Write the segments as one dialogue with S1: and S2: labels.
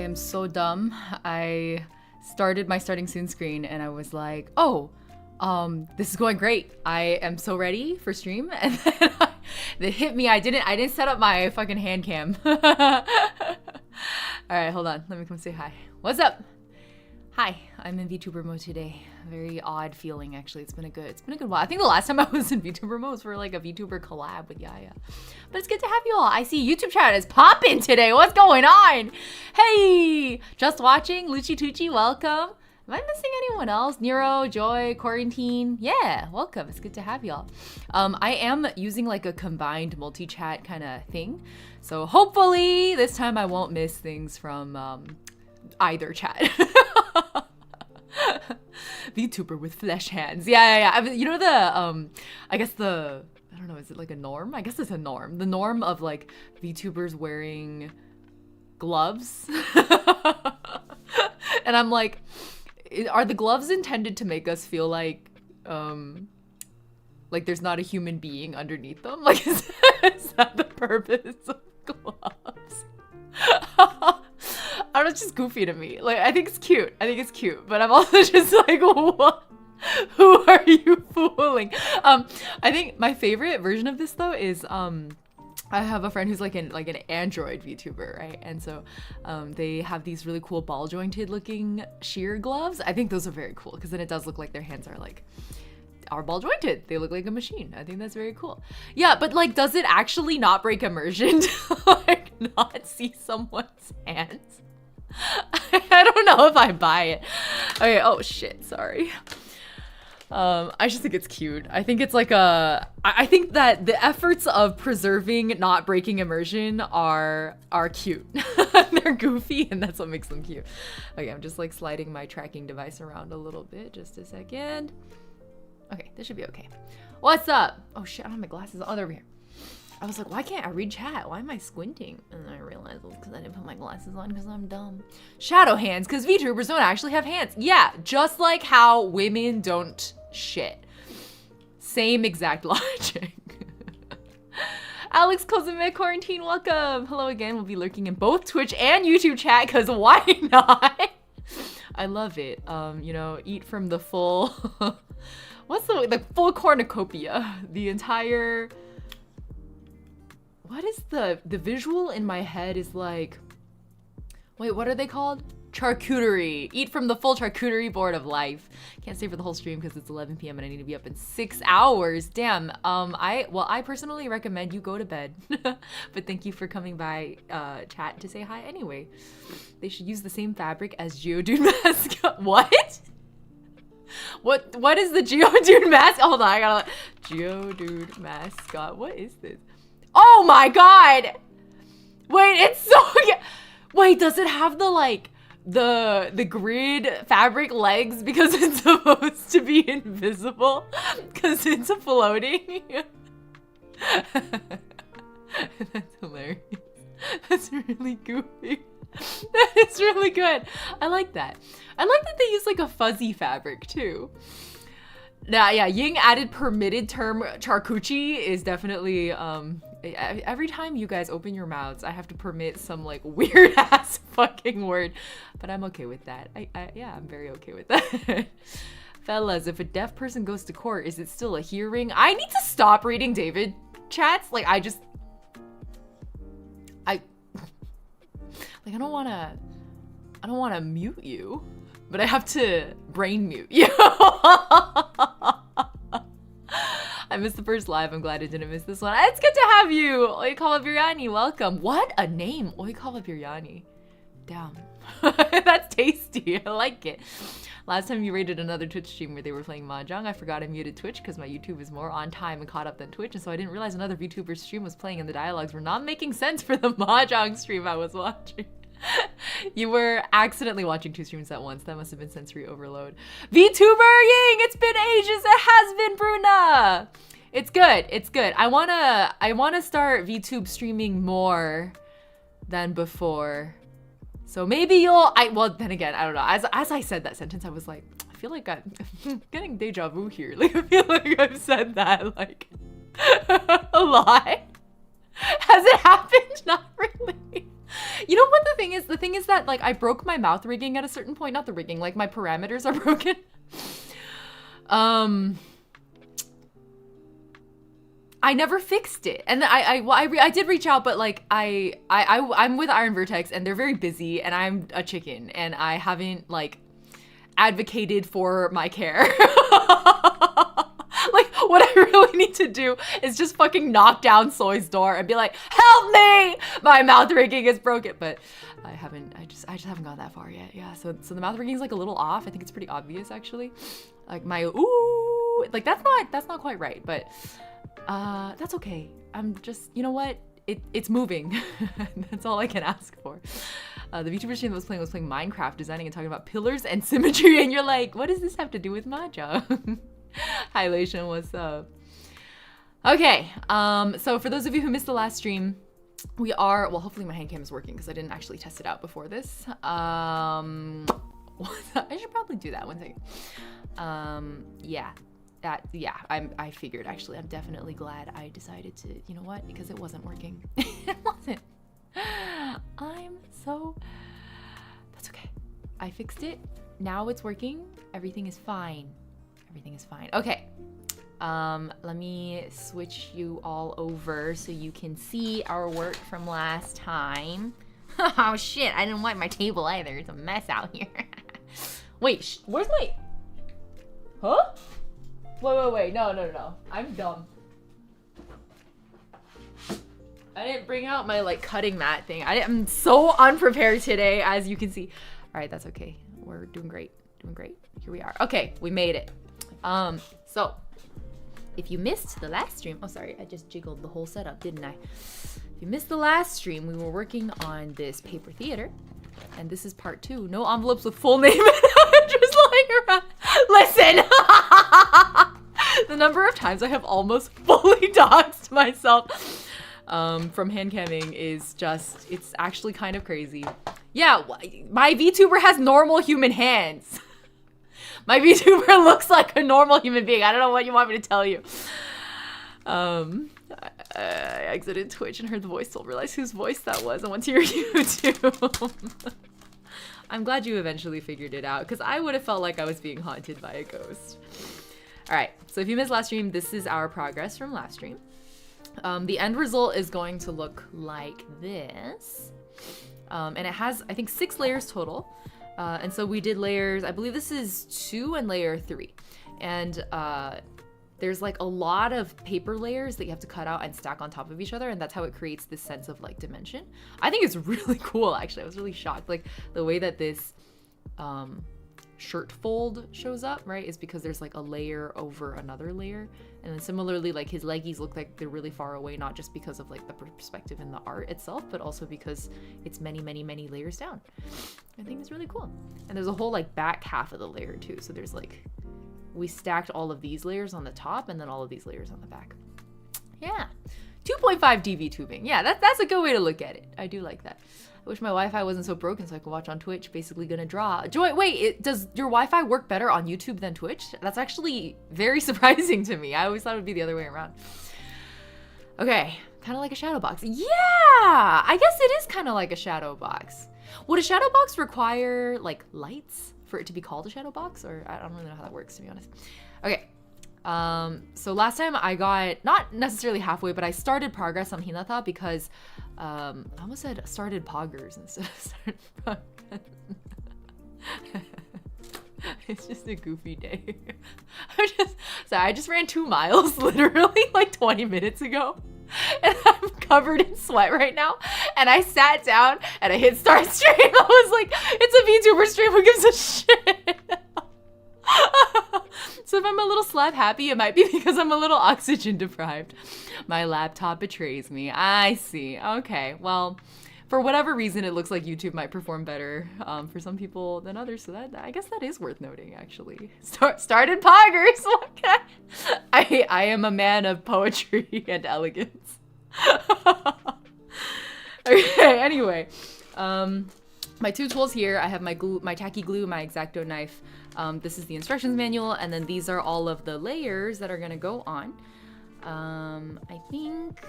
S1: am so dumb. I started my starting soon screen and I was like, oh, this is going great. I am so ready for stream. And then it hit me. I didn't set up my fucking hand cam. All right, hold on. Let me come say hi. What's up? Hi, I'm in VTuber mode today. Very odd feeling, actually. It's been a good while. I think the last time I was in VTuber mode was for like a VTuber collab with Yaya. But it's good to have you all. I see YouTube chat is popping today. What's going on? Hey, just watching. Luchi Tucci, welcome. Am I missing anyone else? Nero, Joy, Quarantine. Yeah, welcome. It's good to have y'all. I am using like a combined multi-chat kind of thing. So hopefully this time I won't miss things from either chat. VTuber with flesh hands. Yeah. You know the I guess I don't know, is it like a norm? I guess it's a norm. The norm of like VTubers wearing gloves. And I'm like, are the gloves intended to make us feel like there's not a human being underneath them? Like is that the purpose of gloves? I don't know, it's just goofy to me. Like, I think it's cute. But I'm also just like, what? Who are you fooling? I think my favorite version of this though is I have a friend who's like an Android VTuber, right? And so they have these really cool ball jointed looking sheer gloves. I think those are very cool because then it does look like their hands are ball jointed. They look like a machine. I think that's very cool. Yeah, but like, does it actually not break immersion to like not see someone's hands? I don't know if I buy it. Okay, oh shit, sorry. I just think it's cute. I think it's like I think that the efforts of preserving not breaking immersion are cute. They're goofy and that's what makes them cute. Okay, I'm just like sliding my tracking device around a little bit. Just a second. Okay, this should be okay. What's up? Oh shit, I don't have my glasses on. Oh, they're over here. I was like, why can't I read chat? Why am I squinting? And then I realized it was because I didn't put my glasses on because I'm dumb. Shadow hands, because VTubers don't actually have hands. Yeah, just like how women don't shit. Same exact logic. Alex Kozume, Quarantine, welcome. Hello again. We'll be lurking in both Twitch and YouTube chat because why not? I love it. You know, eat from the full... What's the full cornucopia? The entire... What is the visual in my head is like, wait, what are they called? Charcuterie. Eat from the full charcuterie board of life. Can't stay for the whole stream because it's 11 p.m. and I need to be up in 6 hours. Damn. I personally recommend you go to bed. But thank you for coming by chat to say hi anyway. They should use the same fabric as Geodude mascot. What? What is the Geodude mascot? Hold on, I gotta Geodude mascot. What is this? Oh my god! Wait, it's so... Wait, does it have the, like, the grid fabric legs because it's supposed to be invisible? Because it's floating? That's hilarious. That's really goofy. That is really good. I like that. I like that they use, like, a fuzzy fabric, too. Yeah, Ying added permitted term charcuterie is definitely, every time you guys open your mouths, I have to permit some like weird ass fucking word, but I'm okay with that. Yeah, I'm very okay with that. Fellas, if a deaf person goes to court, is it still a hearing? I need to stop reading David chats. Like I don't wanna mute you, but I have to brain mute you. I missed the first live. I'm glad I didn't miss this one. It's good to have you. Oikawa Biryani, welcome. What a name, Oikawa Biryani. Damn. That's tasty. I like it. Last time you rated another Twitch stream where they were playing Mahjong, I forgot I muted Twitch because my YouTube is more on time and caught up than Twitch, and so I didn't realize another VTuber's stream was playing and the dialogues were not making sense for the Mahjong stream I was watching. You were accidentally watching 2 streams at once. That must have been sensory overload. VTuber Ying, it's been ages. It has been, Bruna. It's good. It's good. I wanna start VTube streaming more than before. So maybe well, then again, I don't know. As I said that sentence, I was like, I feel like I'm getting deja vu here. Like I feel like I've said that like a lot. Has it happened? Not really. You know what the thing is? The thing is that like I broke my mouth rigging at a certain point. Not the rigging, like my parameters are broken. I never fixed it, and I did reach out, but like I'm with Iron Vertex, and they're very busy, and I'm a chicken, and I haven't like advocated for my care. Like what I really need to do is just fucking knock down Soy's door and be like, "Help me! My mouth rigging is broken." But I just haven't gone that far yet. Yeah, so the mouth rigging is like a little off. I think it's pretty obvious actually. Like my ooh, like that's not quite right, but that's okay. I'm just, you know what? It's moving. That's all I can ask for. The VTuber stream that was playing Minecraft, designing and talking about pillars and symmetry, and you're like, what does this have to do with mahjong? Hi, Lation, what's up? Okay, so for those of you who missed the last stream, we are, well, hopefully my hand cam is working because I didn't actually test it out before this. I should probably do that, 1 second. Yeah. I figured actually. I'm definitely glad I decided to, you know what, because it wasn't working. It wasn't. That's okay. I fixed it. Now it's working. Everything is fine. Everything is fine. Okay. Let me switch you all over so you can see our work from last time. Oh shit, I didn't wipe my table either. It's a mess out here. Wait, where's my... Huh? Wait, no. I'm dumb. I didn't bring out my like cutting mat thing. I'm so unprepared today, as you can see. All right, that's okay. We're doing great. Here we are. Okay, we made it. So if you missed the last stream, oh sorry, I just jiggled the whole setup, didn't I? If you missed the last stream, we were working on this paper theater, and this is part 2. No envelopes with full name. Just lying around. Listen. The number of times I have almost fully doxed myself from hand camming is just, it's actually kind of crazy. Yeah, my VTuber has normal human hands. My VTuber looks like a normal human being. I don't know what you want me to tell you. I exited Twitch and heard the voice, don't realize whose voice that was. I went to your YouTube. I'm glad you eventually figured it out, because I would have felt like I was being haunted by a ghost. All right, so if you missed last stream, this is our progress from last stream. The end result is going to look like this. And it has, I think, 6 layers total. And so we did layers, I believe this is 2 and layer 3. And there's like a lot of paper layers that you have to cut out and stack on top of each other, and that's how it creates this sense of like dimension. I think it's really cool, actually. I was really shocked. Like the way that this shirt fold shows up, right, is because there's like a layer over another layer. And then similarly, like his leggies look like they're really far away, not just because of like the perspective in the art itself, but also because it's many layers down. I think it's really cool. And there's a whole like back half of the layer too. So there's like, we stacked all of these layers on the top and then all of these layers on the back. Yeah. 2.5 DV tubing. Yeah, that's a good way to look at it. I do like that. I wish my Wi-Fi wasn't so broken so I could watch on Twitch. Basically gonna draw. Joy, wait, does your Wi-Fi work better on YouTube than Twitch? That's actually very surprising to me. I always thought it would be the other way around. Okay, kind of like a shadow box. Yeah, I guess it is kind of like a shadow box. Would a shadow box require like lights for it to be called a shadow box? Or I don't really know how that works, to be honest. Okay. So last time I got, not necessarily halfway, but I started progress on Hinata because, I almost said started poggers instead of started poggers. It's just a goofy day. I just ran 2 miles literally like 20 minutes ago. And I'm covered in sweat right now. And I sat down and I hit start stream. I was like, it's a VTuber stream, who gives a shit? So if I'm a little slap happy, it might be because I'm a little oxygen deprived. My laptop betrays me. I see. Okay, well, for whatever reason, it looks like YouTube might perform better for some people than others. So that, I guess that is worth noting, actually. Started poggers. I am a man of poetry and elegance. Okay, anyway. My 2 tools here, I have my glue, my tacky glue, my X-Acto knife. This is the instructions manual, and then these are all of the layers that are gonna go on. I think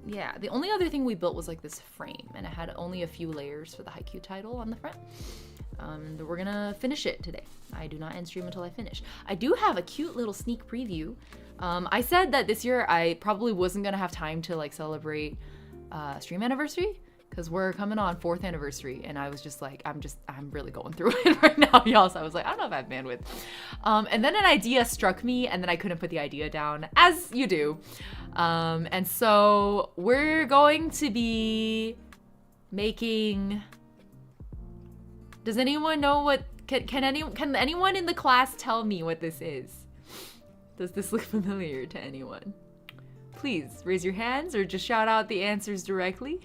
S1: yeah, the only other thing we built was like this frame, and it had only a few layers for the Haikyuu title on the front. We're gonna finish it today. I do not end stream until I finish. I do have a cute little sneak preview. I said that this year I probably wasn't gonna have time to like celebrate stream anniversary, because we're coming on 4th anniversary, and I was just like, I'm really going through it right now, y'all. So I was like, I don't know if I have bandwidth. And then an idea struck me, and then I couldn't put the idea down, as you do. And so we're going to be making, does anyone know what, can anyone in the class tell me what this is? Does this look familiar to anyone? Please raise your hands or just shout out the answers directly.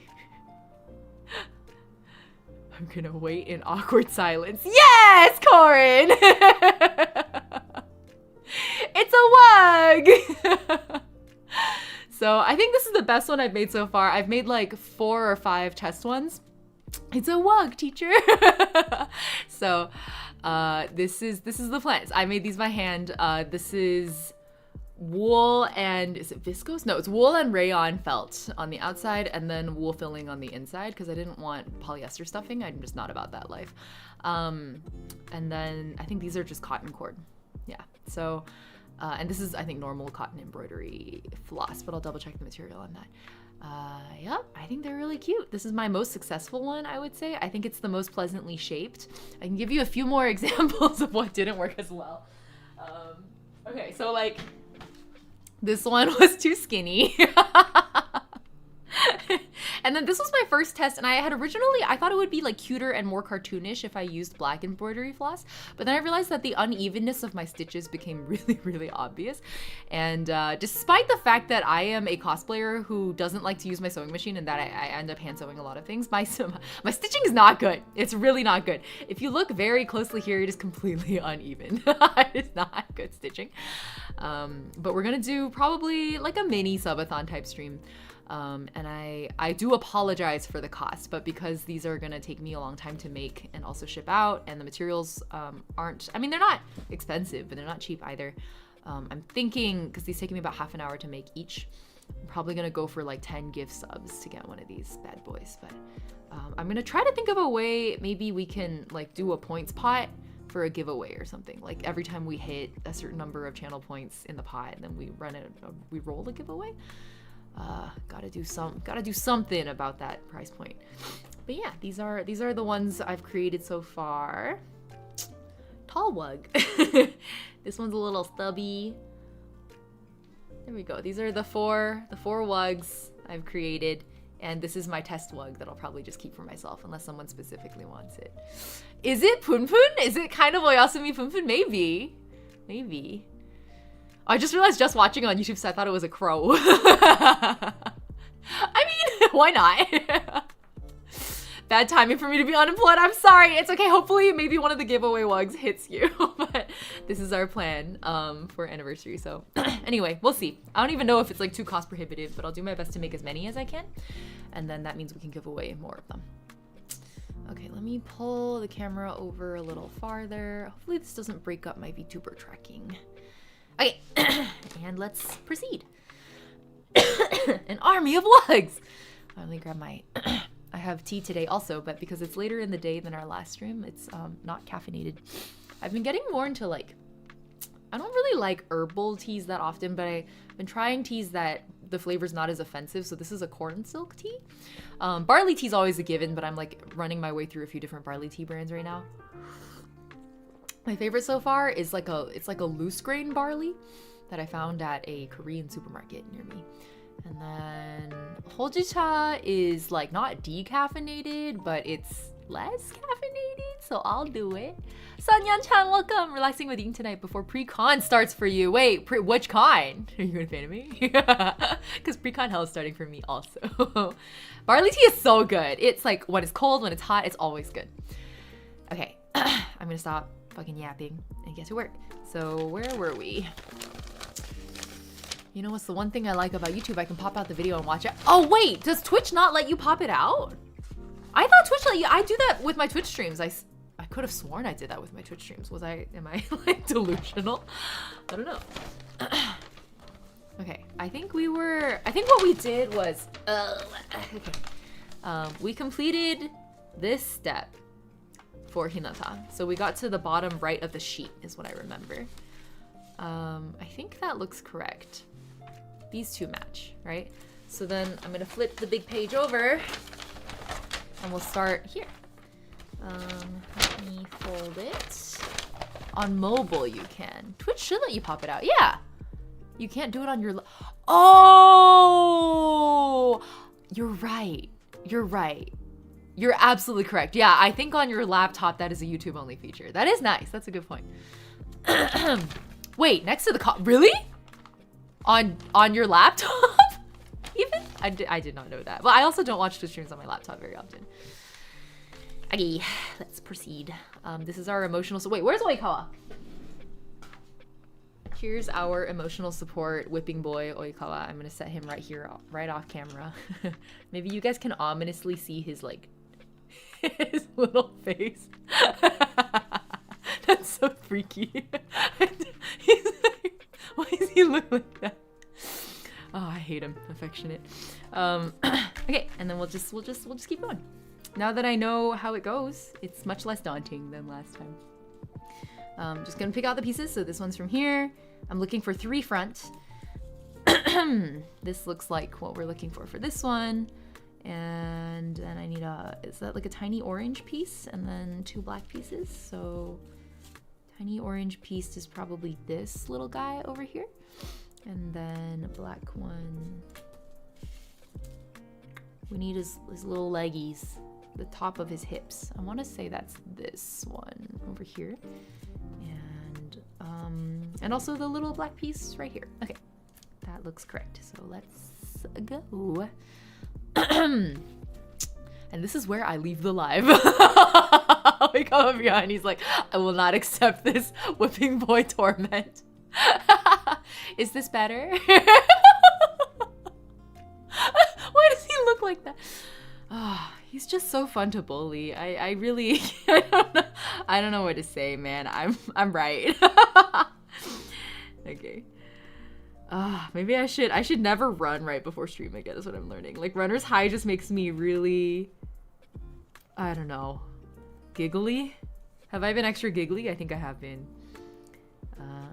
S1: I'm gonna wait in awkward silence. Yes, Corin! It's a wug! So I think this is the best one I've made so far. I've made like 4 or 5 test ones. It's a wug, teacher. So this is the plants. I made these by hand. This is wool and, is it viscose? No, it's wool and rayon felt on the outside, and then wool filling on the inside, because I didn't want polyester stuffing. I'm just not about that life. And then I think these are just cotton cord. Yeah, so and this is, I think, normal cotton embroidery floss, but I'll double check the material on that. Yep, I think they're really cute. This is my most successful one, I would say. I think it's the most pleasantly shaped. I can give you a few more examples of what didn't work as well. Okay, so like, this one was too skinny. And then this was my first test, and I had originally, I thought it would be like cuter and more cartoonish if I used black embroidery floss, but then I realized that the unevenness of my stitches became really, really obvious. And despite the fact that I am a cosplayer who doesn't like to use my sewing machine and that I end up hand sewing a lot of things, my stitching is not good. It's really not good. If you look very closely here, it is completely uneven. It's not good stitching. But we're gonna do probably like a mini subathon type stream. And I do apologize for the cost, but because these are gonna take me a long time to make and also ship out, and the materials aren't, I mean, they're not expensive, but they're not cheap either. I'm thinking, because these take me about half an hour to make each, I'm probably gonna go for like 10 gift subs to get one of these bad boys. But I'm gonna try to think of a way, maybe we can like do a points pot for a giveaway or something. Like every time we hit a certain number of channel points in the pot, then we run it, we roll a giveaway. Gotta do something about that price point. But yeah, these are the ones I've created so far. Tall wug. This one's a little stubby. There we go. These are the four wugs I've created, and this is my test wug that I'll probably just keep for myself unless someone specifically wants it. Is it Punpun? Is it kind of Oyasumi Punpun? Maybe. Maybe. I just realized just watching it on YouTube, so I thought it was a crow. I mean, why not? Bad timing for me to be unemployed. I'm sorry. It's okay. Hopefully, maybe one of the giveaway wugs hits you. But this is our plan for anniversary. So anyway, we'll see. I don't even know if it's like too cost prohibitive, but I'll do my best to make as many as I can. And then that means we can give away more of them. Okay, let me pull the camera over a little farther. Hopefully this doesn't break up my VTuber tracking. Okay, and let's proceed. An army of wugs! Let me grab my... I have tea today also, but because it's later in the day than our last stream, it's not caffeinated. I've been getting more into like... I don't really like herbal teas that often, but I've been trying teas that the flavor's not as offensive, so this is a corn silk tea. Barley tea's always a given, but I'm like running my way through a few different barley tea brands right now. My favorite so far is like it's like a loose grain barley that I found at a Korean supermarket near me. And then Hojicha is like not decaffeinated, but it's less caffeinated, so I'll do it. Sanyan-chan, welcome! Relaxing with Ying tonight before pre-con starts for you. Wait, which con? Are you a fan of me? Because pre-con hell is starting for me also. Barley tea is so good. It's like when it's cold, when it's hot, it's always good. Okay, I'm gonna stop fucking yapping and get to work. So where were we? You know what's the one thing I like about YouTube? I can pop out the video and watch it. Oh wait, does Twitch not let you pop it out? I thought Twitch let you. I do that with my Twitch streams. I could have sworn I did that with my Twitch streams. Am I like delusional? I don't know. Okay, I think what we did was, we completed this step for Hinata. So we got to the bottom right of the sheet is what I remember. I think that looks correct. These two match, right? So then I'm gonna flip the big page over and we'll start here. Let me fold it. On mobile you can. Twitch should let you pop it out. Yeah. You can't do it on your... Oh! You're right. You're right. You're absolutely correct. Yeah, I think on your laptop that is a YouTube only feature. That is nice. That's a good point. Wait, next to the really? On your laptop? Even? I did not know that. Well, I also don't watch Twitch streams on my laptop very often. Okay, let's proceed. This is our emotional... Wait, where's Oikawa? Here's our emotional support whipping boy, Oikawa. I'm gonna set him right here, right off camera. Maybe you guys can ominously see his, like, his little face. That's so freaky. He's like, why does he look like that? Oh, I hate him. Affectionate. Okay, and then we'll just keep going. Now that I know how it goes, it's much less daunting than last time. Just gonna pick out the pieces. So this one's from here. I'm looking for 3 front. This looks like what we're looking for this one. And then I need is that like a tiny orange piece? And then 2 black pieces. So tiny orange piece is probably this little guy over here. And then a black one. We need his little leggies. The top of his hips. I want to say that's this one over here. And also the little black piece right here. Okay, that looks correct. So let's go. And this is where I leave the live. We come up behind. He's like, I will not accept this whipping boy torment. Is this better? Why does he look like that? Oh, he's just so fun to bully. I really I don't know what to say, man. I'm right. Okay. Maybe I should never run right before stream again is what I'm learning. Like runner's high just makes me really, I don't know, giggly. Have I been extra giggly? I think I have been.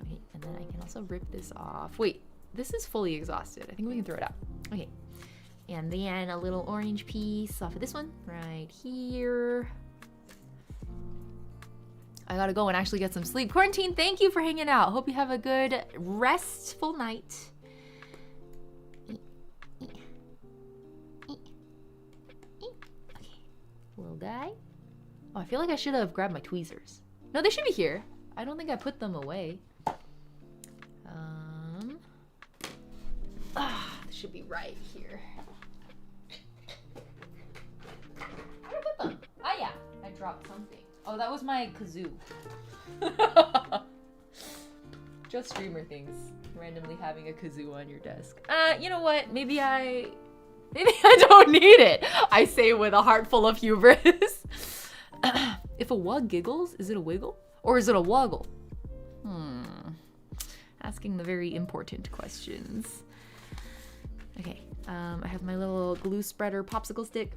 S1: Okay, and then I can also rip this off. Wait, this is fully exhausted. I think we can throw it out. Okay. And then a little orange piece off of this one right here. I gotta go and actually get some sleep. Quarantine, thank you for hanging out. Hope you have a good, restful night. Okay, little guy. Oh, I feel like I should have grabbed my tweezers. No, they should be here. I don't think I put them away. They should be right here. Where did I put them? Ah, yeah, I dropped something. Oh, that was my kazoo. Just streamer things. Randomly having a kazoo on your desk. You know what? Maybe I don't need it. I say with a heart full of hubris. If a wug giggles, is it a wiggle? Or is it a woggle? Asking the very important questions. Okay, I have my little glue spreader popsicle stick.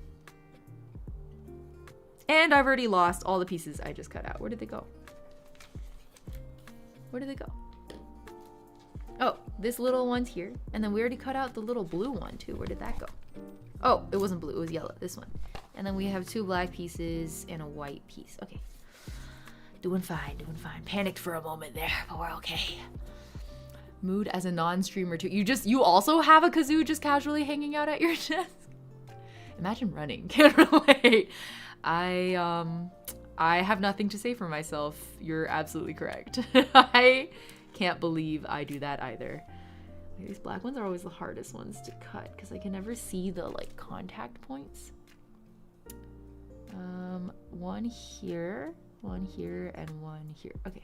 S1: And I've already lost all the pieces I just cut out. Where did they go? Where did they go? Oh, this little one's here. And then we already cut out the little blue one too. Where did that go? Oh, it wasn't blue, it was yellow, this one. And then we have 2 black pieces and a white piece. Okay. Doing fine, doing fine. Panicked for a moment there, but we're okay. Mood as a non-streamer too. You also have a kazoo just casually hanging out at your desk? Imagine running. Can't relate. I have nothing to say for myself. You're absolutely correct. I can't believe I do that either. These black ones are always the hardest ones to cut because I can never see the like contact points. One here, and one here. Okay.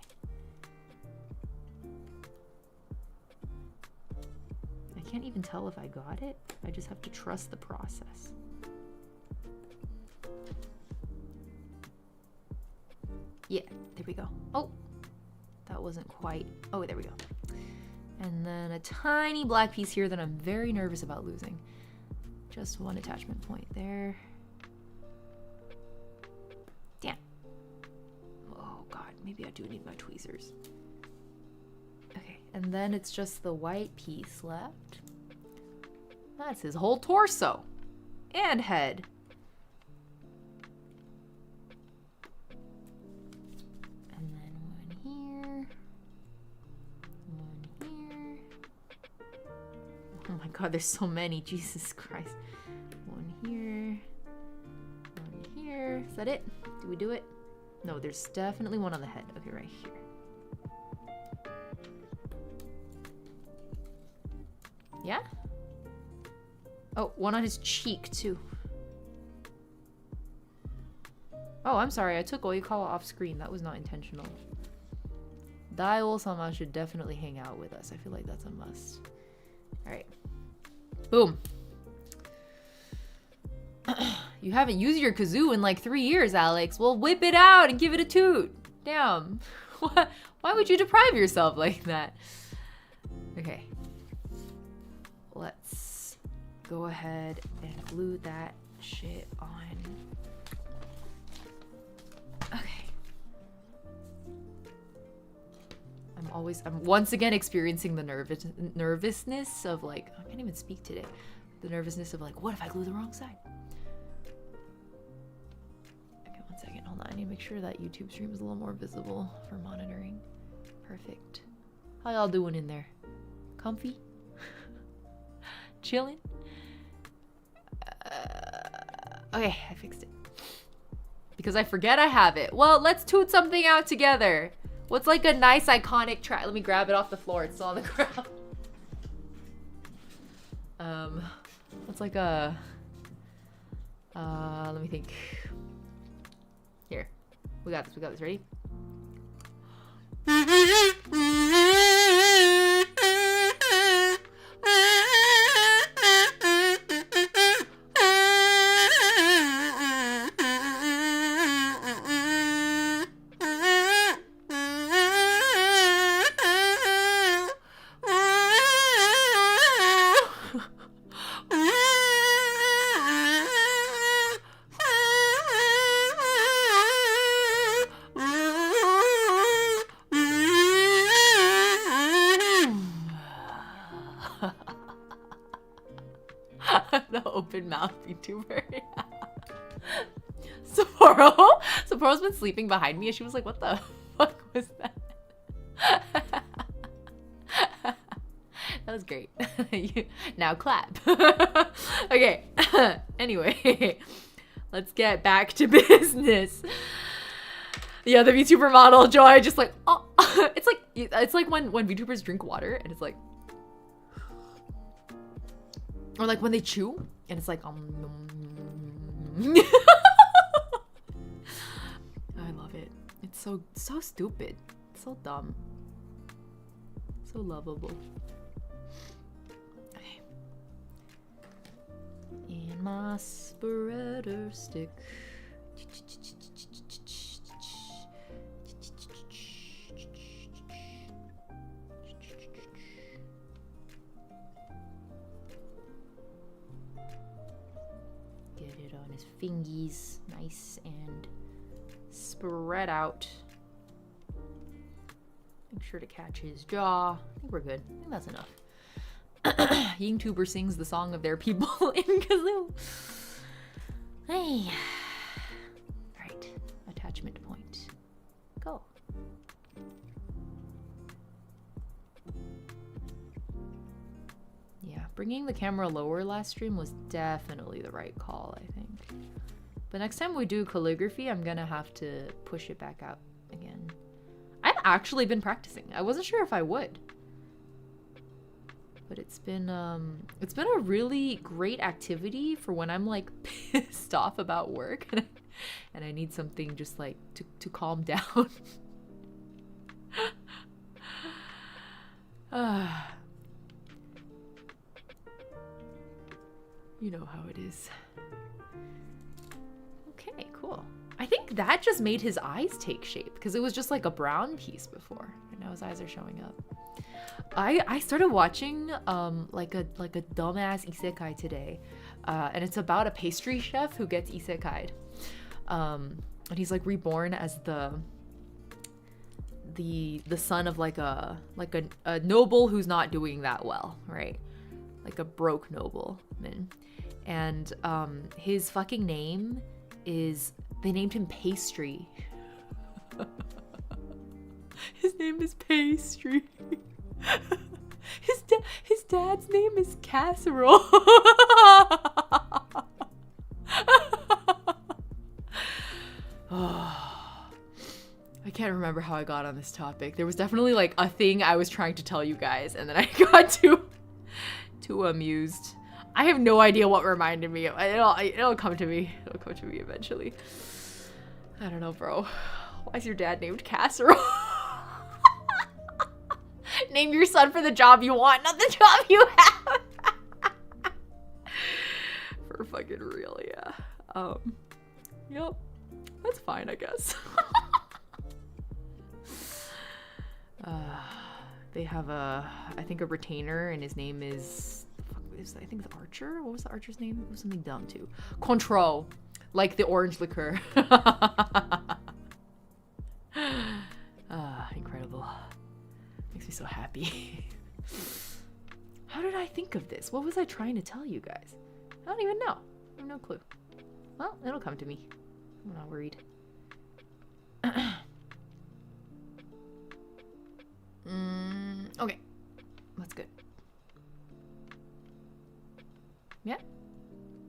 S1: I can't even tell if I got it. I just have to trust the process. Yeah, there we go. Oh, that wasn't quite. Oh, there we go. And then a tiny black piece here that I'm very nervous about losing. Just one attachment point there. Damn. Oh god, maybe I do need my tweezers. Okay, and then it's just the white piece left. That's his whole torso and head. And then one here. One here. Oh my god, there's so many. Jesus Christ. One here. One here. Is that it? Do we do it? No, there's definitely one on the head. Okay, right here. Yeah? Oh, one on his cheek, too. Oh, I'm sorry. I took Oikawa off screen. That was not intentional. Daiol-sama should definitely hang out with us. I feel like that's a must. Alright. Boom. You haven't used your kazoo in like 3 years, Alex. Well, whip it out and give it a toot. Damn. Why would you deprive yourself like that? Okay. Let's go ahead and glue that shit on. Okay. I'm once again experiencing the nervousness of like, I can't even speak today. The nervousness of like, what if I glue the wrong side? Okay, one second, hold on. I need to make sure that YouTube stream is a little more visible for monitoring. Perfect. How y'all doing in there? Comfy? Chilling? Okay, I fixed it. Because I forget I have it. Well, let's toot something out together. What's like a nice iconic track? Let me grab it off the floor. It's still on the ground. What's like a... let me think. Here. We got this. We got this. Ready? The open mouth VTuber. Sapporo's been sleeping behind me and she was like, what the fuck was that? That was great. Now clap. Okay. Anyway, let's get back to business. Yeah, the VTuber model, Joy, just like, oh, it's like when VTubers drink water and it's like, or like when they chew and it's like, I love it. It's so stupid. It's so dumb. So lovable. Okay. In my spreader stick. Get it on his fingies, nice and spread out. Make sure to catch his jaw. I think we're good. I think that's enough. Ying Tuber sings the song of their people in kazoo. Hey. Alright. Attachment point. Go. Yeah, bringing the camera lower last stream was definitely the right call, I think. But next time we do calligraphy, I'm gonna have to push it back out again. I've actually been practicing. I wasn't sure if I would. But it's been a really great activity for when I'm like pissed off about work and I need something just like to calm down. You know how it is. Okay, cool. I think that just made his eyes take shape because it was just like a brown piece before. And now his eyes are showing up. I started watching like a dumbass isekai today, and it's about a pastry chef who gets isekai'd, and he's like reborn as the son of like a noble who's not doing that well, right? Like a broke nobleman, and his fucking name is, they named him Pastry. His name is Pastry. His dad's name is Casserole. I can't remember how I got on this topic. There was definitely like a thing I was trying to tell you guys, and then I got too amused. I have no idea what reminded me. It'll come to me. It'll come to me eventually. I don't know, bro. Why is your dad named Casserole? Name your son for the job you want, not the job you have. For fucking real, yeah. Yep. That's fine, I guess. They have I think a retainer, and his name is, I think it's Archer. What was the Archer's name? It was something dumb too. Contro, like the orange liqueur. Incredible. Makes me so happy. How did I think of this? What was I trying to tell you guys? I don't even know. I have no clue. Well, it'll come to me. I'm not worried. Okay. That's good. Yeah?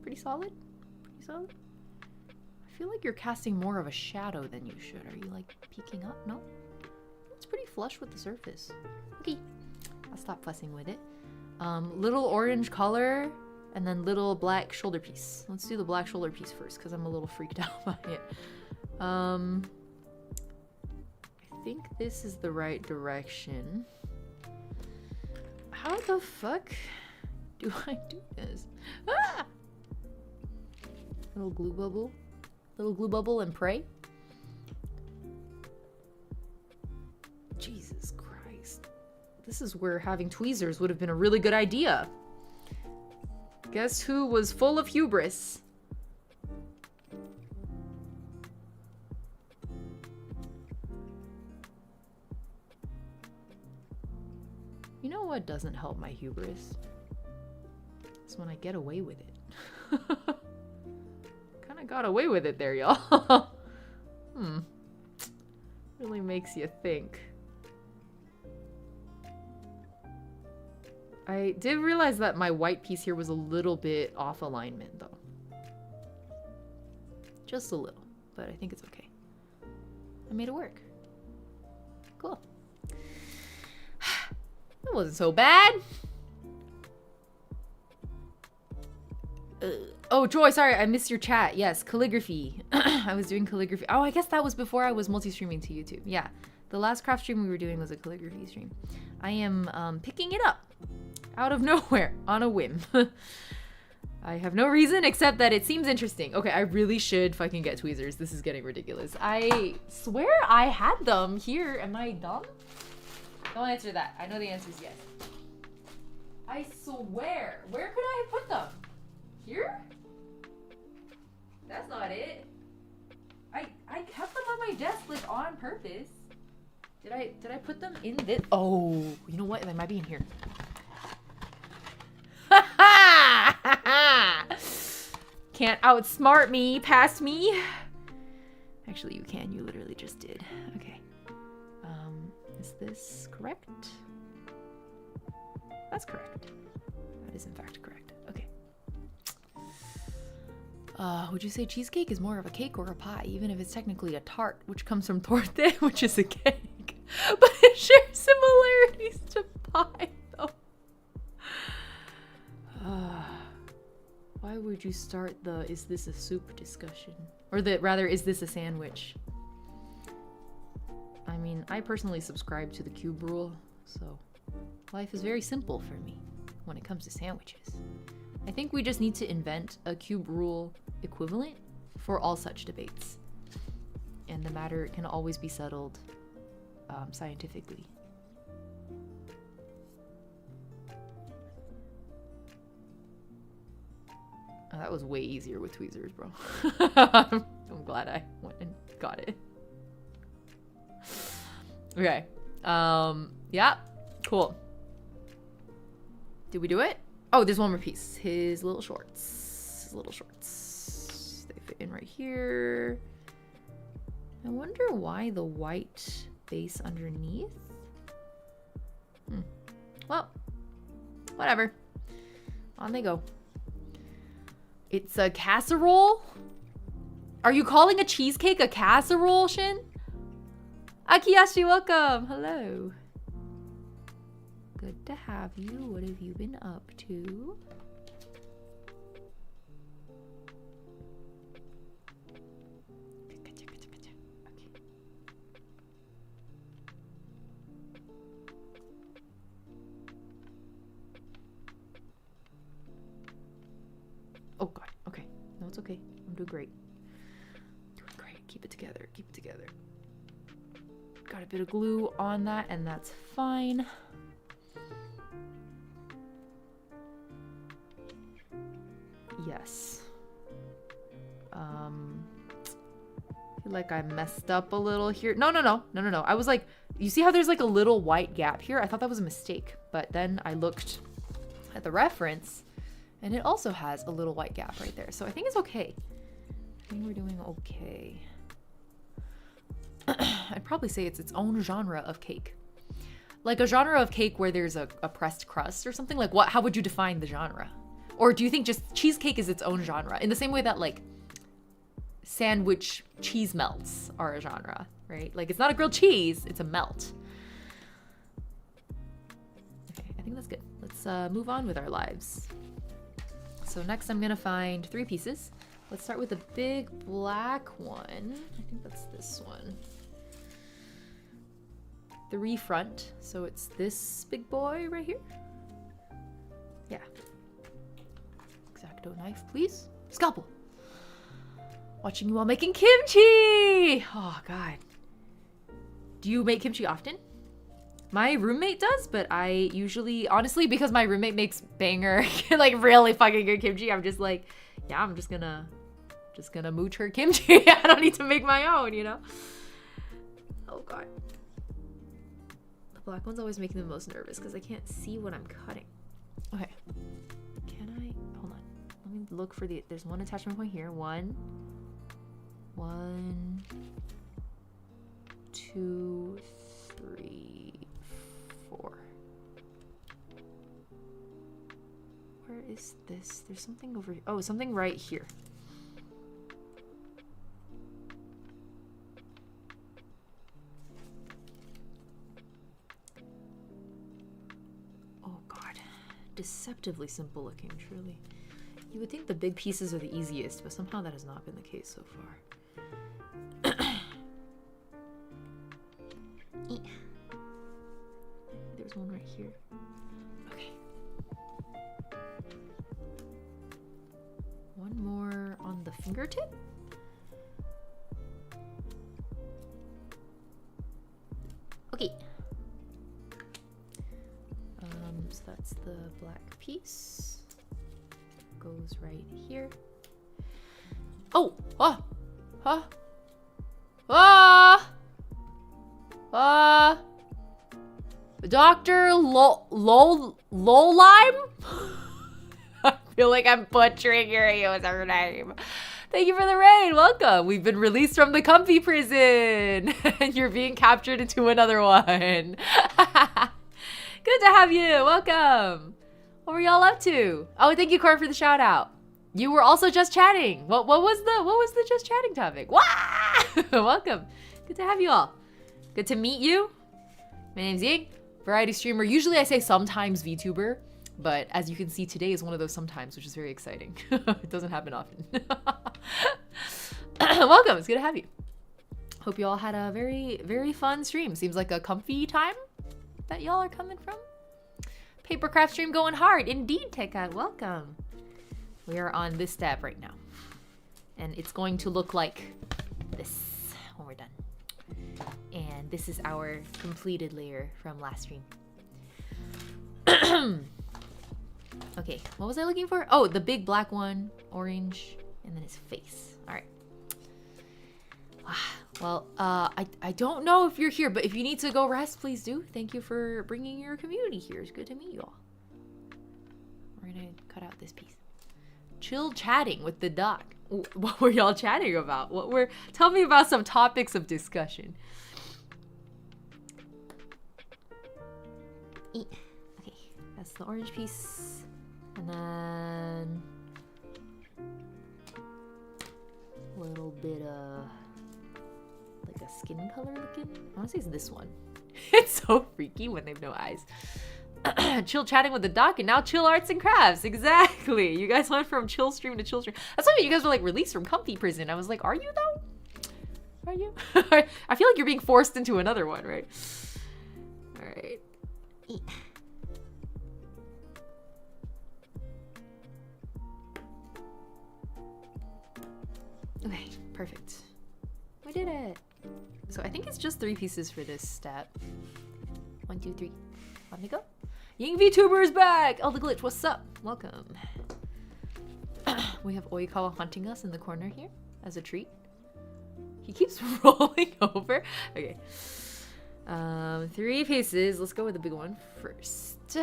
S1: Pretty solid? Pretty solid? I feel like you're casting more of a shadow than you should. Are you like peeking up? No? It's pretty flush with the surface. Okay. I'll stop fussing with it. Little orange color and then little black shoulder piece. Let's do the black shoulder piece first because I'm a little freaked out by it. I think this is the right direction. How the fuck do I do this? Ah! Little glue bubble. Little glue bubble and pray. Jesus Christ. This is where having tweezers would have been a really good idea. Guess who was full of hubris? You know what doesn't help my hubris? It's when I get away with it. Kinda got away with it there, y'all. Really makes you think. I did realize that my white piece here was a little bit off alignment, though. Just a little, but I think it's okay. I made it work. Cool. That wasn't so bad. Oh, Joy, sorry, I missed your chat. Yes, calligraphy. I was doing calligraphy. Oh, I guess that was before I was multi-streaming to YouTube. Yeah, the last craft stream we were doing was a calligraphy stream. I am picking it up out of nowhere on a whim. I have no reason except that it seems interesting. Okay, I really should fucking get tweezers. This is getting ridiculous. I swear I had them here. Am I dumb? Don't answer that. I know the answer is yes. I swear. Where could I have put them? Here? That's not it. I kept them on my desk like on purpose. Did I put them in this? Oh, you know what? They might be in here. Can't outsmart me, past me. Actually, you can. You literally just did. Okay. Is this correct? That's correct. That is in fact correct. Okay. Would you say cheesecake is more of a cake or a pie, even if it's technically a tart, which comes from torte, which is a cake, but it shares similarities to pie, though? Why would you start the "is this a soup" discussion, or rather, is this a sandwich? I mean, I personally subscribe to the cube rule, so life is very simple for me when it comes to sandwiches. I think we just need to invent a cube rule equivalent for all such debates, and the matter can always be settled scientifically. That was way easier with tweezers, bro. I'm glad I went and got it. Okay. Yeah. Cool. Did we do it? Oh, there's one more piece. His little shorts. His little shorts. They fit in right here. I wonder why the white base underneath. Well, whatever. On they go. It's a casserole? Are you calling a cheesecake a casserole, Shin? Akiyashi, welcome. Hello. Good to have you. What have you been up to? Oh god, okay. No, it's okay. I'm doing great. Doing great. Keep it together. Keep it together. Got a bit of glue on that, and that's fine. Yes. I feel like I messed up a little here. No. I was like, you see how there's like a little white gap here? I thought that was a mistake, but then I looked at the reference, and it also has a little white gap right there. So I think it's okay. I think we're doing okay. I'd probably say it's its own genre of cake. Like a genre of cake where there's a pressed crust or something. Like what? How would you define the genre? Or do you think just cheesecake is its own genre? In the same way that like sandwich cheese melts are a genre, right? Like it's not a grilled cheese, it's a melt. Okay, I think that's good. Let's move on with our lives. So next I'm gonna find 3 pieces. Let's start with the big black one. I think that's this one. 3 front, so it's this big boy right here. Yeah. X-Acto knife, please. Scalpel. Watching you all making kimchi! Oh, God. Do you make kimchi often? My roommate does, but I usually, honestly, because my roommate makes banger, like really fucking good kimchi, I'm just like, yeah, I'm just gonna mooch her kimchi. I don't need to make my own, you know? Oh, God. The black one's always making me the most nervous because I can't see what I'm cutting. Okay. Can I, hold on. Let me look for there's one attachment point here. One, 2, 3, 4. Where is this? There's something over here. Oh, something right here. Oh god. Deceptively simple looking, truly. You would think the big pieces are the easiest, but somehow that has not been the case so far. There's one right here. Okay. One more on the fingertip. Okay. So that's the black piece. Goes right here. Oh! Ah! Huh? Ah! Dr. Lolime? I feel like I'm butchering your user name. Thank you for the raid. Welcome. We've been released from the comfy prison. And you're being captured into another one. Good to have you. Welcome. What were y'all up to? Oh, thank you, Cor, for the shout out. You were also just chatting. What was the just chatting topic? Wah! Welcome. Good to have you all. Good to meet you. My name's Ying, variety streamer. Usually I say sometimes VTuber, but as you can see, today is one of those sometimes, which is very exciting. It doesn't happen often. Welcome. It's good to have you. Hope you all had a very, very fun stream. Seems like a comfy time that y'all are coming from. Papercraft stream going hard. Indeed, Tekka. Welcome. We are on this tab right now. And it's going to look like this when we're done. And this is our completed layer from last stream. Okay, what was I looking for? Oh, the big black one, orange, and then his face. All right. Well, I don't know if you're here, but if you need to go rest, please do. Thank you for bringing your community here. It's good to meet you all. We're gonna cut out this piece. Chill chatting with the doc. What were y'all chatting about? Tell me about some topics of discussion. Okay, that's the orange piece. And then a little bit of like a skin color looking. I want to say it's this one. It's so freaky when they have no eyes. Chill chatting with the doc and now chill arts and crafts. Exactly. You guys went from chill stream to chill stream. That's why you guys were like released from comfy prison. I was like, are you though? Are you? I feel like you're being forced into another one, right? All right. Okay, perfect. We did it. So I think it's just 3 pieces for this step. 1, 2, 3. Let me go. Ying VTuber is back! Oh, the glitch, what's up? Welcome. We have Oikawa hunting us in the corner here as a treat. He keeps rolling over. Okay. 3 pieces. Let's go with the big one first.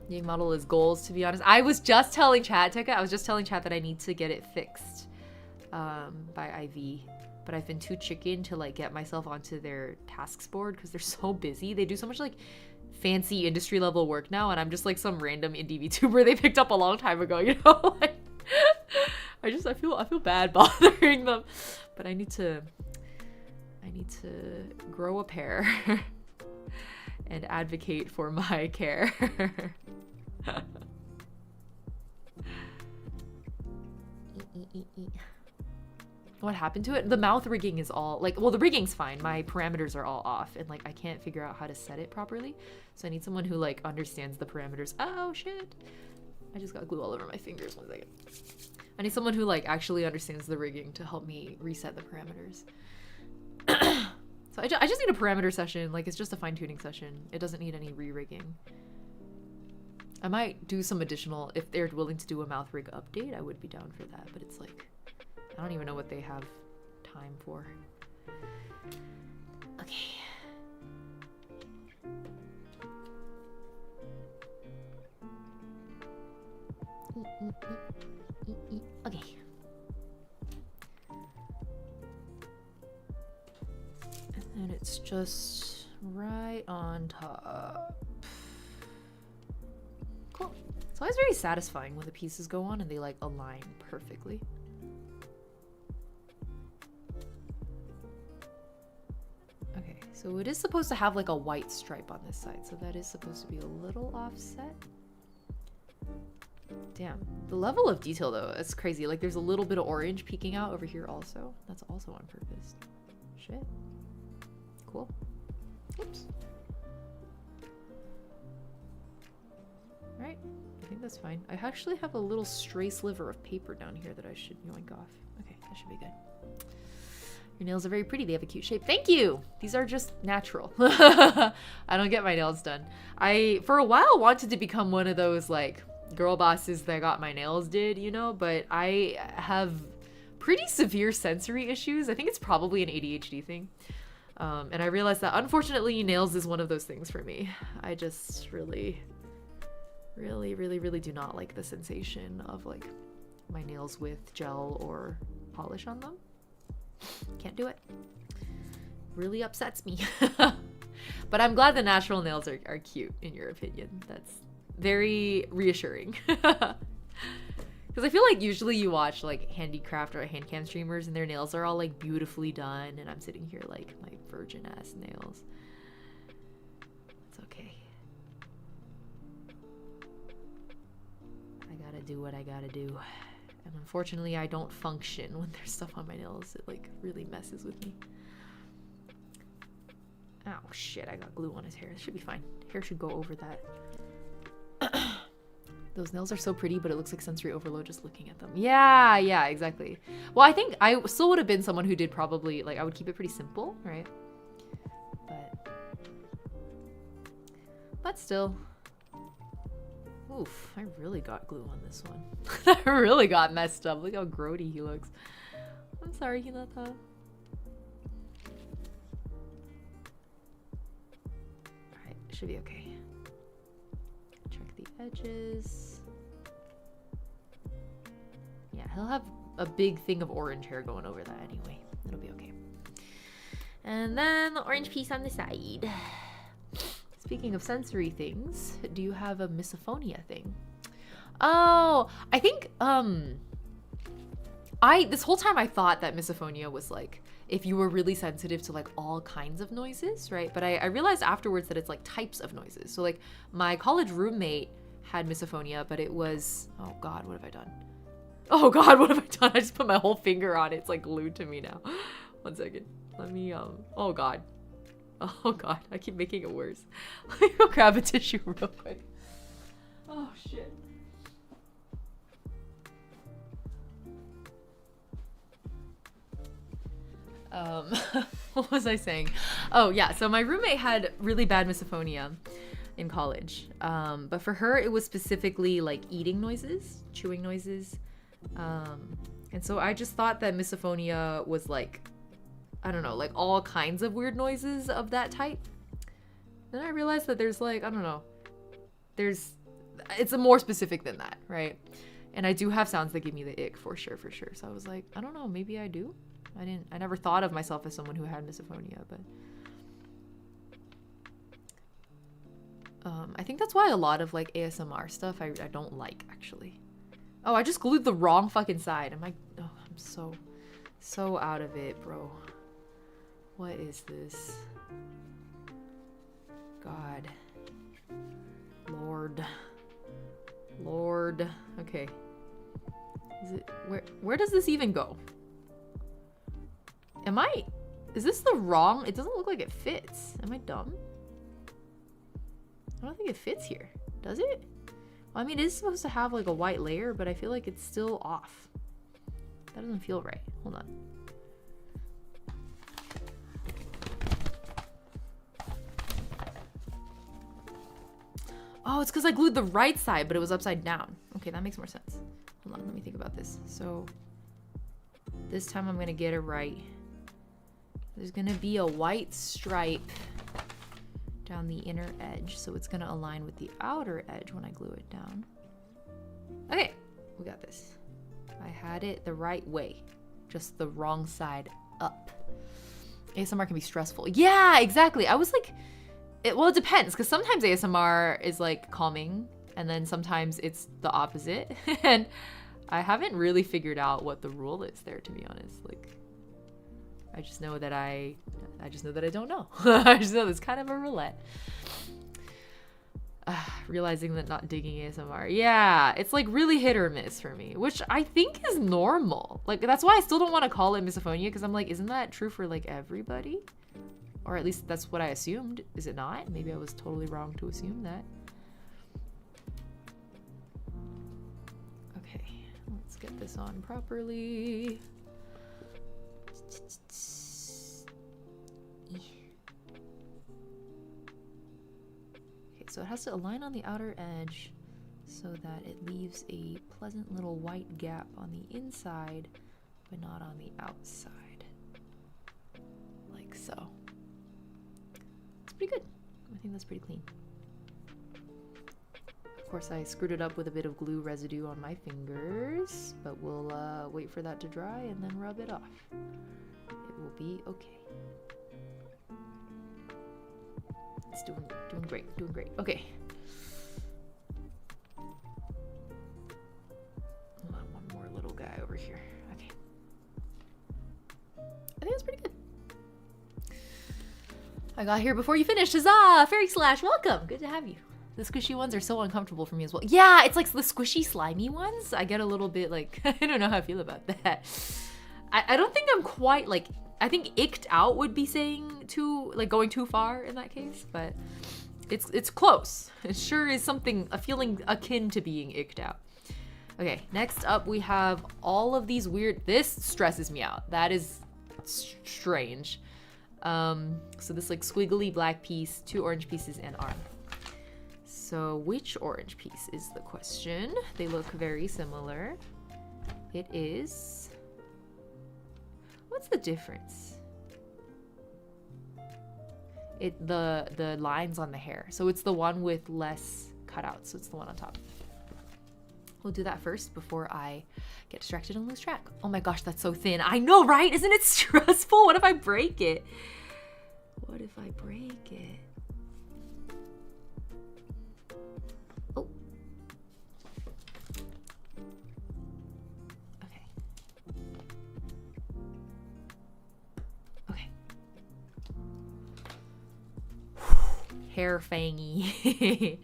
S1: Ying model is goals, to be honest. I was just telling chat, Tekka, that I need to get it fixed by IV. But I've been too chicken to like get myself onto their tasks board because they're so busy. They do so much like fancy industry level work now, and I'm just like some random indie VTuber they picked up a long time ago, you know? Like, I feel bad bothering them. But I need to grow a pair and advocate for my care. What happened to it? The mouth rigging is all like, well, the rigging's fine. My parameters are all off and like I can't figure out how to set it properly. So I need someone who like understands the parameters. Oh shit. I just got glue all over my fingers. 1 second. I need someone who like actually understands the rigging to help me reset the parameters. So I just need a parameter session. Like it's just a fine-tuning session. It doesn't need any re-rigging. I might do some additional, if they're willing to do a mouth rig update, I would be down for that. But it's like, I don't even know what they have time for. Okay. Okay. And it's just right on top. Cool. It's always very satisfying when the pieces go on and they like align perfectly. Okay, so it is supposed to have like a white stripe on this side, so that is supposed to be a little offset. Damn, the level of detail though, it's crazy. Like there's a little bit of orange peeking out over here also. That's also on purpose. Shit. Cool. Oops. Alright, I think that's fine. I actually have a little stray sliver of paper down here that I should yoink off. Okay, that should be good. Your nails are very pretty. They have a cute shape. Thank you! These are just natural. I don't get my nails done. I, for a while, wanted to become one of those, like, girl bosses that got my nails did, you know? But I have pretty severe sensory issues. I think it's probably an ADHD thing. And I realized that, unfortunately, nails is one of those things for me. I just really do not like the sensation of, like, my nails with gel or polish on them. Can't do it. Really upsets me. But I'm glad the natural nails are cute, in your opinion. That's very reassuring. Because I feel like usually you watch like handicraft or hand cam streamers and their nails are all like beautifully done, and I'm sitting here like my virgin ass nails. It's okay. I gotta do what I gotta do. And unfortunately, I don't function when there's stuff on my nails. It like really messes with me. Oh shit, I got glue on his hair. It should be fine. Hair should go over that. Those nails are so pretty, but it looks like sensory overload just looking at them. Yeah, yeah, exactly. Well, I think I still would have been someone who did probably, like, I would keep it pretty simple, right? But still. Oof, I really got glue on this one. I really got messed up. Look how grody he looks. I'm sorry, Hinata. Alright, should be okay. Check the edges. Yeah, he'll have a big thing of orange hair going over that anyway. It'll be okay. And then the orange piece on the side. Speaking of sensory things, do you have a misophonia thing? Oh, I think this whole time I thought that misophonia was like if you were really sensitive to like all kinds of noises, right? But I realized afterwards that it's like types of noises. So like my college roommate had misophonia, but it was, oh God, what have I done? Oh God, what have I done? I just put my whole finger on it. It's like glued to me now. 1 second. Let me, oh God. Oh God, I keep making it worse. Let me go grab a tissue real quick. Oh shit. What was I saying? Oh yeah, so my roommate had really bad misophonia in college. But for her, it was specifically like eating noises, chewing noises. And so I just thought that misophonia was like, I don't know, like all kinds of weird noises of that type. Then I realized that there's like, I don't know, it's a more specific than that, right? And I do have sounds that give me the ick for sure. So I was like, I don't know, maybe I do. I never thought of myself as someone who had misophonia, but I think that's why a lot of like ASMR stuff I don't like actually. Oh, I just glued the wrong fucking side. I'm so out of it, bro. What is this? God. Lord. Okay. Is it where does this even go? Is this the wrong? It doesn't look like it fits. Am I dumb? I don't think it fits here. Does it? Well, I mean, it is supposed to have like a white layer, but I feel like it's still off. That doesn't feel right. Hold on. Oh, it's because I glued the right side, but it was upside down. Okay, that makes more sense. Hold on, let me think about this. So this time I'm gonna get it right. There's gonna be a white stripe down the inner edge, so it's gonna align with the outer edge when I glue it down. Okay, we got this. I had it the right way, just the wrong side up. ASMR can be stressful. Yeah, exactly. I was like, well, it depends, because sometimes ASMR is like calming, and then sometimes it's the opposite. And I haven't really figured out what the rule is there, to be honest. Like, I just know that I don't know. I just know it's kind of a roulette. Realizing that not digging ASMR. Yeah, it's like really hit or miss for me, which I think is normal. Like, that's why I still don't want to call it misophonia, because I'm like, isn't that true for like everybody? Or at least that's what I assumed. Is it not? Maybe I was totally wrong to assume that. Okay, let's get this on properly. Okay, so it has to align on the outer edge so that it leaves a pleasant little white gap on the inside, but not on the outside. Like so. Pretty good. I think that's pretty clean. Of course, I screwed it up with a bit of glue residue on my fingers, but we'll wait for that to dry and then rub it off. It will be okay. It's doing great. Okay. One more little guy over here. Okay. I think that's pretty good. I got here before you finished. Huzzah! Fairy Slash, welcome. Good to have you. The squishy ones are so uncomfortable for me as well. Yeah, it's like the squishy, slimy ones. I get a little bit like, I don't know how I feel about that. I don't think I'm quite like, I think icked out would be saying going too far in that case, but it's close. It sure is a feeling akin to being icked out. Okay, next up we have all of these this stresses me out. That is strange. So this like squiggly black piece, 2 orange pieces, and arm. So which orange piece is the question? They look very similar. It is... What's the difference? The lines on the hair. So it's the one with less cutouts. So it's the one on top. We'll do that first before I get distracted and lose track. Oh my gosh, that's so thin. I know, right? Isn't it stressful? What if I break it? What if I break it? Oh. Okay. Okay. Hair fangy.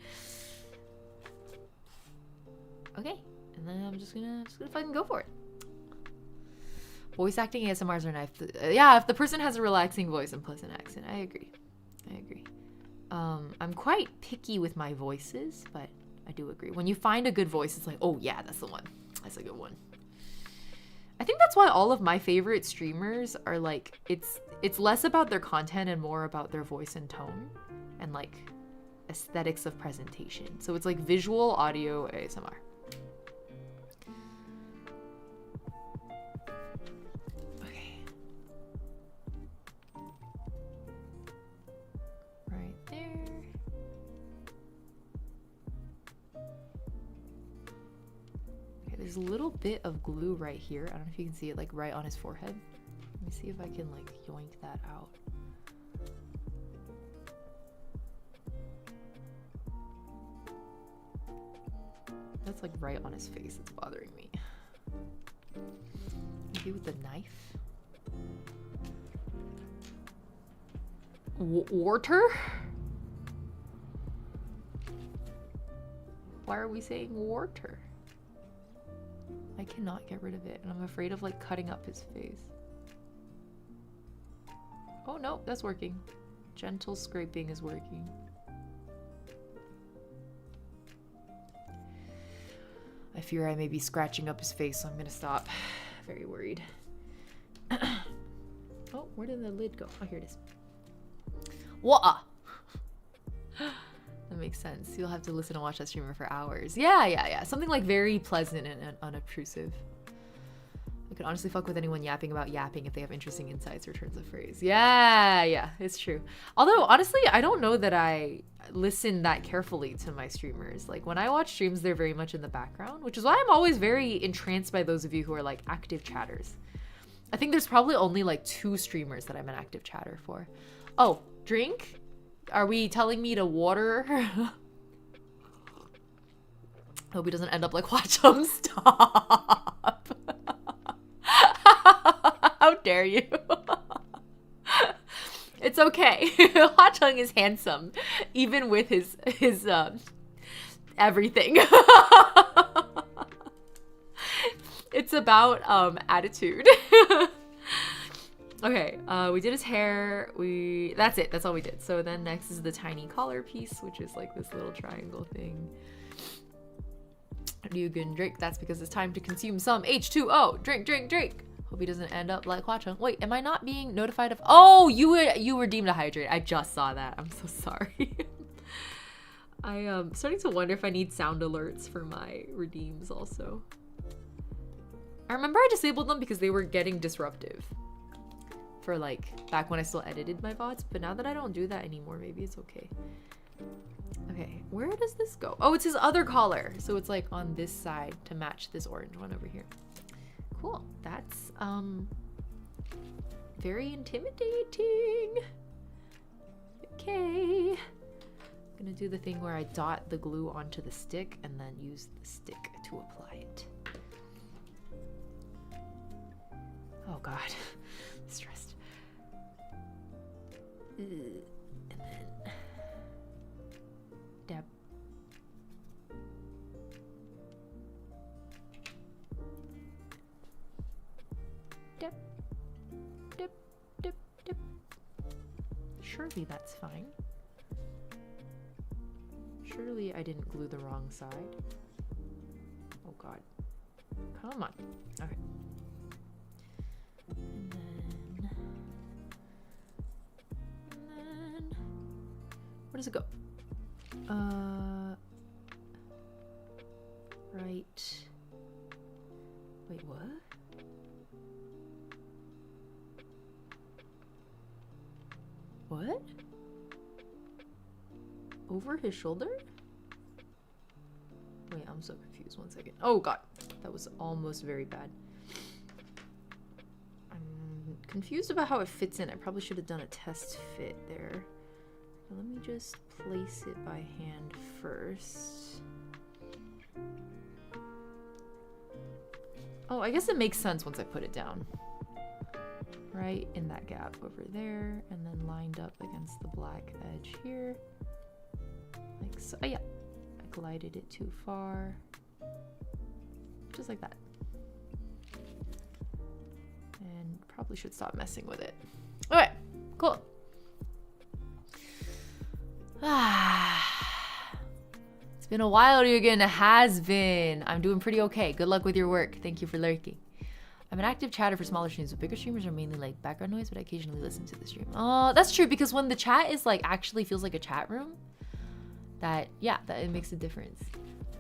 S1: Okay, and then I'm just gonna fucking go for it. Voice acting ASMRs are nice. Yeah, if the person has a relaxing voice and pleasant accent, I agree. I agree. I'm quite picky with my voices, but I do agree. When you find a good voice, it's like, oh yeah, that's the one. That's a good one. I think that's why all of my favorite streamers are like, it's less about their content and more about their voice and tone and like aesthetics of presentation. So it's like visual, audio, ASMR. There's a little bit of glue right here. I don't know if you can see it, like right on his forehead. Let me see if I can like yoink that out. That's like right on his face. It's bothering me. Maybe with the knife. Water? Why are we saying water? I cannot get rid of it, and I'm afraid of like cutting up his face. Oh no, that's working. Gentle scraping is working. I fear I may be scratching up his face, so I'm gonna stop. Very worried. Oh, where did the lid go? Oh, here it is. Wah! That makes sense. You'll have to listen and watch that streamer for hours. Yeah. Something like very pleasant and unobtrusive. I could honestly fuck with anyone yapping about yapping if they have interesting insights or turns of phrase. Yeah, it's true. Although, honestly, I don't know that I listen that carefully to my streamers. Like, when I watch streams, they're very much in the background, which is why I'm always very entranced by those of you who are, like, active chatters. I think there's probably only, like, 2 streamers that I'm an active chatter for. Oh, drink? Are we telling me to water? Hope he doesn't end up like Hwa-chung. Stop. How dare you? It's okay. Hwa-chung is handsome, even with his everything. It's about attitude. Okay, we did his hair. That's it. That's all we did. So then next is the tiny collar piece, which is like this little triangle thing. You can drink. That's because it's time to consume some H2O. Drink. Hope he doesn't end up like Hwa-chung. Wait, am I not being notified of? Oh, you were deemed to hydrate. I just saw that. I'm so sorry. I'm starting to wonder if I need sound alerts for my redeems also. I remember I disabled them because they were getting disruptive. For like back when I still edited my VODs, but now that I don't do that anymore, maybe it's okay. Okay, where does this go? Oh, it's his other collar. So it's like on this side to match this orange one over here. Cool. That's very intimidating. Okay. I'm gonna do the thing where I dot the glue onto the stick and then use the stick to apply it. Oh god. Stressed. And then dab. Dip. Surely that's fine. Surely I didn't glue the wrong side. Oh god. Come on. Okay. And then where does it go? Wait, what? What? Over his shoulder? Wait, I'm so confused. 1 second. Oh god, that was almost very bad. I'm confused about how it fits in. I probably should have done a test fit there. Let me just place it by hand first. Oh, I guess it makes sense once I put it down. Right in that gap over there, and then lined up against the black edge here. Like so. Oh, yeah. I glided it too far. Just like that. And probably should stop messing with it. Alright, cool. It's been a while, Ryugen. It has been. I'm doing pretty okay. Good luck with your work. Thank you for lurking. I'm an active chatter for smaller streams, but bigger streamers are mainly like background noise, but I occasionally listen to the stream. Oh, that's true, because when the chat is like actually feels like a chat room, that it makes a difference.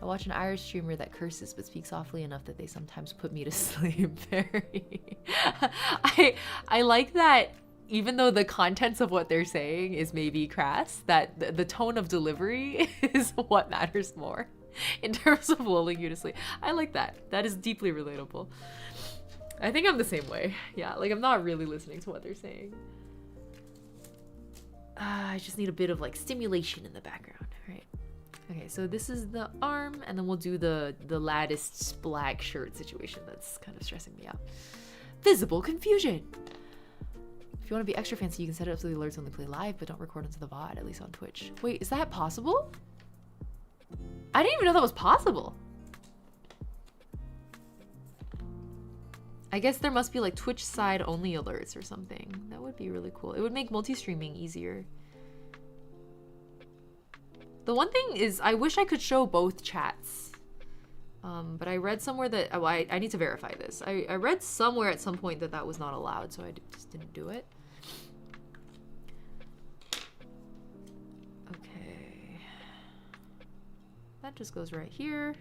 S1: I watch an Irish streamer that curses but speaks softly enough that they sometimes put me to sleep. Very. I like that. Even though the contents of what they're saying is maybe crass, that the tone of delivery is what matters more in terms of lulling you to sleep. I like that. That is deeply relatable. I think I'm the same way. Yeah, like I'm not really listening to what they're saying. I just need a bit of like stimulation in the background, right? Okay, so this is the arm, and then we'll do the latticed black shirt situation that's kind of stressing me out. Visible confusion. If you want to be extra fancy, you can set it up so the alerts only play live, but don't record into the VOD, at least on Twitch. Wait, is that possible? I didn't even know that was possible. I guess there must be like Twitch side only alerts or something. That would be really cool. It would make multi-streaming easier. The one thing is, I wish I could show both chats. But I read somewhere that, oh, I need to verify this. I read somewhere at some point that that was not allowed, so I just didn't do it. Okay. That just goes right here.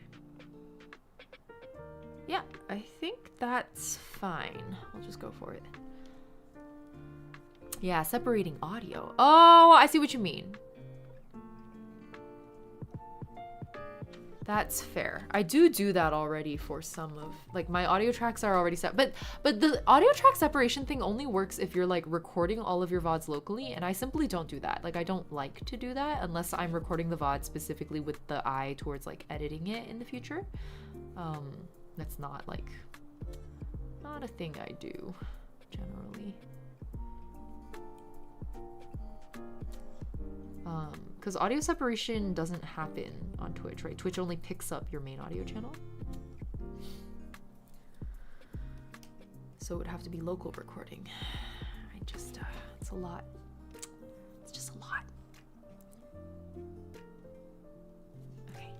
S1: Yeah, I think that's fine. I'll just go for it. Yeah, separating audio. Oh, I see what you mean. That's fair. I do that already for some of, like, my audio tracks are already set, but the audio track separation thing only works if you're like recording all of your VODs locally, and I simply don't do that. Like, I don't like to do that unless I'm recording the VOD specifically with the eye towards like editing it in the future. That's not like, not a thing I do generally. Because audio separation doesn't happen on Twitch, right? Twitch only picks up your main audio channel. So it would have to be local recording. I just, it's a lot. It's just a lot. Okay.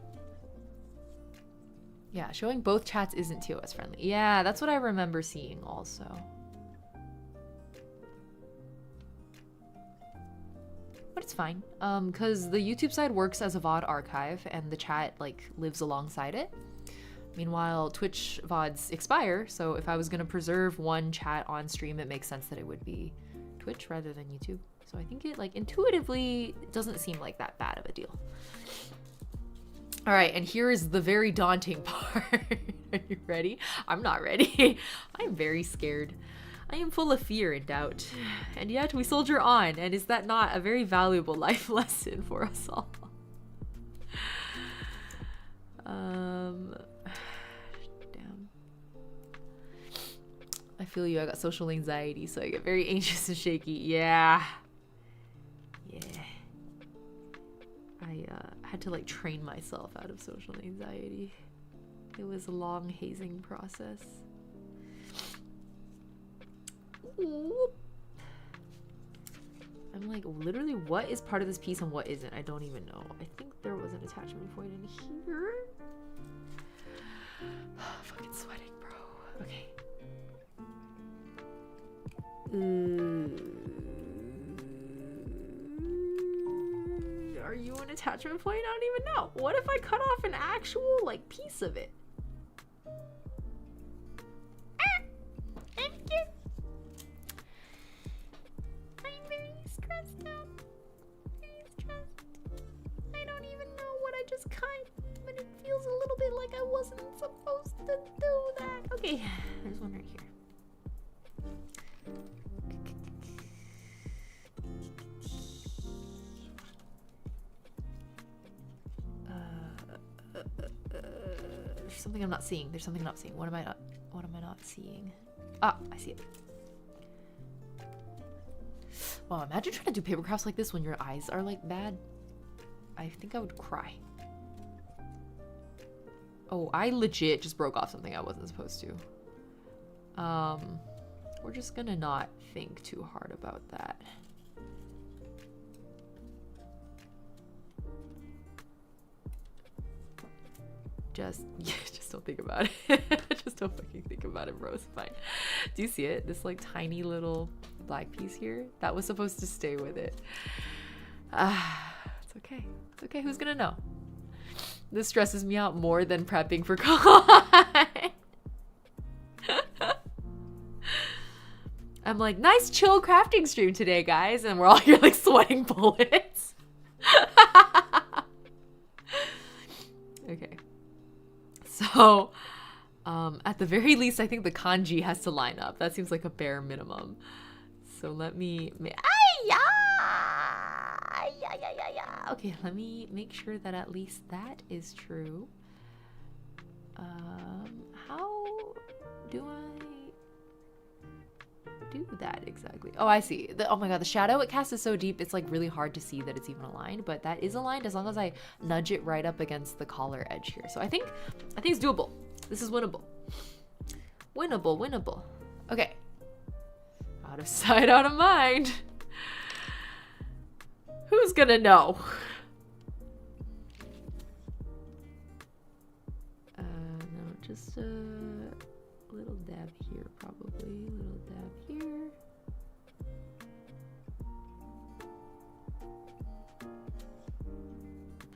S1: Yeah, showing both chats isn't TOS friendly. Yeah, that's what I remember seeing also. But it's fine, because the YouTube side works as a VOD archive and the chat like lives alongside it. Meanwhile, Twitch VODs expire, so if I was gonna preserve one chat on stream, it makes sense that it would be Twitch rather than YouTube. So I think it like intuitively doesn't seem like that bad of a deal. All right, and here is the very daunting part. Are you ready? I'm not ready. I'm very scared. I am full of fear and doubt, and yet we soldier on, and is that not a very valuable life lesson for us all? Damn. I feel you, I got social anxiety, so I get very anxious and shaky. Yeah. I had to like train myself out of social anxiety. It was a long hazing process. I'm like, literally, what is part of this piece and what isn't? I don't even know. I think there was an attachment point in here. Fucking sweating, bro. Okay. Are you an attachment point? I don't even know. What if I cut off an actual, like, piece of it? Okay, there's one right here. There's something I'm not seeing. There's something I'm not seeing. What am I not seeing? Ah, I see it. Wow, imagine trying to do paper crafts like this when your eyes are like bad. I think I would cry. Oh, I legit just broke off something I wasn't supposed to. We're just gonna not think too hard about that. Just don't think about it. Just don't fucking think about it, bro. It's fine. Do you see it? This like tiny little black piece here? That was supposed to stay with it. It's okay. It's okay. Who's gonna know? This stresses me out more than prepping for con. I'm like, nice chill crafting stream today, guys. And we're all here like sweating bullets. Okay. So, at the very least, I think the kanji has to line up. That seems like a bare minimum. So let me... Okay, let me make sure that at least that is true. How do I do that exactly? Oh, I see. Oh my god, the shadow it casts is so deep, it's like really hard to see that it's even aligned, but that is aligned as long as I nudge it right up against the collar edge here. So I think it's doable. This is winnable. Winnable. Okay. Out of sight, out of mind. Who's gonna know? No, just a little dab here, probably. Little dab here.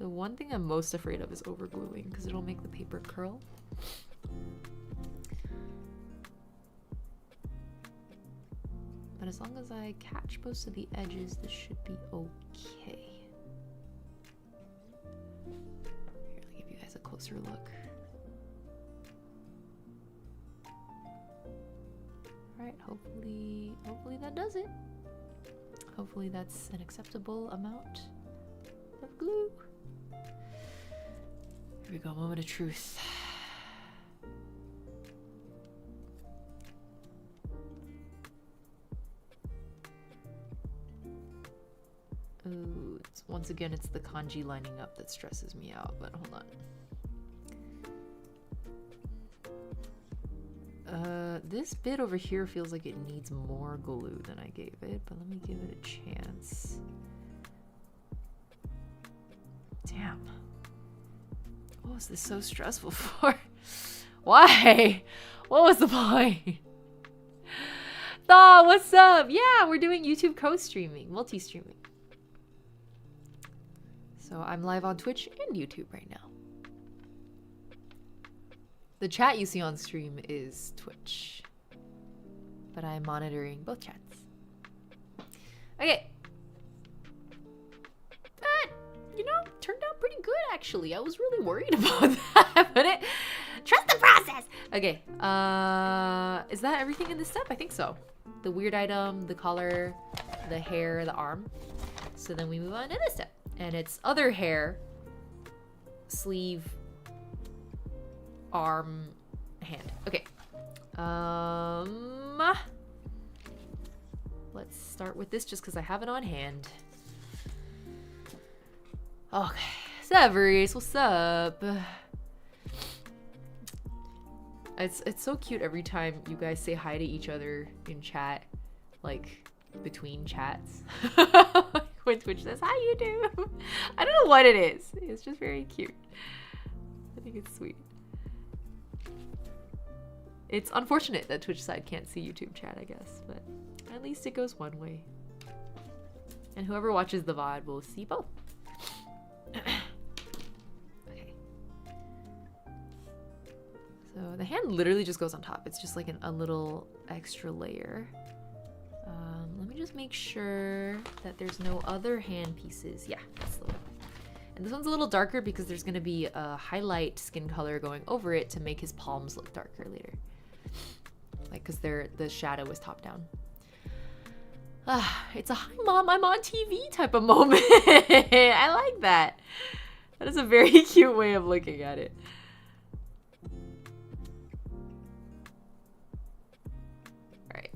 S1: The one thing I'm most afraid of is overgluing because it'll make the paper curl. But as long as I catch most of the edges, this should be okay. Here, let me give you guys a closer look. Alright, hopefully that does it. Hopefully that's an acceptable amount of glue. Here we go, moment of truth. Ooh, once again, it's the kanji lining up that stresses me out, but hold on. This bit over here feels like it needs more glue than I gave it, but let me give it a chance. Damn. What was this so stressful for? Why? What was the point? Thaw, what's up? Yeah, we're doing YouTube co-streaming, multi-streaming. So I'm live on Twitch and YouTube right now. The chat you see on stream is Twitch, but I'm monitoring both chats. Okay. That, you know, turned out pretty good actually. I was really worried about that, but trust the process. Okay. Is that everything in this step? I think so. The weird item, the collar, the hair, the arm. So then we move on to this step. And it's other hair, sleeve, arm, hand. Okay. Let's start with this just because I have it on hand. Okay. Severus, what's up? It's so cute every time you guys say hi to each other in chat, like between chats. When Twitch says, how you do? I don't know what it is. It's just very cute. I think it's sweet. It's unfortunate that Twitch side can't see YouTube chat, I guess, but at least it goes one way. And whoever watches the VOD will see both. Okay. So the hand literally just goes on top. It's just like a little extra layer. Let me just make sure that there's no other hand pieces. Yeah, that's the one. And this one's a little darker because there's going to be a highlight skin color going over it to make his palms look darker later. because the shadow is top down. It's a hi mom, I'm on TV type of moment. I like that. That is a very cute way of looking at it. Alright.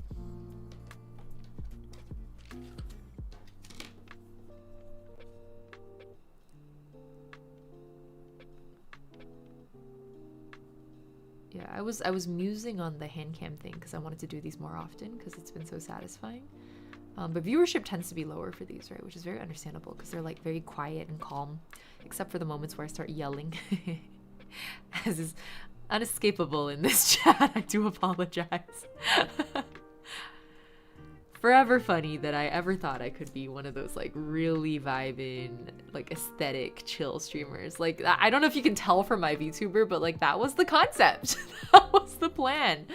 S1: Yeah, I was musing on the hand cam thing because I wanted to do these more often because it's been so satisfying. But viewership tends to be lower for these, right? Which is very understandable because they're like very quiet and calm, except for the moments where I start yelling. As is unescapable in this chat. I do apologize. Forever funny that I ever thought I could be one of those like really vibing, like aesthetic chill streamers. Like, I don't know if you can tell from my VTuber, but like that was the concept. That was the plan.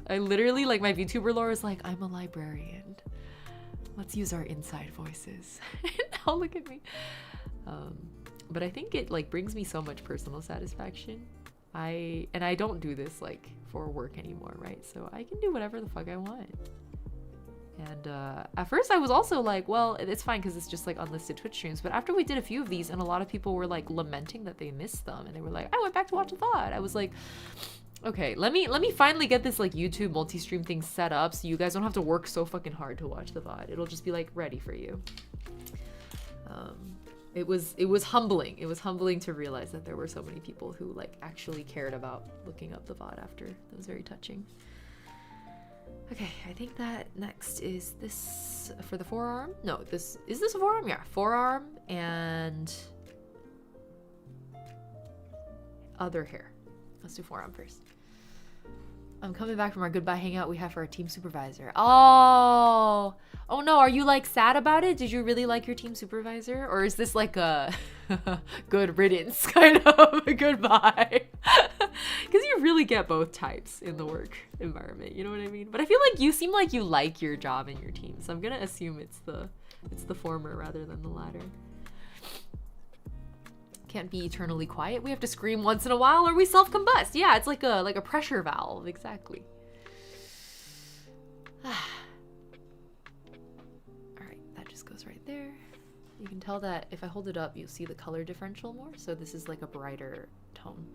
S1: I literally, like, my VTuber lore is like, I'm a librarian. Let's use our inside voices. Now look at me. But I think it like brings me so much personal satisfaction. I don't do this like for work anymore, right? So I can do whatever the fuck I want. And at first I was also like, well, it's fine because it's just like unlisted Twitch streams. But after we did a few of these and a lot of people were like lamenting that they missed them and they were like, I went back to watch a VOD. I was like, okay, let me finally get this like YouTube multi-stream thing set up so you guys don't have to work so fucking hard to watch the VOD. It'll just be like ready for you. It was humbling. It was humbling to realize that there were so many people who like actually cared about looking up the VOD after. That was very touching. Okay, I think that next is this for the forearm. No, is this a forearm? Yeah, forearm and other hair. Let's do forearm first. I'm coming back from our goodbye hangout we have for our team supervisor. Oh no, are you like sad about it? Did you really like your team supervisor? Or is this like a good riddance kind of a goodbye? Because you really get both types in the work environment, you know what I mean? But I feel like you seem like you like your job and your team, so I'm gonna assume it's the former rather than the latter. Can't be eternally quiet. We have to scream once in a while or we self-combust. Yeah, it's like a pressure valve, exactly. Alright, that just goes right there. You can tell that if I hold it up, you'll see the color differential more. So this is like a brighter tone.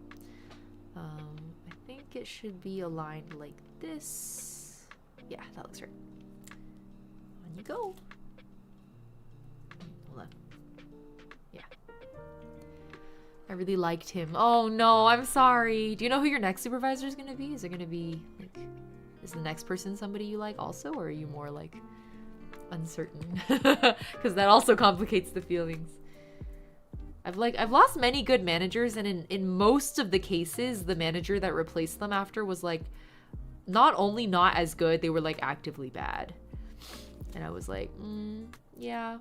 S1: I think it should be aligned like this. Yeah, that looks right. On you go. Hold on. Yeah. I really liked him. Oh no, I'm sorry. Do you know who your next supervisor is going to be? Is it going to be like, is the next person somebody you like also, or are you more like uncertain? Because that also complicates the feelings. I've lost many good managers, and in most of the cases, the manager that replaced them after was like not only not as good, they were like actively bad. And I was like, yeah,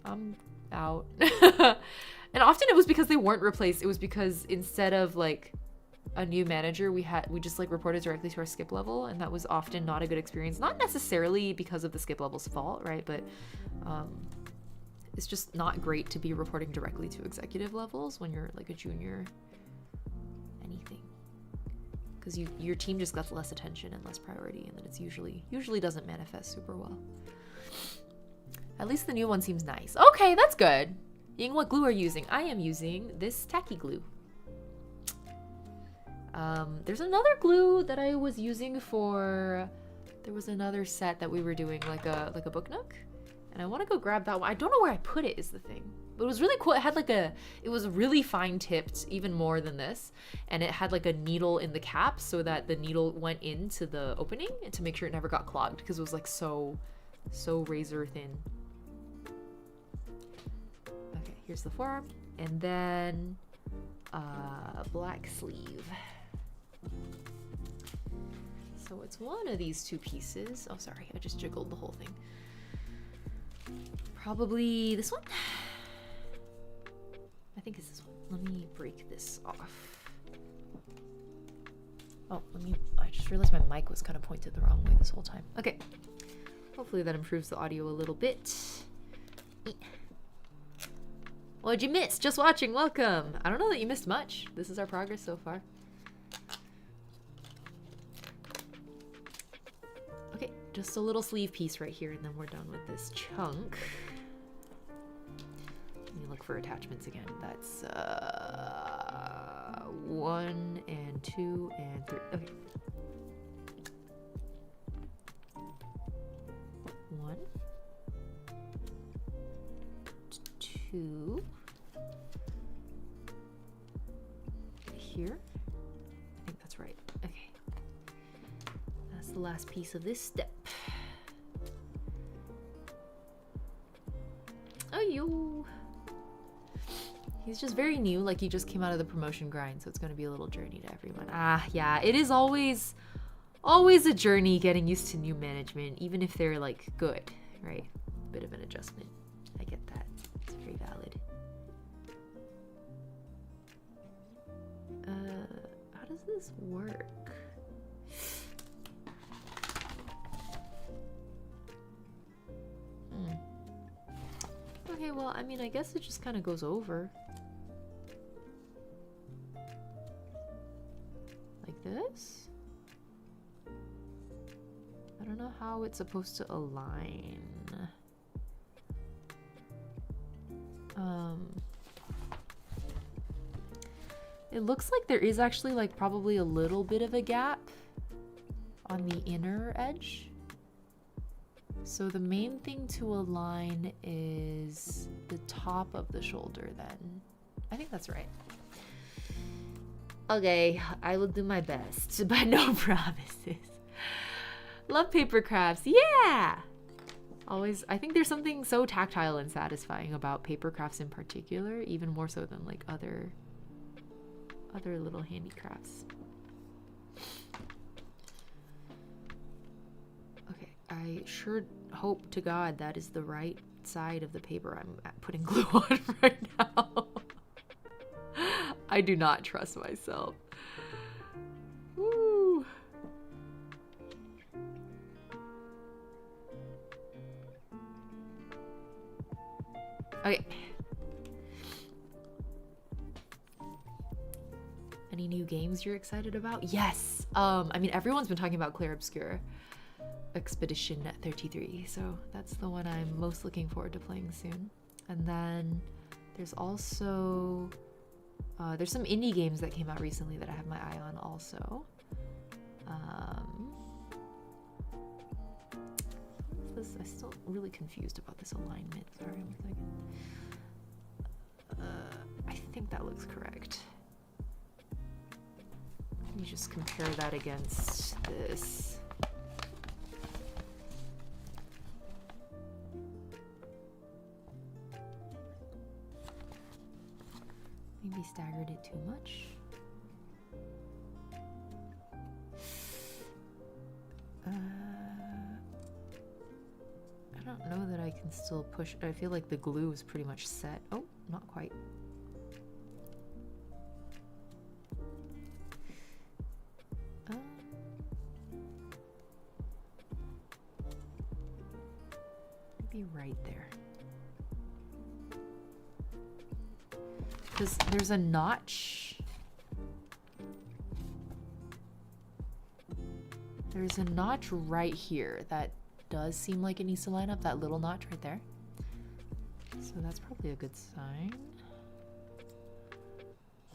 S1: I'm out. And often it was because they weren't replaced. It was because instead of like a new manager, we just like reported directly to our skip level, and that was often not a good experience. Not necessarily because of the skip level's fault, right? But it's just not great to be reporting directly to executive levels when you're like a junior anything, because your team just gets less attention and less priority, and then it's usually doesn't manifest super well. At least the new one seems nice. Okay, that's good. Ying, what glue are you using? I am using this tacky glue. There's another glue that I was using for, there was another set that we were doing like a book nook, and I want to go grab that one. I don't know where I put it is the thing, but it was really cool. It had like it was really fine tipped, even more than this, and it had like a needle in the cap so that the needle went into the opening and to make sure it never got clogged, because it was like so razor thin. Okay, here's the forearm, and then black sleeve. So it's one of these two pieces. Oh, sorry, I just jiggled the whole thing. Probably this one? I think it's this one. Let me break this off. Oh, I just realized my mic was kind of pointed the wrong way this whole time. Okay. Hopefully that improves the audio a little bit. What'd you miss? Just watching, welcome. I don't know that you missed much. This is our progress so far. just a little sleeve piece right here, and then we're done with this chunk. Let me look for attachments again. That's 1 and 2 and 3. Okay. 1, 2. Here. I think that's right. Okay. That's the last piece of this step. Oh, you. He's just very new, like he just came out of the promotion grind, so it's going to be a little journey to everyone. Ah, yeah, it is always a journey getting used to new management, even if they're like good, right? Bit of an adjustment. I get that. It's very valid. How does this work? Okay, well, I mean, I guess it just kind of goes over. Like this? I don't know how it's supposed to align. It looks like there is actually like probably a little bit of a gap on the inner edge. So the main thing to align is the top of the shoulder then. I think that's right. Okay, I will do my best, but no promises. Love paper crafts, yeah! Always, I think there's something so tactile and satisfying about paper crafts in particular, even more so than like other little handicrafts. Okay, I sure hope to God that is the right side of the paper I'm putting glue on right now. I do not trust myself. Woo. Okay. Any new games you're excited about? Yes. I mean, everyone's been talking about Clair Obscur Expedition 33, so that's the one I'm most looking forward to playing soon. And then there's also there's some indie games that came out recently that I have my eye on also. What's this? I'm still really confused about this alignment. Sorry, 1 second. I think that looks correct. Let me just compare that against this. Maybe staggered it too much. I don't know that I can still push. I feel like the glue is pretty much set. Oh, not quite. Maybe right there. Because there's a notch. There's a notch right here that does seem like it needs to line up, that little notch right there. So that's probably a good sign.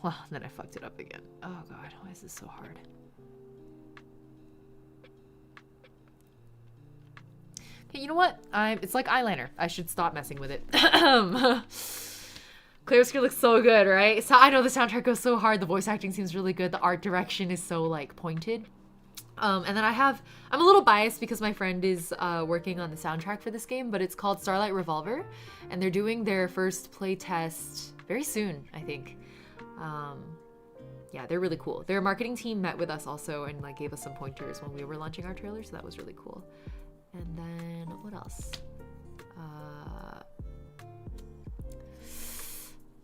S1: Well, then I fucked it up again. Oh god, why is this so hard? Okay, you know what? It's like eyeliner. I should stop messing with it. Clair Obscur looks so good, right? So I know the soundtrack goes so hard. The voice acting seems really good. The art direction is so like pointed. And then I'm a little biased because my friend is working on the soundtrack for this game, but it's called Starlight Revolver, and they're doing their first play test very soon, I think. Yeah, they're really cool. Their marketing team met with us also and like gave us some pointers when we were launching our trailer, so that was really cool. And then what else?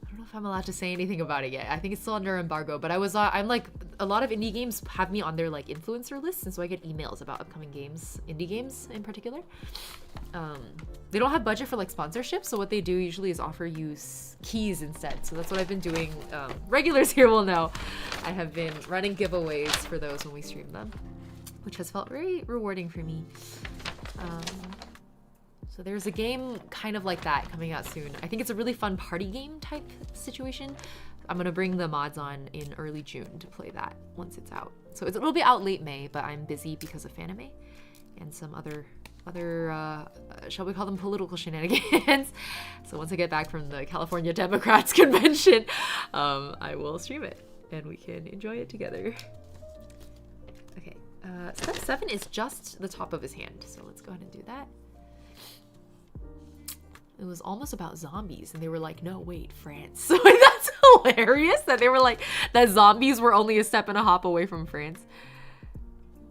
S1: I don't know if I'm allowed to say anything about it yet. I think it's still under embargo, but I'm like, a lot of indie games have me on their like influencer list, and so I get emails about upcoming games, indie games in particular. They don't have budget for like sponsorship, so what they do usually is offer you keys instead. So that's what I've been doing. Regulars here will know. I have been running giveaways for those when we stream them, which has felt very rewarding for me. So there's a game kind of like that coming out soon. I think it's a really fun party game type situation. I'm gonna bring the mods on in early June to play that once it's out. So it'll be out late May, but I'm busy because of Fanime and some other shall we call them political shenanigans. So once I get back from the California Democrats convention, I will stream it and we can enjoy it together. Okay, step 7 is just the top of his hand, so let's go ahead and do that. It was almost about zombies, and they were like, no, wait, France. So like, that's hilarious that they were like, that zombies were only a step and a hop away from France.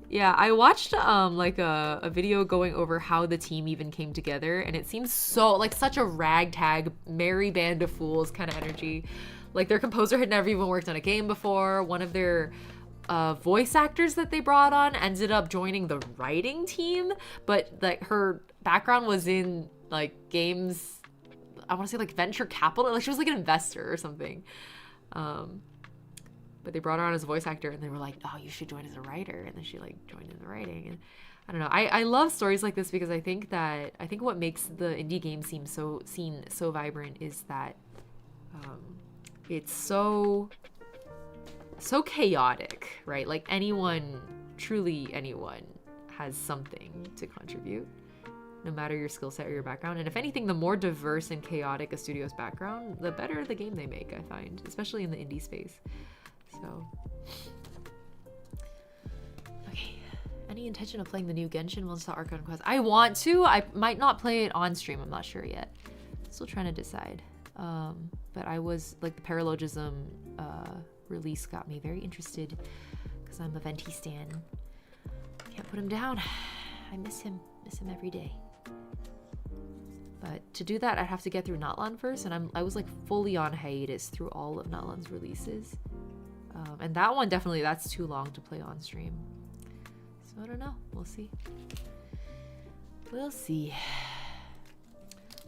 S1: Yeah, I watched like a video going over how the team even came together, and it seems so like such a ragtag, merry band of fools kind of energy. Like their composer had never even worked on a game before. One of their voice actors that they brought on ended up joining the writing team, but like her background was in like games, I want to say like venture capital, like she was like an investor or something. But they brought her on as a voice actor, and they were like, oh, you should join as a writer, and then she like joined in the writing. And I don't know, I love stories like this because I think what makes the indie game scene so vibrant is that it's so chaotic, right? Like anyone, truly anyone, has something to contribute, no matter your skill set or your background. And if anything, the more diverse and chaotic a studio's background, the better the game they make, I find, especially in the indie space. So, okay. Any intention of playing the new Genshin Monster Archon Quest? I want to. I might not play it on stream. I'm not sure yet. Still trying to decide. But I was like the Paralogism release got me very interested because I'm a Venti stan. Can't put him down. I miss him every day. But to do that, I'd have to get through Natlan first, and I was like fully on hiatus through all of Natlan's releases. And that one definitely, that's too long to play on stream. So I don't know. We'll see. We'll see.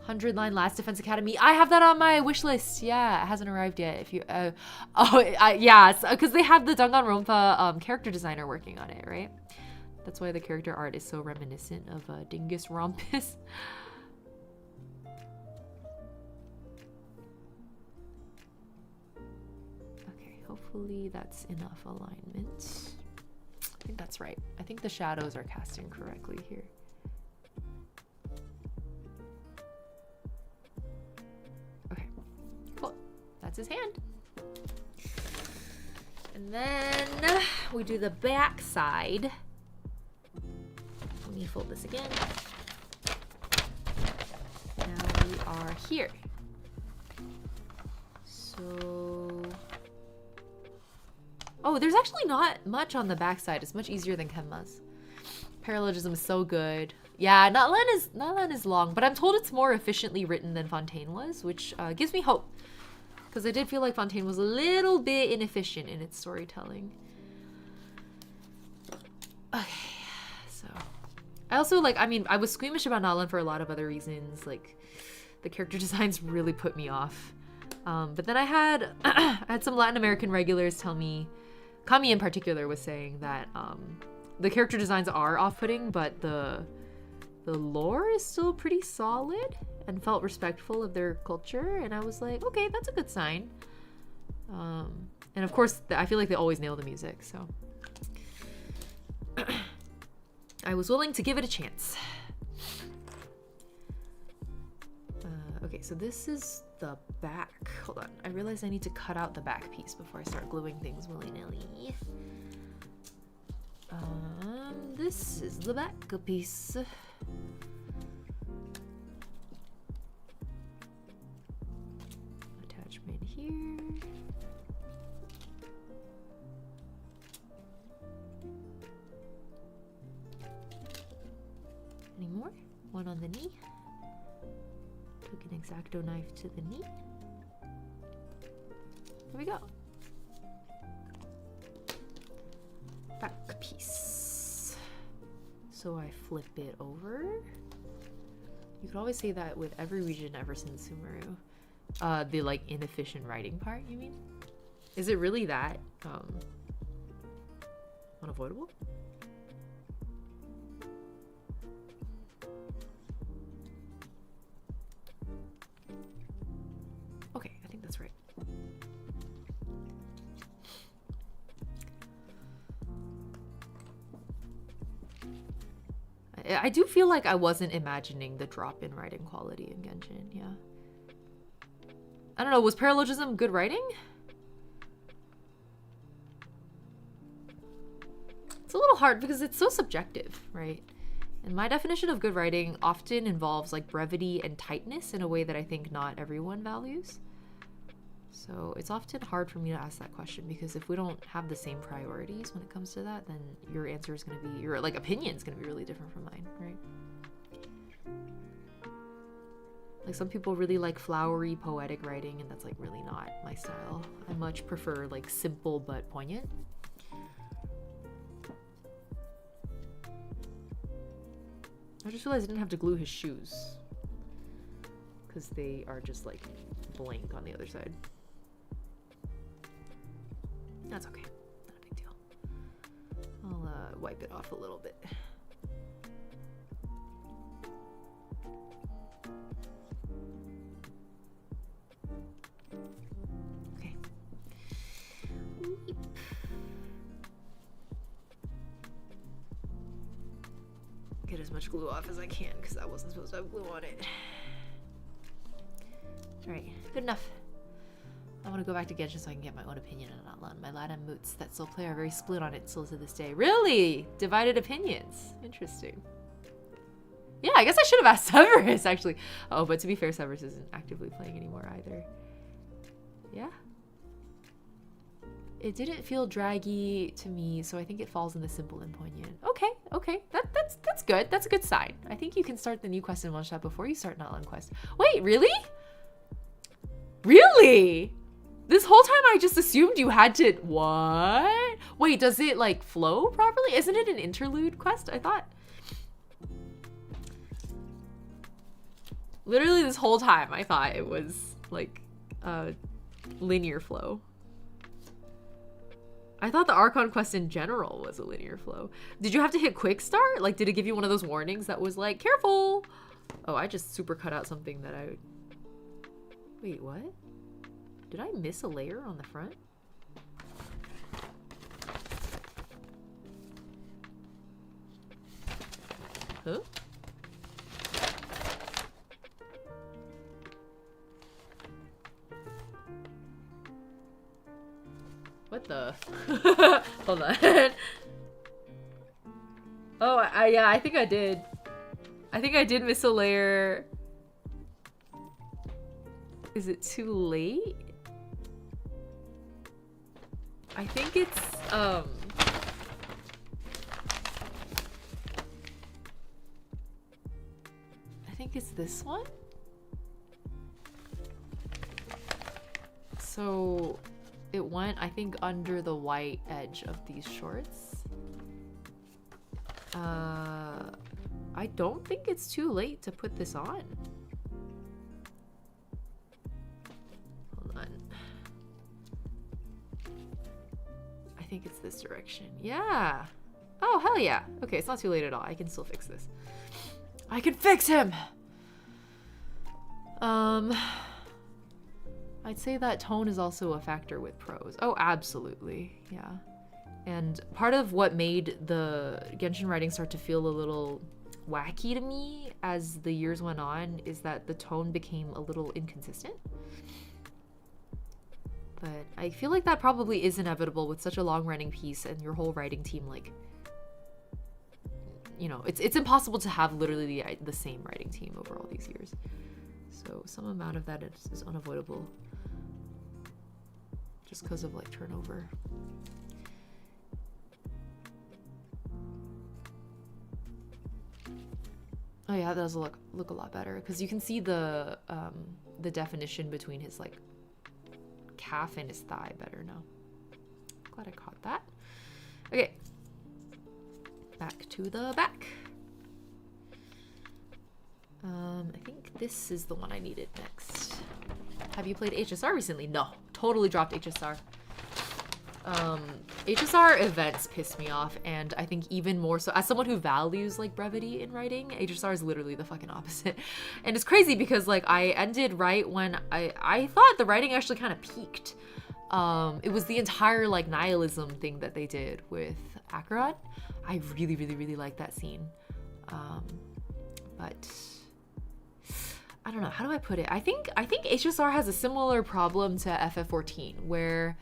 S1: 100-line Last Defense Academy. I have that on my wish list. Yeah, it hasn't arrived yet. If you, yeah, because they have the Danganronpa character designer working on it, right? That's why the character art is so reminiscent of Dingus Rompus. Okay, hopefully that's enough alignment. I think that's right. I think the shadows are casting correctly here. Okay, cool. That's his hand. And then we do the back side. Let me fold this again. Now we are here. So, oh, there's actually not much on the back side. It's much easier than Kenma's. Paralogism is so good. Yeah, Natlan is long, but I'm told it's more efficiently written than Fontaine was, which gives me hope. Because I did feel like Fontaine was a little bit inefficient in its storytelling. Okay, so I also like, I mean, I was squeamish about Natlan for a lot of other reasons. Like, the character designs really put me off. But then I had some Latin American regulars tell me, Kami in particular was saying that the character designs are off-putting, but the lore is still pretty solid and felt respectful of their culture. And I was like, okay, that's a good sign. And of course, I feel like they always nail the music, so I was willing to give it a chance. Okay, so this is the back. Hold on, I realized I need to cut out the back piece before I start gluing things willy-nilly. This is the back piece. Attachment here. Any more? One on the knee. Took an X-Acto knife to the knee. There we go. Back piece. So I flip it over. You could always say that with every region ever since Sumeru. The like inefficient writing part, you mean? Is it really that unavoidable? I do feel like I wasn't imagining the drop in writing quality in Genshin, yeah. I don't know, was paralogism good writing? It's a little hard because it's so subjective, right? And my definition of good writing often involves like brevity and tightness in a way that I think not everyone values. So it's often hard for me to ask that question because if we don't have the same priorities when it comes to that, then your answer is going to be, your like opinion is going to be really different from mine, right? Like some people really like flowery poetic writing, and that's like really not my style. I much prefer like simple but poignant. I just realized I didn't have to glue his shoes because they are just like blank on the other side. That's okay, not a big deal. I'll wipe it off a little bit. Okay. Get as much glue off as I can because I wasn't supposed to have glue on it. Alright, good enough. I want to go back to Genshin so I can get my own opinion on Outland. My Latin moots that still play are very split on it still to this day. Really? Divided opinions. Interesting. Yeah, I guess I should have asked Severus, actually. Oh, but to be fair, Severus isn't actively playing anymore either. Yeah. It didn't feel draggy to me, so I think it falls in the simple and poignant. Okay. That's good. That's a good sign. I think you can start the new quest in one shot before you start an Outland quest. Wait, really? Really? This whole time I just assumed you had to... What? Wait, does it like flow properly? Isn't it an interlude quest? I thought... Literally this whole time I thought it was like linear flow. I thought the Archon quest in general was a linear flow. Did you have to hit quick start? Like, did it give you one of those warnings that was like, careful? Oh, I just super cut out something that I... Wait, what? Did I miss a layer on the front? Huh? What the? Hold on. Oh, yeah, I think I did. I think I did miss a layer. Is it too late? I think it's, I think it's this one? So it went, I think, under the white edge of these shorts. I don't think it's too late to put this on. Hold on. I think it's this direction. Yeah. Oh, hell yeah. Okay, it's not too late at all. I can still fix this. I can fix him! I'd say that tone is also a factor with pros. Oh, absolutely. Yeah. And part of what made the Genshin writing start to feel a little wacky to me as the years went on is that the tone became a little inconsistent. But I feel like that probably is inevitable with such a long-running piece and your whole writing team, like, you know, it's impossible to have literally the same writing team over all these years. So some amount of that is unavoidable just because of like turnover. Oh yeah, that does look a lot better because you can see the definition between his like calf and his thigh better now. Glad I caught that. Okay, back to the back. I think this is the one I needed next. Have you played HSR recently? No, totally dropped HSR. HSR events piss me off, and I think even more so as someone who values like brevity in writing, HSR is literally the fucking opposite. And it's crazy because like I ended right when I thought the writing actually kind of peaked. It was the entire like nihilism thing that they did with Acheron. I really like that scene. But I don't know, how do I put it? I think HSR has a similar problem to FF14 where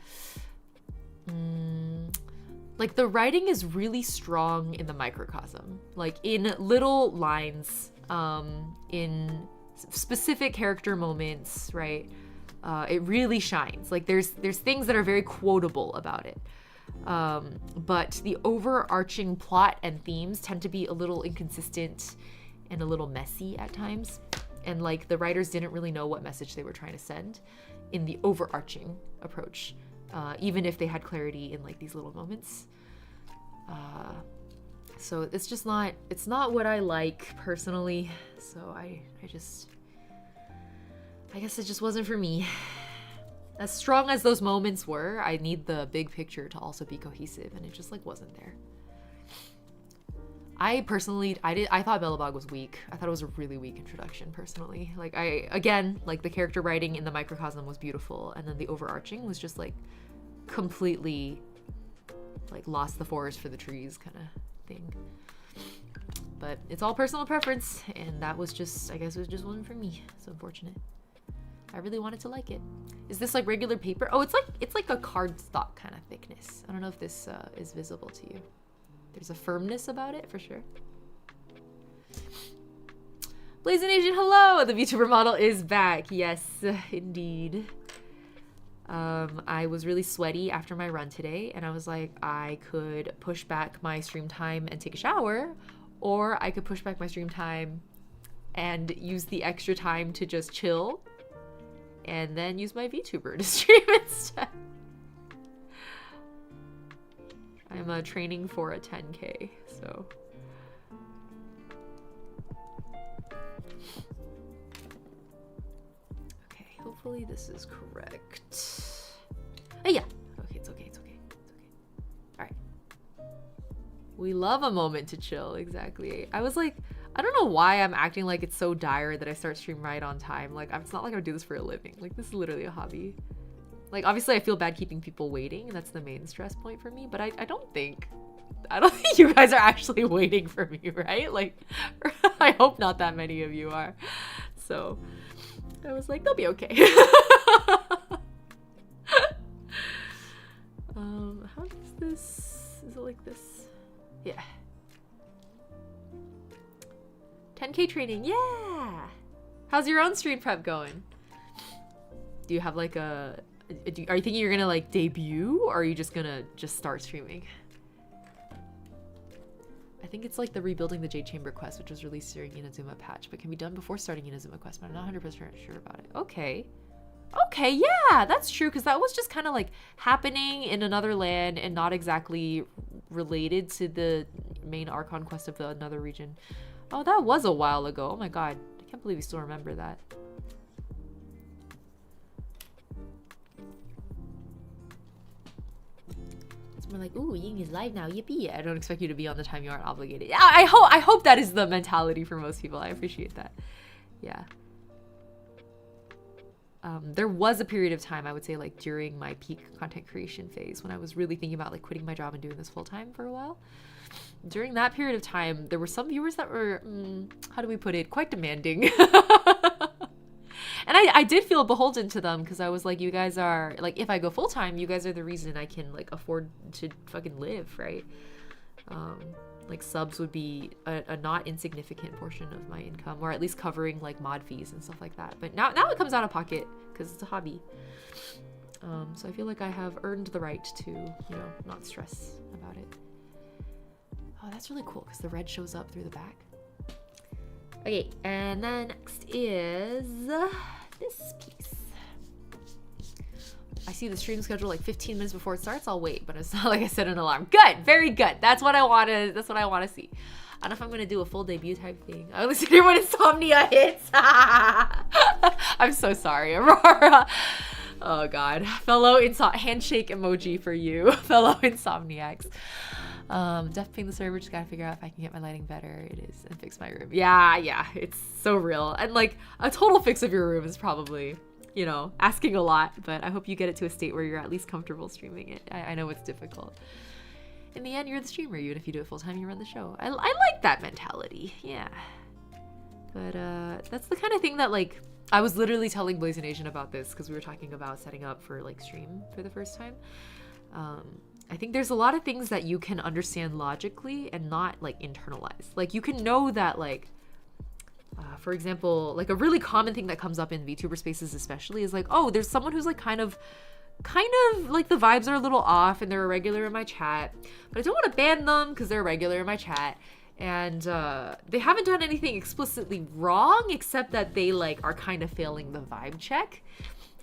S1: like the writing is really strong in the microcosm, like in little lines, in specific character moments, right? It really shines. Like there's things that are very quotable about it. But the overarching plot and themes tend to be a little inconsistent and a little messy at times. And like the writers didn't really know what message they were trying to send in the overarching approach, even if they had clarity in like these little moments. So it's just not, it's not what I like personally. So I guess it just wasn't for me. As strong as those moments were, I need the big picture to also be cohesive, and it just like wasn't there. I personally, I thought Bellabog was weak. I thought it was a really weak introduction personally. Like like the character writing in the microcosm was beautiful, and then the overarching was just like completely like lost the forest for the trees kind of thing. But it's all personal preference, and that was just, I guess it was just wasn't for me. It's unfortunate. I really wanted to like it. Is this like regular paper? Oh, it's like a cardstock kind of thickness. I don't know if this is visible to you. There's a firmness about it for sure. Blazing Asian, hello! The VTuber model is back. Yes, indeed. I was really sweaty after my run today, and I was like, I could push back my stream time and take a shower, or I could push back my stream time and use the extra time to just chill and then use my VTuber to stream instead. I'm training for a 10K, so. Okay, hopefully this is correct. Oh yeah, okay, it's okay. All right. We love a moment to chill, exactly. I was like, I don't know why I'm acting like it's so dire that I start stream right on time. Like, it's not like I would do this for a living. Like, this is literally a hobby. Like, obviously I feel bad keeping people waiting. That's the main stress point for me. But I don't think you guys are actually waiting for me, right? Like, I hope not that many of you are. So I was like, they'll be okay. How does this, is it like this? Yeah. 10K training, yeah! How's your own stream prep going? Do you have like are you thinking you're gonna like debut, or are you just gonna start streaming? I think it's like the rebuilding the Jade Chamber quest, which was released during Inazuma patch, but can be done before starting Inazuma quest, but I'm not 100% sure about it. Okay, yeah, that's true, because that was just kind of like happening in another land and not exactly related to the main Archon quest of the another region. Oh, that was a while ago. Oh my god, I can't believe you still remember that. We're like, ooh, Ying is live now, yippee. I don't expect you to be on the time you aren't obligated. I hope that is the mentality for most people. I appreciate that. Yeah. There was a period of time, I would say, like during my peak content creation phase, when I was really thinking about like quitting my job and doing this full time for a while. During that period of time, there were some viewers that were, how do we put it, quite demanding. And I did feel beholden to them, because I was like, you guys are, like, if I go full-time, you guys are the reason I can, like, afford to fucking live, right? Like, subs would be a not insignificant portion of my income, or at least covering, like, mod fees and stuff like that. But now it comes out of pocket, because it's a hobby. So I feel like I have earned the right to, you know, not stress about it. Oh, that's really cool, because the red shows up through the back. Okay, and then next is this piece. I see the stream schedule like 15 minutes before it starts. I'll wait, but it's not like I set an alarm. Good, very good. That's what I want to see. I don't know if I'm gonna do a full debut type thing. I only see when insomnia hits. I'm so sorry, Aurora. Oh god, fellow handshake emoji for you, fellow insomniacs. Definitely the server, just gotta figure out if I can get my lighting better. It is, and fix my room. Yeah, it's so real. And like a total fix of your room is probably, you know, asking a lot, but I hope you get it to a state where you're at least comfortable streaming it. I know it's difficult. in the end, you're the streamer. Even if you do it full time, you run the show. I like that mentality. Yeah. But that's the kind of thing that, like, I was literally telling Blazing Asian about this because we were talking about setting up for, like, stream for the first time. I think there's a lot of things that you can understand logically and not, like, internalize. Like, you can know that, like, for example, like, a really common thing that comes up in VTuber spaces especially is, like, oh, there's someone who's, like, kind of like the vibes are a little off and they're a regular in my chat, but I don't want to ban them because they're a regular in my chat. And they haven't done anything explicitly wrong except that they, like, are kind of failing the vibe check.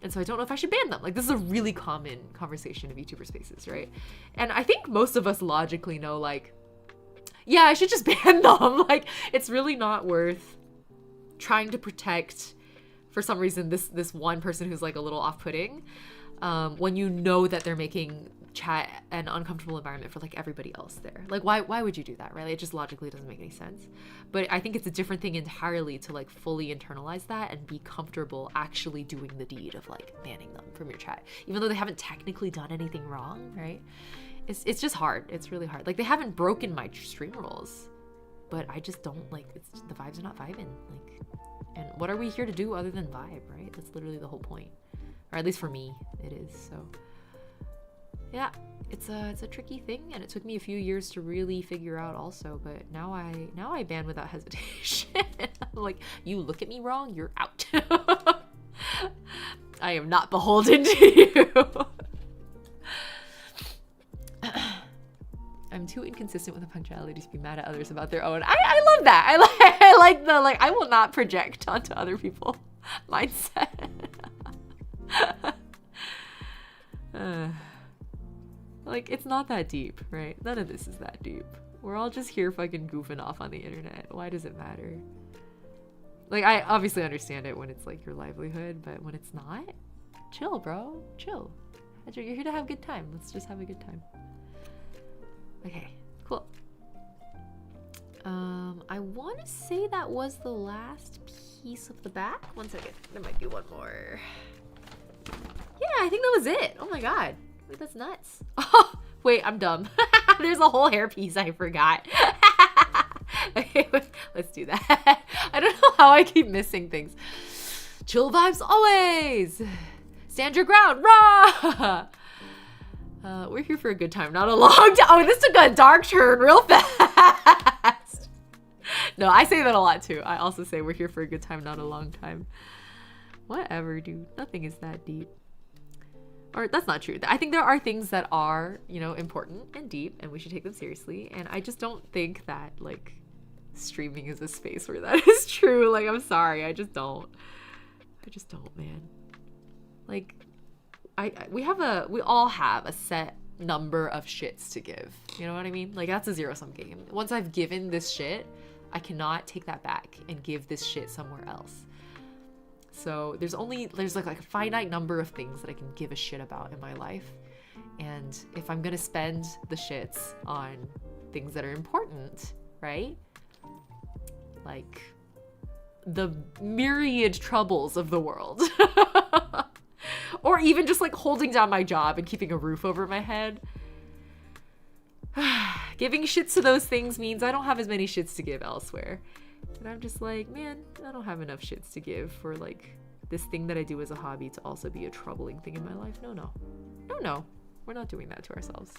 S1: And so I don't know if I should ban them. Like, this is a really common conversation in VTuber spaces, right? And I think most of us logically know, like, yeah, I should just ban them. Like, it's really not worth trying to protect, for some reason, this one person who's, like, a little off-putting, when you know that they're making chat an uncomfortable environment for, like, everybody else there. Like, why would you do that, right? It just logically doesn't make any sense. But I think it's a different thing entirely to, like, fully internalize that and be comfortable actually doing the deed of, like, banning them from your chat, even though they haven't technically done anything wrong, right? It's just hard. It's really hard. Like, they haven't broken my stream rules, but I just don't, like, the vibes are not vibing. Like, and what are we here to do other than vibe, right? That's literally the whole point. Or at least for me, it is. So yeah, it's a tricky thing, and it took me a few years to really figure out also, but now I ban without hesitation. I'm like, you look at me wrong, you're out. I am not beholden to you. I'm too inconsistent with the punctuality to be mad at others about their own. I love that. I like the, like, I will not project onto other people mindset. Like, it's not that deep, right? None of this is that deep. We're all just here fucking goofing off on the internet. Why does it matter? Like, I obviously understand it when it's, like, your livelihood, but when it's not, chill, bro. Chill. You're here to have a good time. Let's just have a good time. Okay, cool. I want to say that was the last piece of the back. One second. There might be one more. Yeah, I think that was it. Oh my god. Wait, that's nuts. Oh, wait, I'm dumb. There's a whole hair piece I forgot. Okay, let's do that. I don't know how I keep missing things. Chill vibes always. Stand your ground. Rah! We're here for a good time, not a long time. Oh, this took a dark turn real fast. No, I say that a lot too. I also say we're here for a good time, not a long time. Whatever, dude. Nothing is that deep. Or that's not true. I think there are things that are, you know, important and deep, and we should take them seriously. And I just don't think that, like, streaming is a space where that is true. Like, I'm sorry. I just don't, man. Like, we all have a set number of shits to give. You know what I mean? Like, that's a zero-sum game. Once I've given this shit, I cannot take that back and give this shit somewhere else. So there's like a finite number of things that I can give a shit about in my life. And if I'm gonna spend the shits on things that are important, right? Like the myriad troubles of the world. Or even just like holding down my job and keeping a roof over my head. Giving shits to those things means I don't have as many shits to give elsewhere. And I'm just like, man, I don't have enough shits to give for, like, this thing that I do as a hobby to also be a troubling thing in my life. No. We're not doing that to ourselves.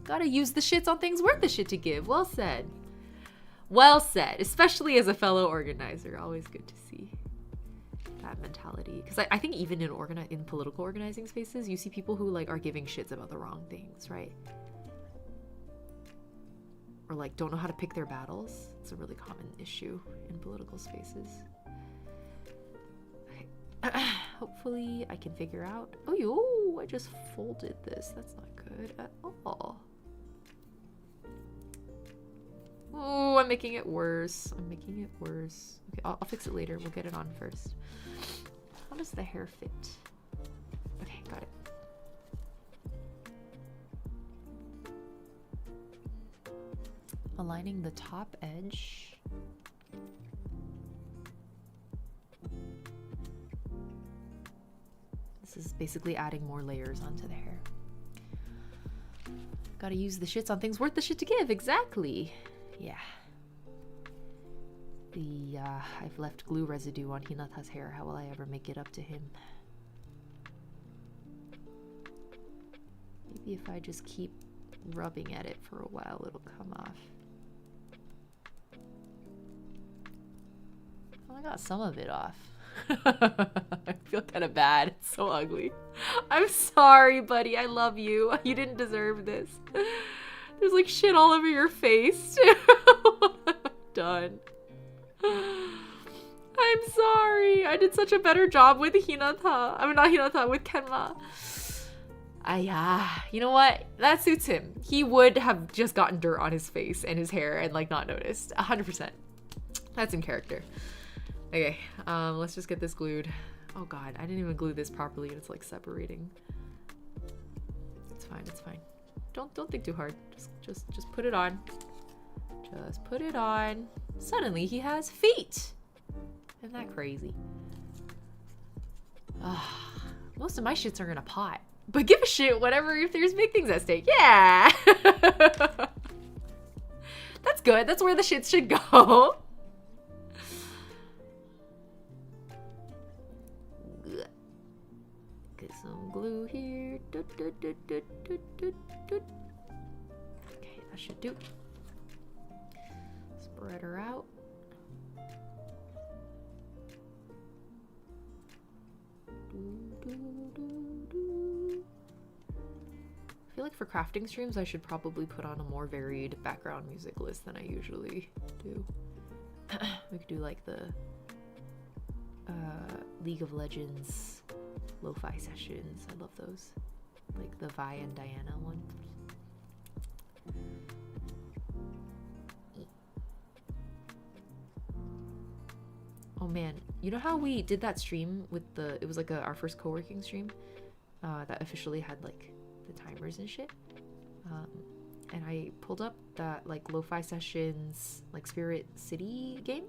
S1: Gotta use the shits on things worth the shit to give. Well said. Well said. Especially as a fellow organizer. Always good to see that mentality. Because I think even in political organizing spaces, you see people who, like, are giving shits about the wrong things, right? Or, like, don't know how to pick their battles. It's a really common issue in political spaces. Okay. Hopefully I can figure out. Oh, I just folded this. That's not good at all. Oh, I'm making it worse. Okay, I'll fix it later. We'll get it on first. How does the hair fit? Okay, got it. Aligning the top edge. This is basically adding more layers onto the hair. Gotta use the shits on things worth the shit to give. Exactly. Yeah. I've left glue residue on Hinata's hair. How will I ever make it up to him? Maybe if I just keep rubbing at it for a while, it'll come off. Well, I got some of it off. I feel kind of bad. It's so ugly. I'm sorry, buddy. I love you. You didn't deserve this. There's like shit all over your face. I'm done. I'm sorry. I did such a better job with Hinata. I mean, not Hinata, with Kenma. You know what? That suits him. He would have just gotten dirt on his face and his hair and like not noticed. 100%. That's in character. Okay, let's just get this glued. Oh god, I didn't even glue this properly and it's like separating. It's fine, it's fine. Don't think too hard. Just put it on. Just put it on. Suddenly he has feet. Isn't that crazy? Most of my shits are in a pot. But give a shit whatever if there's big things at stake. Yeah! That's good. That's where the shits should go. Get some glue here. Okay, that should do. Spread her out. I feel like for crafting streams I should probably put on a more varied background music list than I usually do. We could do like the League of Legends lo-fi sessions. I love those. Like the Vi and Diana one. Oh man, you know how we did that stream with the, it was like our first co-working stream that officially had like the timers and shit, and I pulled up that like lo-fi sessions like Spirit City game.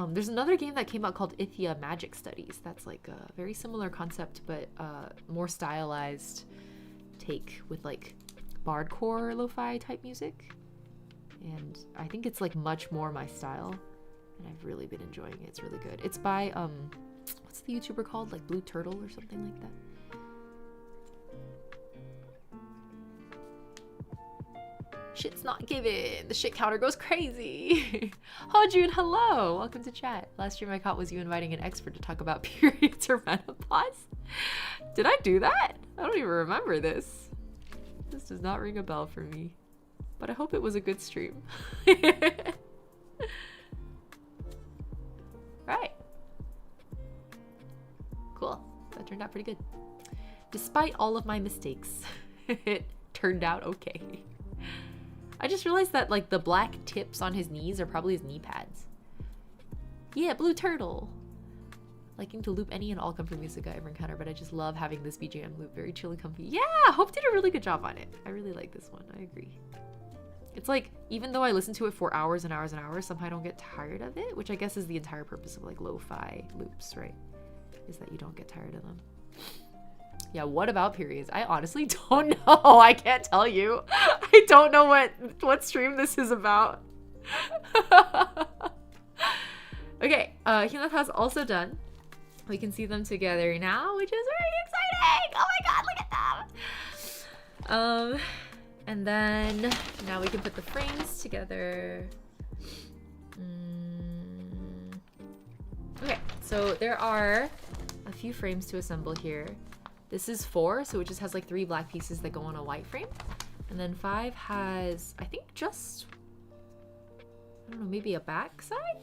S1: There's another game that came out called Ithia Magic Studies that's like a very similar concept but more stylized take with like bardcore lo-fi type music, and I think it's like much more my style. And I've really been enjoying it. It's really good. It's by, what's the YouTuber called? Like Blue Turtle or something like that. Shit's not given. The shit counter goes crazy. Hojun, hello. Welcome to chat. Last stream I caught was you inviting an expert to talk about periods or menopause. Did I do that? I don't even remember this. This does not ring a bell for me. But I hope it was a good stream. Right. Cool. That turned out pretty good. Despite all of my mistakes, it turned out okay. I just realized that like the black tips on his knees are probably his knee pads. Yeah, Blue Turtle. Liking to loop any and all comfort music I ever encounter, but I just love having this BGM loop. Very chill and comfy. Yeah, Hope did a really good job on it. I really like this one. I agree. It's like, even though I listen to it for hours and hours and hours, somehow I don't get tired of it, which I guess is the entire purpose of like lo-fi loops, right? Is that you don't get tired of them. Yeah, what about periods? I honestly don't know. I can't tell you. I don't know what stream this is about. Okay, Hinata's also done. We can see them together now, which is very exciting. Oh my god, look at them. And then now we can put the frames together. Okay, so there are a few frames to assemble here. This is 4, so it just has like 3 black pieces that go on a white frame. And then 5 has, I think just, I don't know, maybe a back side?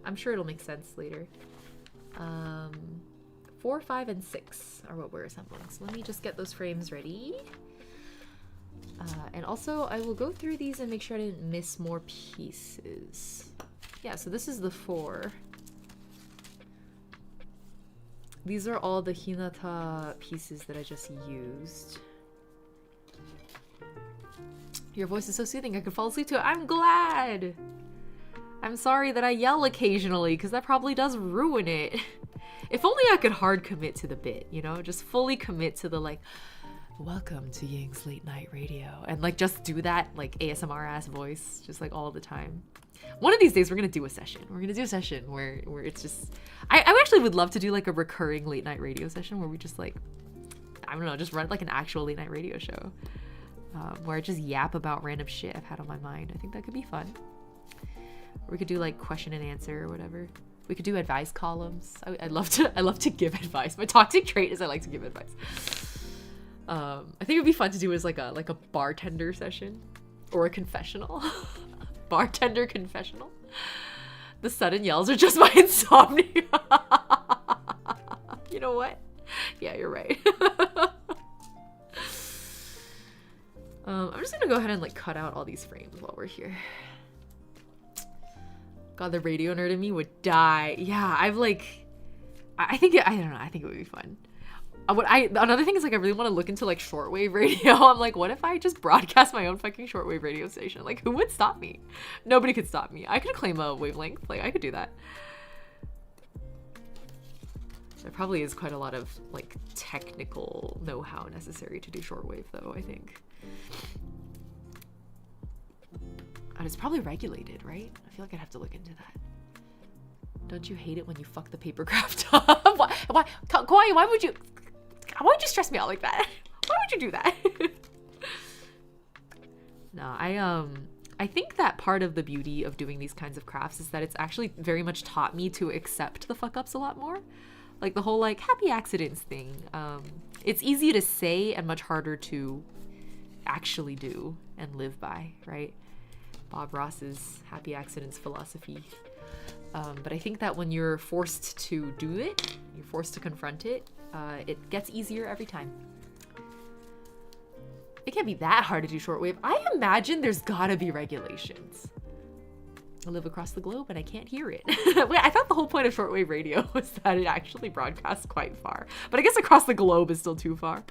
S1: I'm sure it'll make sense later. 4, 5, and 6 are what we're assembling. So let me just get those frames ready. And also, I will go through these and make sure I didn't miss more pieces. Yeah, so this is the 4. These are all the Hinata pieces that I just used. Your voice is so soothing, I could fall asleep to it. I'm glad! I'm sorry that I yell occasionally, because that probably does ruin it. If only I could hard commit to the bit, you know? Just fully commit to the like, welcome to Ying's late night radio, and like just do that like ASMR ass voice just like all the time. One of these days we're gonna do a session. We're gonna do a session where it's just I actually would love to do like a recurring late night radio session where we just like, I don't know, just run like an actual late night radio show, where I just yap about random shit I've had on my mind. I think that could be fun. Or we could do like question and answer or whatever. We could do advice columns. I love to give advice. My toxic trait is I like to give advice. I think it'd be fun to do as like a bartender session or a confessional. Bartender confessional. The sudden yells are just my insomnia. You know what? Yeah, you're right. I'm just gonna go ahead and like cut out all these frames while we're here. God, the radio nerd in me would die. Yeah, I don't know. I think it would be fun. Another thing is like I really want to look into like shortwave radio. I'm like, what if I just broadcast my own fucking shortwave radio station? Like, who would stop me? Nobody could stop me. I could claim a wavelength. Like, I could do that. There probably is quite a lot of like technical know-how necessary to do shortwave, though, I think. And it's probably regulated, right? I feel like I'd have to look into that. Don't you hate it when you fuck the paper craft up? Why, Kawaii, why would you stress me out like that? Why would you do that? No, I think that part of the beauty of doing these kinds of crafts is that it's actually very much taught me to accept the fuck ups a lot more. Like the whole like happy accidents thing. It's easy to say and much harder to actually do and live by, right? Bob Ross's happy accidents philosophy. But I think that when you're forced to do it, you're forced to confront it, it gets easier every time. It can't be that hard to do shortwave. I imagine there's gotta be regulations. I live across the globe and I can't hear it. Wait, I thought the whole point of shortwave radio was that it actually broadcasts quite far. But I guess across the globe is still too far.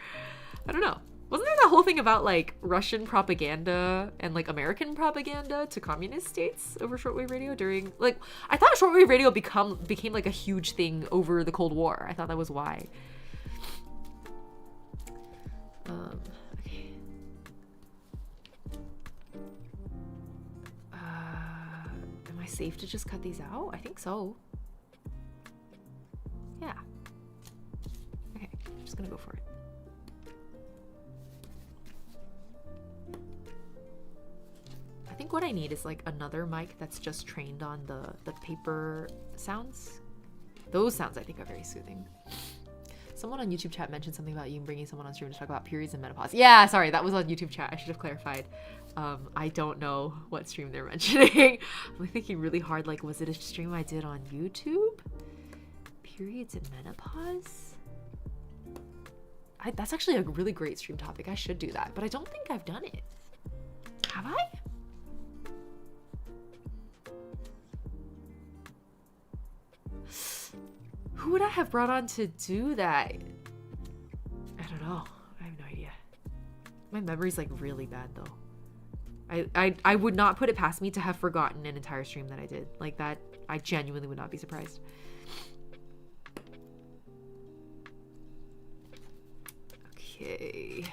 S1: I don't know. Wasn't there that whole thing about like Russian propaganda and like American propaganda to communist states over shortwave radio during like, I thought shortwave radio became like a huge thing over the Cold War. I thought that was why. Okay. Am I safe to just cut these out? I think so. Yeah. Okay, I'm just gonna go for it. I think what I need is like another mic that's just trained on the paper sounds. Those sounds I think are very soothing. Someone on YouTube chat mentioned something about you bringing someone on stream to talk about periods and menopause. Yeah, sorry, that was on YouTube chat. I should have clarified. I don't know what stream they're mentioning. I'm thinking really hard, like, was it a stream I did on YouTube? Periods and menopause? That's actually a really great stream topic. I should do that, but I don't think I've done it. Have I? Who would I have brought on to do that? I don't know. I have no idea. My memory's like really bad though. I would not put it past me to have forgotten an entire stream that I did. Like that, I genuinely would not be surprised. Okay.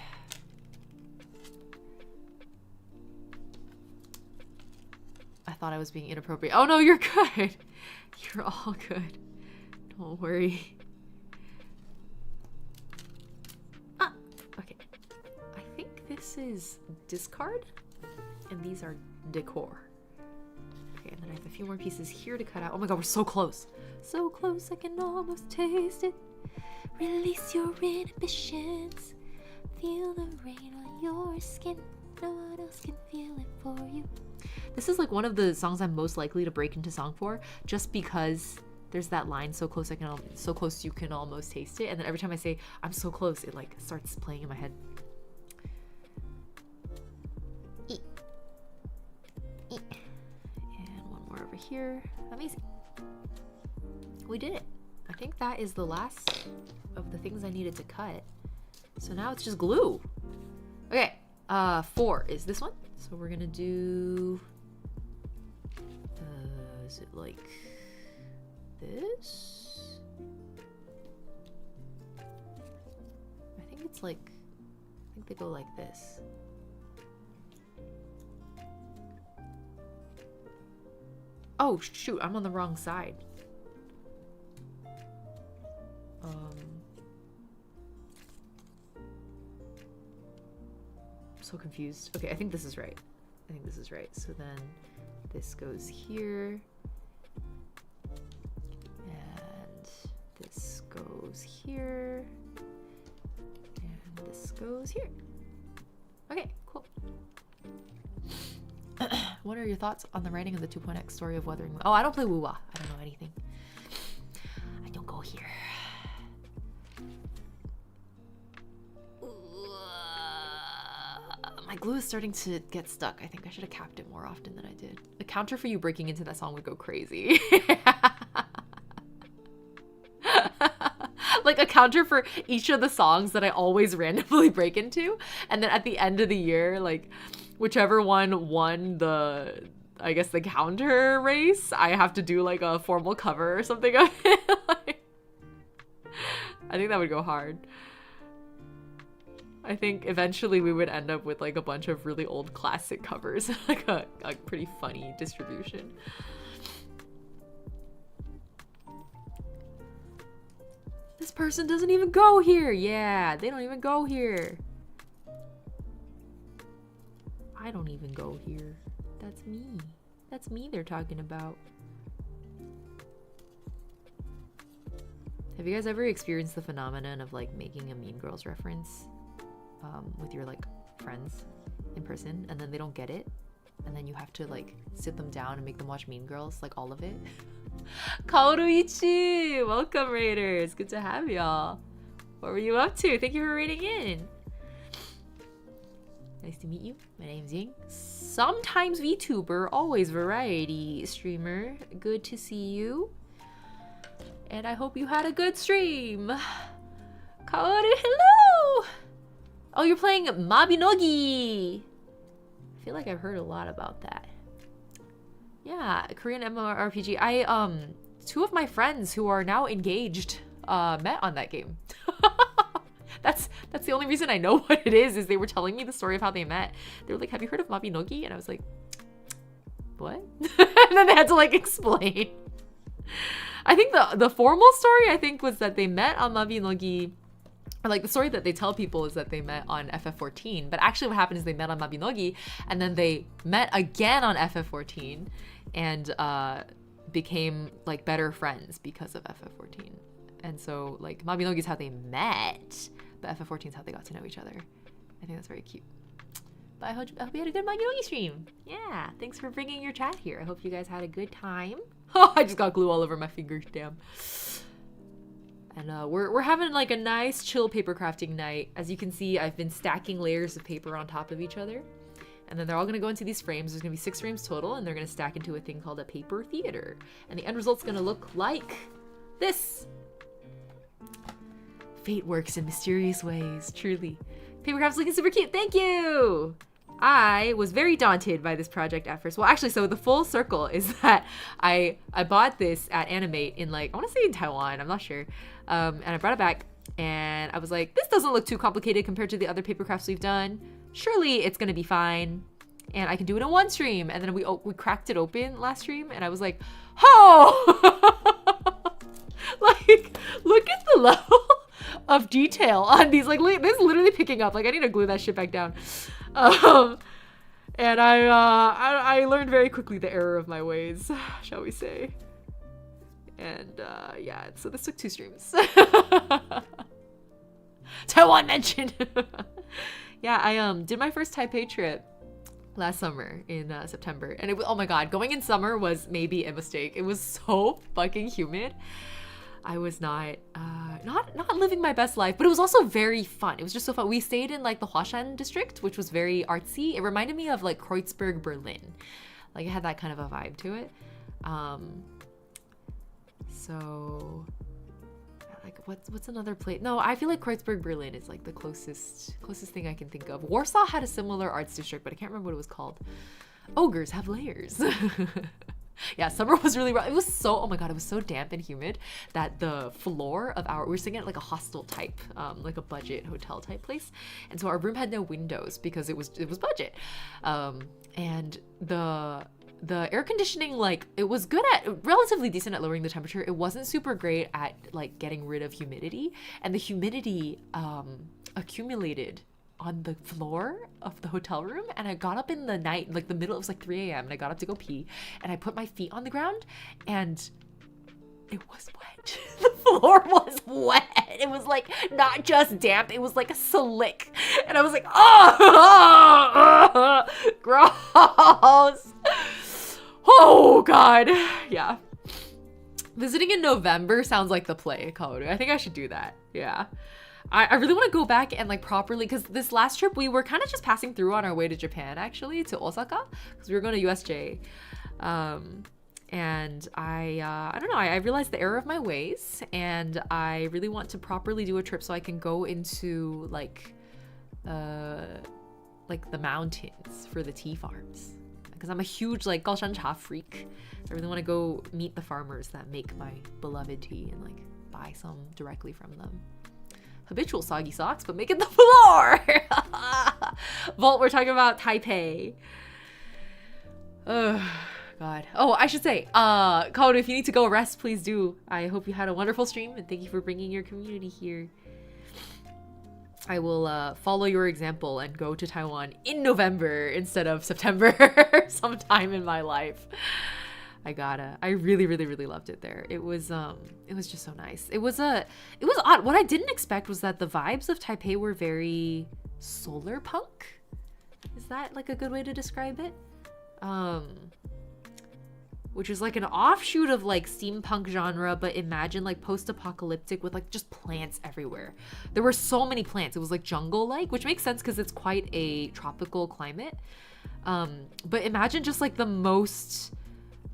S1: I thought I was being inappropriate. Oh no, you're good. You're all good. Don't worry. Ah, okay. I think this is discard, and these are decor. Okay, and then I have a few more pieces here to cut out. Oh my god, we're so close. So close, I can almost taste it. Release your inhibitions. Feel the rain on your skin. No one else can feel it for you. This is like one of the songs I'm most likely to break into song for, just because there's that line, so close so close you can almost taste it, and then every time I say I'm so close, it like starts playing in my head. Eat. And one more over here. Amazing. We did it. I think that is the last of the things I needed to cut. So now it's just glue. Okay, 4 is this one. So we're gonna do, is it like this? I think it's like think they go like this. Oh shoot, I'm on the wrong side. I'm so confused. Okay, I think this is right. I think this is right. So then this goes here. And this goes here. And this goes here. Okay, cool. What are your thoughts on the writing of the 2.x story of Wuthering? Oh, I don't play Wuwa. I don't know anything. I don't go here. My glue is starting to get stuck. I think I should have capped it more often than I did. A counter for you breaking into that song would go crazy. Like a counter for each of the songs that I always randomly break into. And then at the end of the year, like whichever one won the, I guess, the counter race, I have to do like a formal cover or something of it. Like, I think that would go hard. I think eventually we would end up with like a bunch of really old classic covers, like a pretty funny distribution. This person doesn't even go here. Yeah, they don't even go here. I don't even go here. That's me. That's me they're talking about. Have you guys ever experienced the phenomenon of like making a Mean Girls reference with your like friends in person, and then they don't get it, and then you have to like sit them down and make them watch Mean Girls, like all of it? Kaoruichi! Welcome, Raiders! Good to have y'all. What were you up to? Thank you for raiding in. Nice to meet you. My name's Ying. Sometimes VTuber, always variety streamer. Good to see you. And I hope you had a good stream. Kaoru, hello! Oh, you're playing Mabinogi! I feel like I've heard a lot about that. Yeah, Korean MMORPG. Two of my friends who are now engaged met on that game. That's the only reason I know what it is they were telling me the story of how they met. They were like, have you heard of Mabinogi? And I was like, what? And then they had to like explain. I think the formal story, I think, was that they met on Mabinogi. Or like the story that they tell people is that they met on FF14, but actually what happened is they met on Mabinogi, and then they met again on FF14 and became like better friends because of FF14. And so like Mabinogi is how they met, but FF14 is how they got to know each other. I think that's very cute. But I hope you had a good Mabinogi stream. Yeah, thanks for bringing your chat here. I hope you guys had a good time. Oh, I just got glue all over my fingers, damn. And we're having like a nice chill paper crafting night. As you can see, I've been stacking layers of paper on top of each other. And then they're all gonna go into these frames. There's gonna be 6 frames total, and they're gonna stack into a thing called a paper theater. And the end result's gonna look like this. Fate works in mysterious ways, truly. Paper craft's looking super cute, thank you! I was very daunted by this project at first. Well, actually, so the full circle is that I bought this at Animate in like, I wanna say in Taiwan, I'm not sure. And I brought it back and I was like, this doesn't look too complicated compared to the other paper crafts we've done. Surely it's gonna be fine. And I can do it in one stream. And then we cracked it open last stream and I was like, oh! Like, look at the level of detail on these. Like, this is literally picking up. Like, I need to glue that shit back down. And I learned very quickly the error of my ways, shall we say. And yeah, so this took 2 streams. Taiwan mentioned. Yeah, I did my first Taipei trip last summer in September, and it was, oh my god, going in summer was maybe a mistake. It was so fucking humid. I was not living my best life, but it was also very fun. It was just so fun. We stayed in like the Huashan district, which was very artsy. It reminded me of like Kreuzberg, Berlin. Like it had that kind of a vibe to it. So like what's another place? No, I feel like Kreuzberg, Berlin is like the closest thing I can think of. Warsaw had a similar arts district, but I can't remember what it was called. Ogres have layers. Yeah, summer was really rough. It was so, oh my god, it was so damp and humid that the floor of we were staying at like a hostel type, like a budget hotel type place. And so our room had no windows because it was budget. And the air conditioning, like, it was good at, relatively decent at lowering the temperature. It wasn't super great at like getting rid of humidity. And the humidity accumulated on the floor of the hotel room, and I got up in the night, like the middle, it was like 3 a.m. and I got up to go pee, and I put my feet on the ground and it was wet. The floor was wet. It was like not just damp, it was like a slick. And I was like, oh, gross. Oh god. Yeah. Visiting in November sounds like the play, Kaoru. I think I should do that. Yeah. I really want to go back and like properly, because this last trip we were kind of just passing through on our way to Japan, actually, to Osaka, because we were going to USJ. And I don't know, I realized the error of my ways, and I really want to properly do a trip so I can go into like the mountains for the tea farms, because I'm a huge like Gaoshan cha freak. I really want to go meet the farmers that make my beloved tea and like buy some directly from them. Habitual soggy socks, but make it the floor. Volt, we're talking about Taipei. Oh god. Oh, I should say, Kaoru, if you need to go rest, please do. I hope you had a wonderful stream, and thank you for bringing your community here. I will follow your example and go to Taiwan in November instead of September sometime in my life. I really loved it there. It was just so nice. It was odd. What I didn't expect was that the vibes of Taipei were very solar punk. Is that like a good way to describe it? Which is like an offshoot of like steampunk genre, but imagine like post-apocalyptic with like just plants everywhere. There were so many plants. It was like jungle-like, which makes sense because it's quite a tropical climate. But imagine just like the most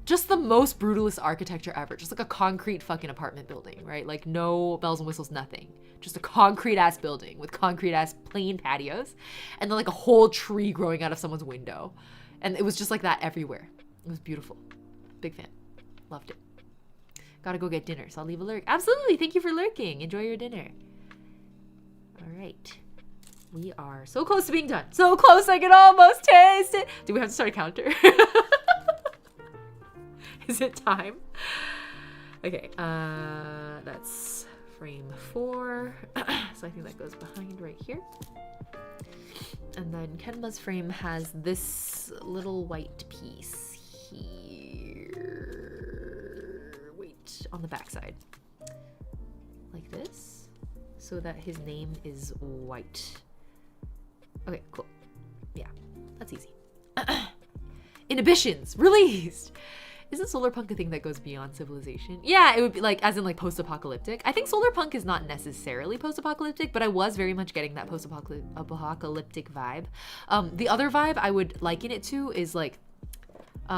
S1: brutalist architecture ever. Just like a concrete fucking apartment building, right? Like no bells and whistles, nothing. Just a concrete ass building with concrete ass plain patios, and then like a whole tree growing out of someone's window. And it was just like that everywhere. It was beautiful. Big fan. Loved it. Gotta go get dinner, so I'll leave a lurk. Absolutely, thank you for lurking. Enjoy your dinner. All right. We are so close to being done. So close I can almost taste it. Do we have to start a counter? Is it time? Okay, that's frame 4. So I think that goes behind right here. And then Kenma's frame has this little white piece here. Wait, on the back side. Like this. So that his name is white. Okay, cool. Yeah, that's easy. Inhibitions released. Isn't solar punk a thing that goes beyond civilization? Yeah, it would be like, as in like post-apocalyptic. I think solar punk is not necessarily post-apocalyptic, but I was very much getting that post-apocalyptic vibe. The other vibe I would liken it to is like,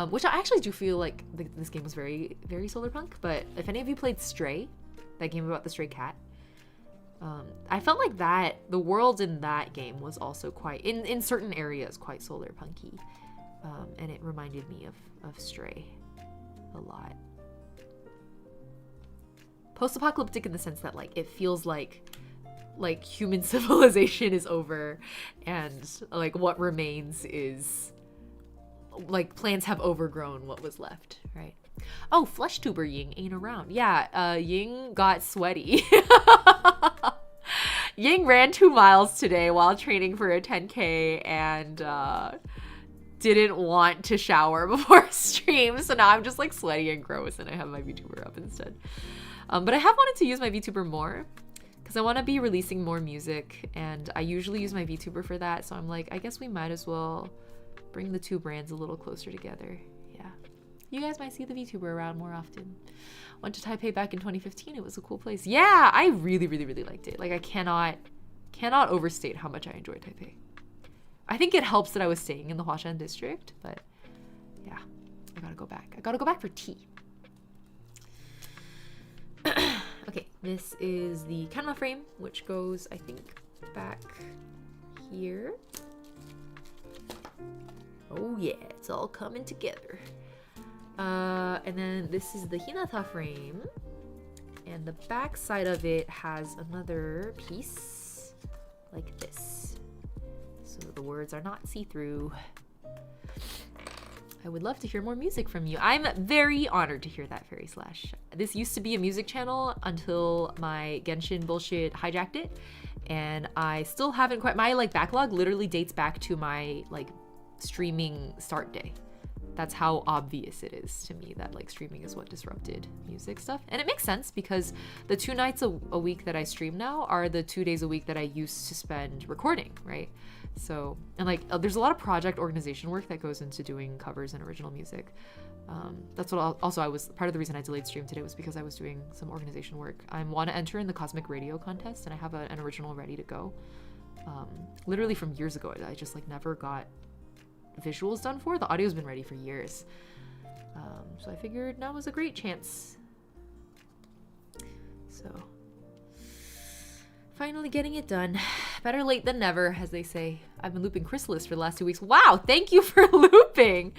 S1: which I actually do feel like this game was very, very solar punk, but if any of you played Stray, that game about the stray cat, I felt like that, the world in that game was also quite, in certain areas, quite solar punky. And it reminded me of Stray a lot. Post-apocalyptic in the sense that like it feels like human civilization is over, and like what remains is like plants have overgrown what was left, right? Oh, flesh tuber Ying ain't around. Yeah, Ying got sweaty. Ying ran 2 miles today while training for a 10K and didn't want to shower before stream, so now I'm just like sweaty and gross, and I have my VTuber up instead. But I have wanted to use my VTuber more because I want to be releasing more music, and I usually use my VTuber for that, so I'm like, I guess we might as well bring the 2 brands a little closer together. Yeah, you guys might see the VTuber around more often. Went to Taipei back in 2015. It was a cool place. Yeah, I really liked it. Like, I cannot overstate how much I enjoyed Taipei. I think it helps that I was staying in the Huashan district, but yeah, I gotta go back. I gotta go back for tea. Okay, this is the Kenma frame, which goes, I think, back here. Oh yeah, it's all coming together. And then this is the Hinata frame. And the back side of it has another piece like this. So the words are not see-through. I would love to hear more music from you. I'm very honored to hear that, Fairy Slash. This used to be a music channel until my Genshin bullshit hijacked it. And I still haven't quite, my like backlog literally dates back to my like streaming start day. That's how obvious it is to me that like streaming is what disrupted music stuff. And it makes sense because the 2 nights a week that I stream now are the 2 days a week that I used to spend recording, right? So, and like there's a lot of project organization work that goes into doing covers and original music. That's what also I was, part of the reason I delayed stream today was because I was doing some organization work. I want to enter in the Cosmic Radio contest and I have an original ready to go. Literally from years ago, I just like never got visuals done for. The audio's been ready for years. So I figured now was a great chance. So finally getting it done. Better late than never, as they say. I've been looping Chrysalis for the last 2 weeks. Wow, thank you for looping.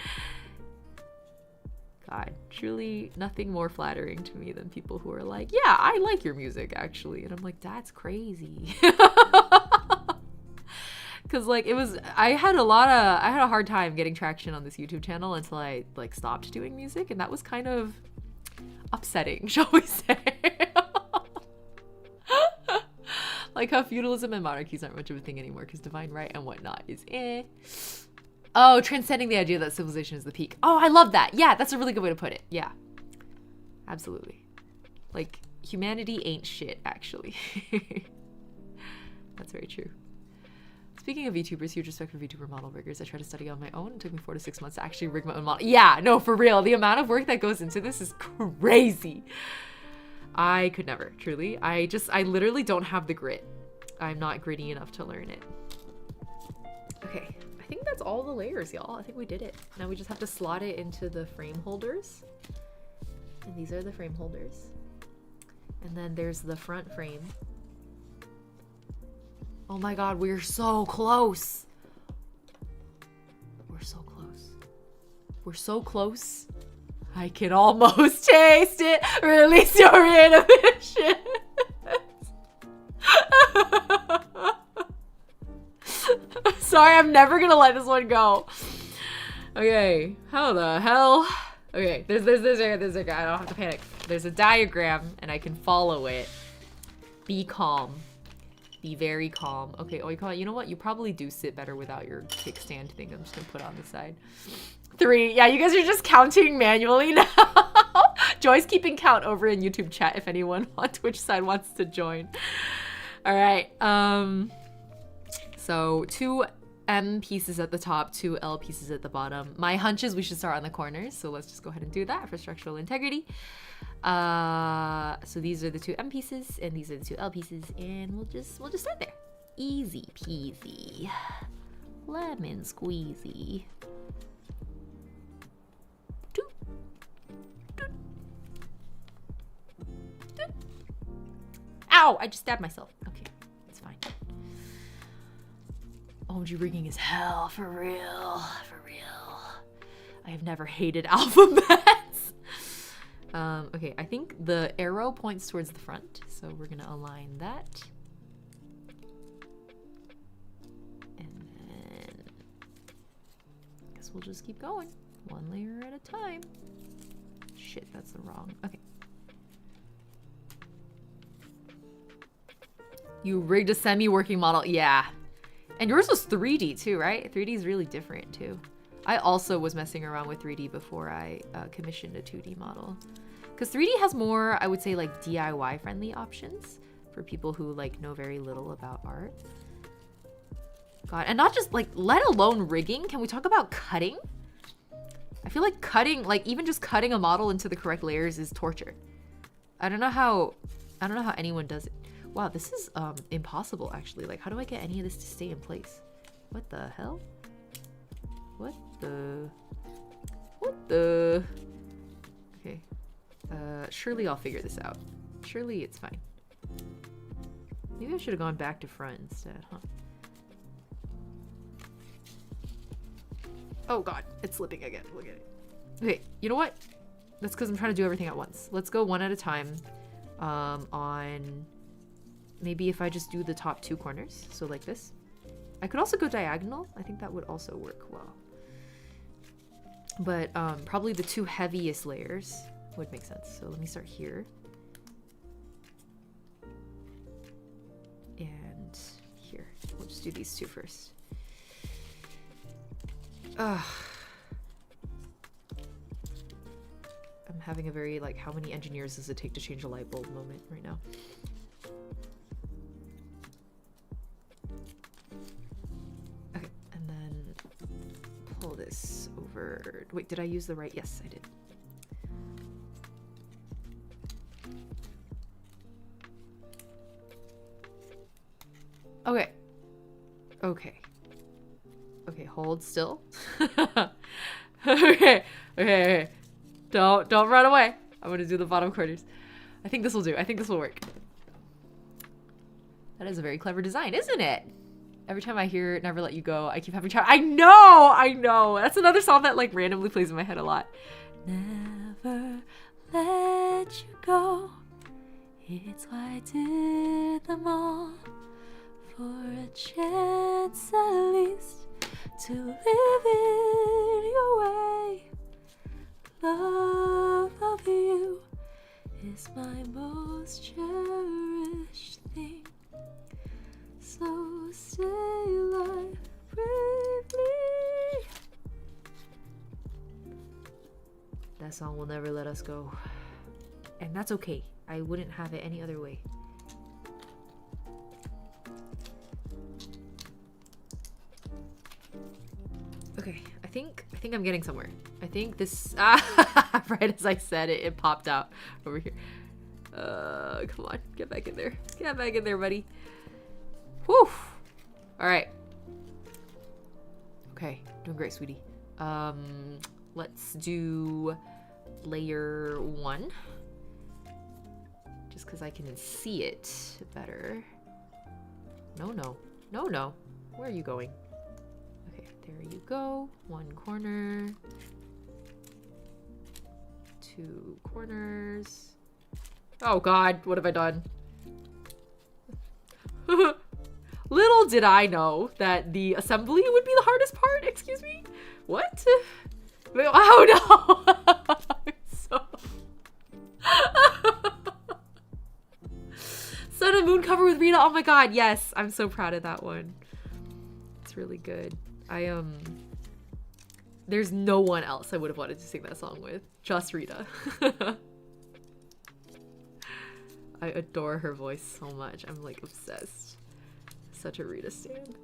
S1: God, truly nothing more flattering to me than people who are like, yeah, I like your music actually. And I'm like, that's crazy. Cause like it was, I had a hard time getting traction on this YouTube channel until I like stopped doing music, and that was kind of upsetting, shall we say. Like how feudalism and monarchies aren't much of a thing anymore because divine right and whatnot is eh. Oh, transcending the idea that civilization is the peak. Oh, I love that. Yeah, that's a really good way to put it. Yeah, absolutely. Like humanity ain't shit, actually. That's very true. Speaking of VTubers, huge respect for VTuber model riggers. I tried to study on my own. It took me 4 to 6 months to actually rig my own model. Yeah, no, for real. The amount of work that goes into this is crazy. I could never, truly. I literally don't have the grit. I'm not gritty enough to learn it. Okay, I think that's all the layers, y'all. I think we did it. Now we just have to slot it into the frame holders. And these are the frame holders. And then there's the front frame. Oh my god, we're so close. We're so close. We're so close. I can almost taste it. Release your inhibition. Sorry, I'm never gonna let this one go. Okay, how the hell? Okay, there's a guy. I don't have to panic. There's a diagram and I can follow it. Be calm. Be very calm. Okay, oh, you know what? You probably do sit better without your kickstand thing. I'm just gonna put on the side. 3. Yeah, you guys are just counting manually now. Joy's keeping count over in YouTube chat if anyone on Twitch side wants to join. All right. So 2 M pieces at the top, 2 L pieces at the bottom. My hunch is we should start on the corners, so let's just go ahead and do that for structural integrity. So these are the 2 M pieces and these are the 2 L pieces, and we'll just start there. Easy peasy. Lemon squeezy. Ow! I just stabbed myself. Okay, it's fine. OMG rigging is hell, for real. For real. I have never hated alphabets. Okay, I think the arrow points towards the front, so we're gonna align that. And then I guess we'll just keep going. 1 layer at a time. Shit, that's the wrong. Okay. You rigged a semi-working model. Yeah. And yours was 3D too, right? 3D is really different too. I also was messing around with 3D before I commissioned a 2D model. Because 3D has more, I would say, like DIY friendly options for people who like know very little about art. God, and not just like, let alone rigging. Can we talk about cutting? I feel like cutting, like even just cutting a model into the correct layers is torture. I don't know how anyone does it. Wow, this is impossible actually. Like, how do I get any of this to stay in place? What the hell? What the? Okay. Surely I'll figure this out. Surely it's fine. Maybe I should have gone back to front instead, huh? Oh god, it's slipping again. Look at it. Okay, you know what? That's because I'm trying to do everything at once. Let's go one at a time. On maybe if I just do the top 2 corners, so like this. I could also go diagonal. I think that would also work well. But probably the 2 heaviest layers would make sense. So let me start here. And here. We'll just do these 2 first. I'm having a very, like, how many engineers does it take to change a light bulb moment right now. Okay, and then pull this over. Wait, did I use the right? Yes, I did. Okay. Okay. Okay, hold still. Okay. Don't run away. I'm gonna do the bottom corners. I think this will do. I think this will work. That is a very clever design, isn't it? Every time I hear Never Let You Go, I keep having trouble. I know! That's another song that like randomly plays in my head a lot. Never let you go. It's why I did them all. For a chance at least to live in your way. Love of you is my most cherished thing. So stay alive bravely. That song will never let us go. And that's okay. I wouldn't have it any other way. Okay, I think I'm getting somewhere. I think this right as I said it, it popped out over here. Come on, get back in there. Get back in there, buddy. Whew. Alright. Okay, doing great, sweetie. Let's do layer 1. Just because I can see it better. No. Where are you going? There you go. 1 corner. 2 corners. Oh god, what have I done? Little did I know that the assembly would be the hardest part. Excuse me? What? Oh no! So... Sun and Moon cover with Rita. Oh my god, yes. I'm so proud of that one. It's really good. There's no one else I would have wanted to sing that song with. Just Rita. I adore her voice so much. I'm like obsessed. Such a Rita stan.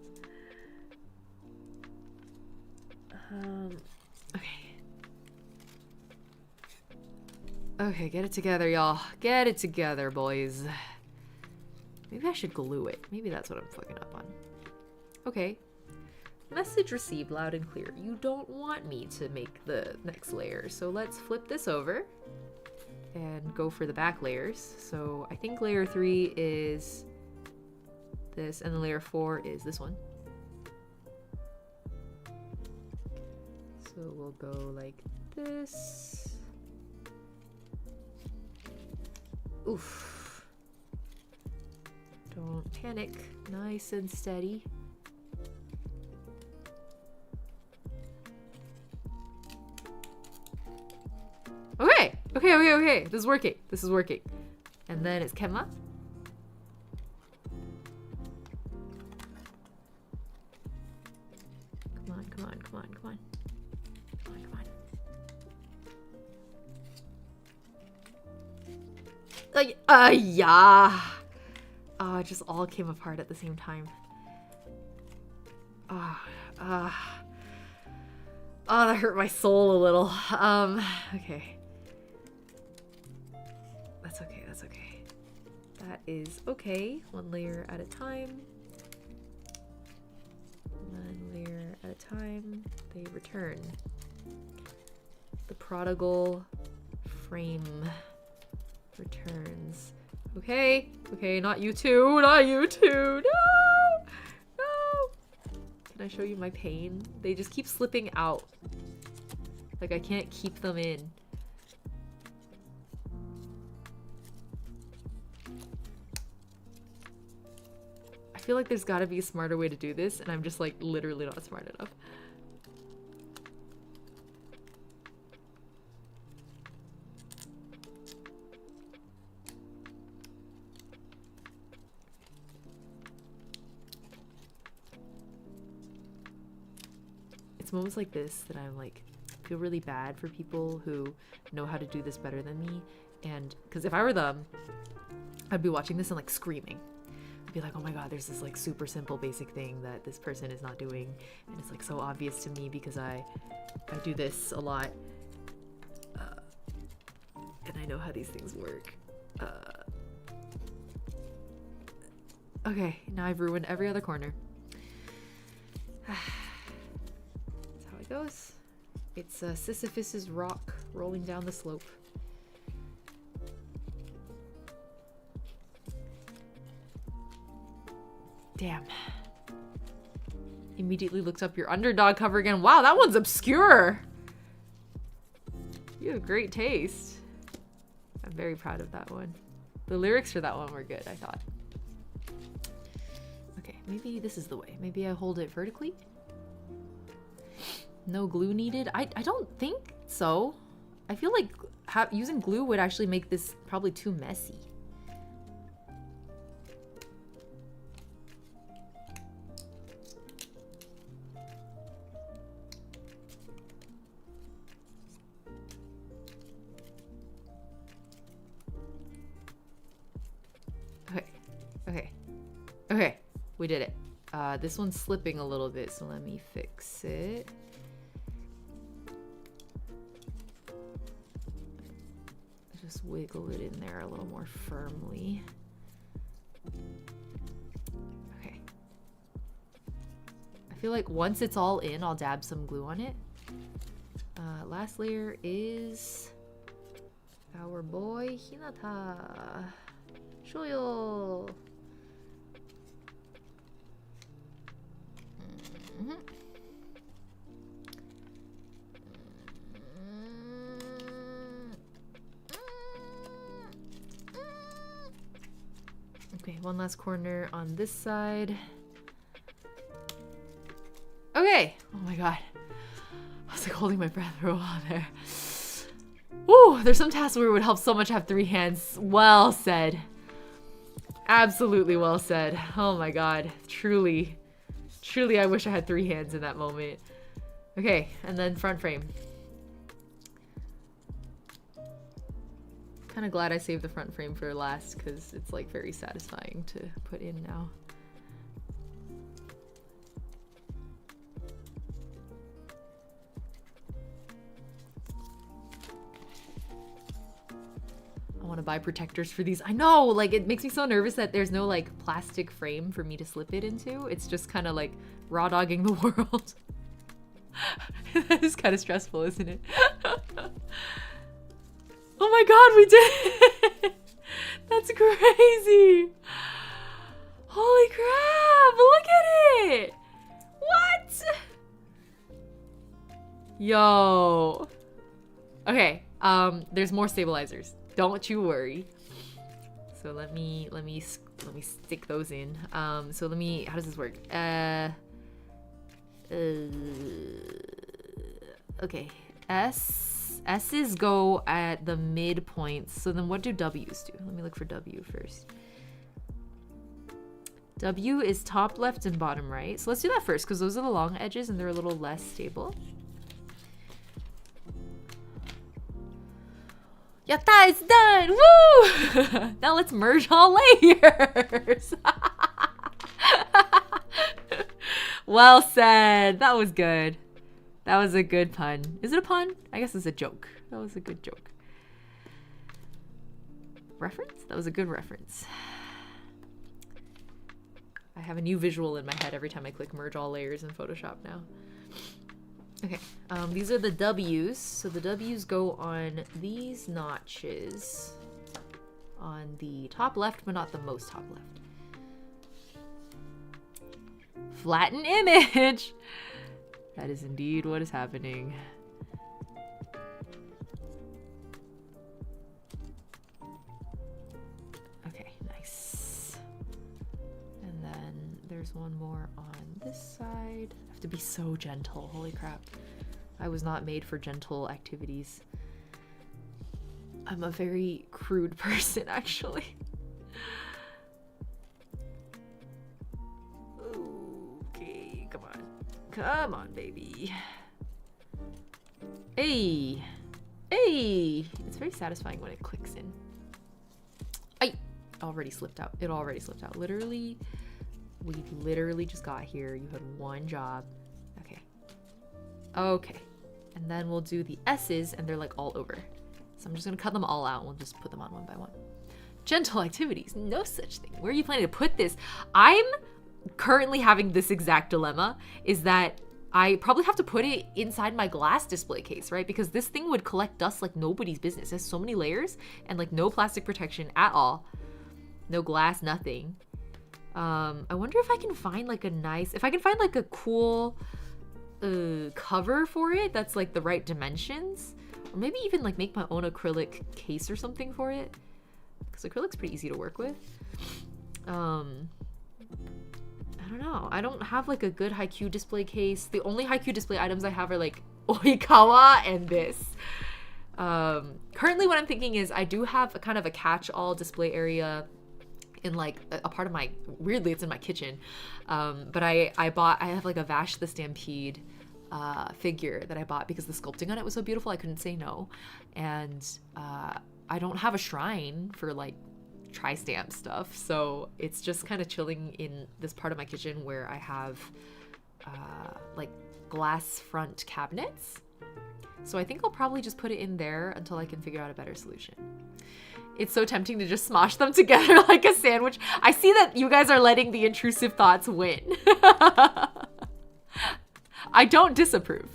S1: Okay, get it together, y'all. Get it together, boys. Maybe I should glue it. Maybe that's what I'm fucking up on. Okay. Message received loud and clear. You don't want me to make the next layer, so let's flip this over and go for the back layers. So I think layer 3 is this, and then layer 4 is this one. So we'll go like this. Oof. Don't panic. Nice and steady. Okay. This is working. And then it's Kenma. Come on. Yeah. Oh, it just all came apart at the same time. Oh, that hurt my soul a little. Okay. That's okay. That is okay. 1 layer at a time. 1 layer at a time. They return. The prodigal frame returns. Okay, not you two. No! Can I show you my pain? They just keep slipping out. Like, I can't keep them in. I feel like there's gotta be a smarter way to do this, and I'm just like literally not smart enough. It's moments like this that I'm like, feel really bad for people who know how to do this better than me. And because if I were them, I'd be watching this and like screaming. I'd be like, oh my god, there's this like super simple basic thing that this person is not doing, and it's like so obvious to me because I do this a lot, and I know how these things work. Okay, now I've ruined every other corner. Goes. It's Sisyphus's rock rolling down the slope. Damn. Immediately looked up your underdog cover again. Wow, that one's obscure. You have great taste. I'm very proud of that one. The lyrics for that one were good, I thought. Okay, maybe this is the way. Maybe I hold it vertically. No glue needed? I don't think so. I feel like using glue would actually make this probably too messy. Okay, we did it. This one's slipping a little bit, so let me fix it. Just wiggle it in there a little more firmly. Okay. I feel like once it's all in, I'll dab some glue on it. Last layer is our boy Hinata. Shoyo. Okay, one last corner on this side. Okay. Oh my god. I was like holding my breath for a while there. Ooh, there's some tasks where it would help so much to have 3 hands. Well said. Absolutely well said. Oh my god. Truly. Truly, I wish I had 3 hands in that moment. Okay, and then front frame. Kind of glad I saved the front frame for last because it's like very satisfying to put in now. I want to buy protectors for these. I know, like it makes me so nervous that there's no like plastic frame for me to slip it into. It's just kind of like raw dogging the world. That is kind of stressful, isn't it? Oh my god, we did it! That's crazy! Holy crap! Look at it! What? Yo. Okay, there's more stabilizers. Don't you worry. So let me stick those in. So let me, how does this work? Okay, S's go at the midpoints. So then what do W's do? Let me look for W first. W is top left and bottom right. So let's do that first because those are the long edges and they're a little less stable. Yatta, it's done! Woo! Now let's merge all layers. Well said. That was good. That was a good pun. Is it a pun? I guess it's a joke. That was a good joke. Reference? That was a good reference. I have a new visual in my head every time I click merge all layers in Photoshop now. Okay, these are the W's. So the W's go on these notches on the top left, but not the most top left. Flatten image. That is indeed what is happening. there's one more on this side. I have to be so gentle. Holy crap. I was not made for gentle activities. I'm a very crude person, actually. Okay, come on. Come on, baby. Hey! Hey! It's very satisfying when it clicks in. I already slipped out. It already slipped out. Literally, we literally just got here. You had one job. Okay. Okay. And then we'll do the S's, and they're like all over. So I'm just gonna cut them all out, and we'll just put them on one by one. Gentle activities. No such thing. Where are you planning to put this? I'm currently having this exact dilemma, is that I probably have to put it inside my glass display case, right? Because this thing would collect dust like nobody's business. It has so many layers and like no plastic protection at all. No glass, nothing. I wonder if I can find like a nice, if I can find like a cool cover for it that's like the right dimensions. Or maybe even like make my own acrylic case or something for it. Because acrylic's pretty easy to work with. I don't know. I don't have like a good Haikyuu display case. The only Haikyuu display items I have are like Oikawa and this. Currently what I'm thinking is I do have a kind of a catch-all display area in like a part of my, weirdly it's in my kitchen. But I have like a Vash the Stampede figure that I bought because the sculpting on it was so beautiful I couldn't say no. And I don't have a shrine for like tri-stamp stuff, so it's just kind of chilling in this part of my kitchen where I have like glass front cabinets. So I think I'll probably just put it in there until I can figure out a better solution. It's so tempting to just smosh them together like a sandwich. I see that you guys are letting the intrusive thoughts win. I don't disapprove.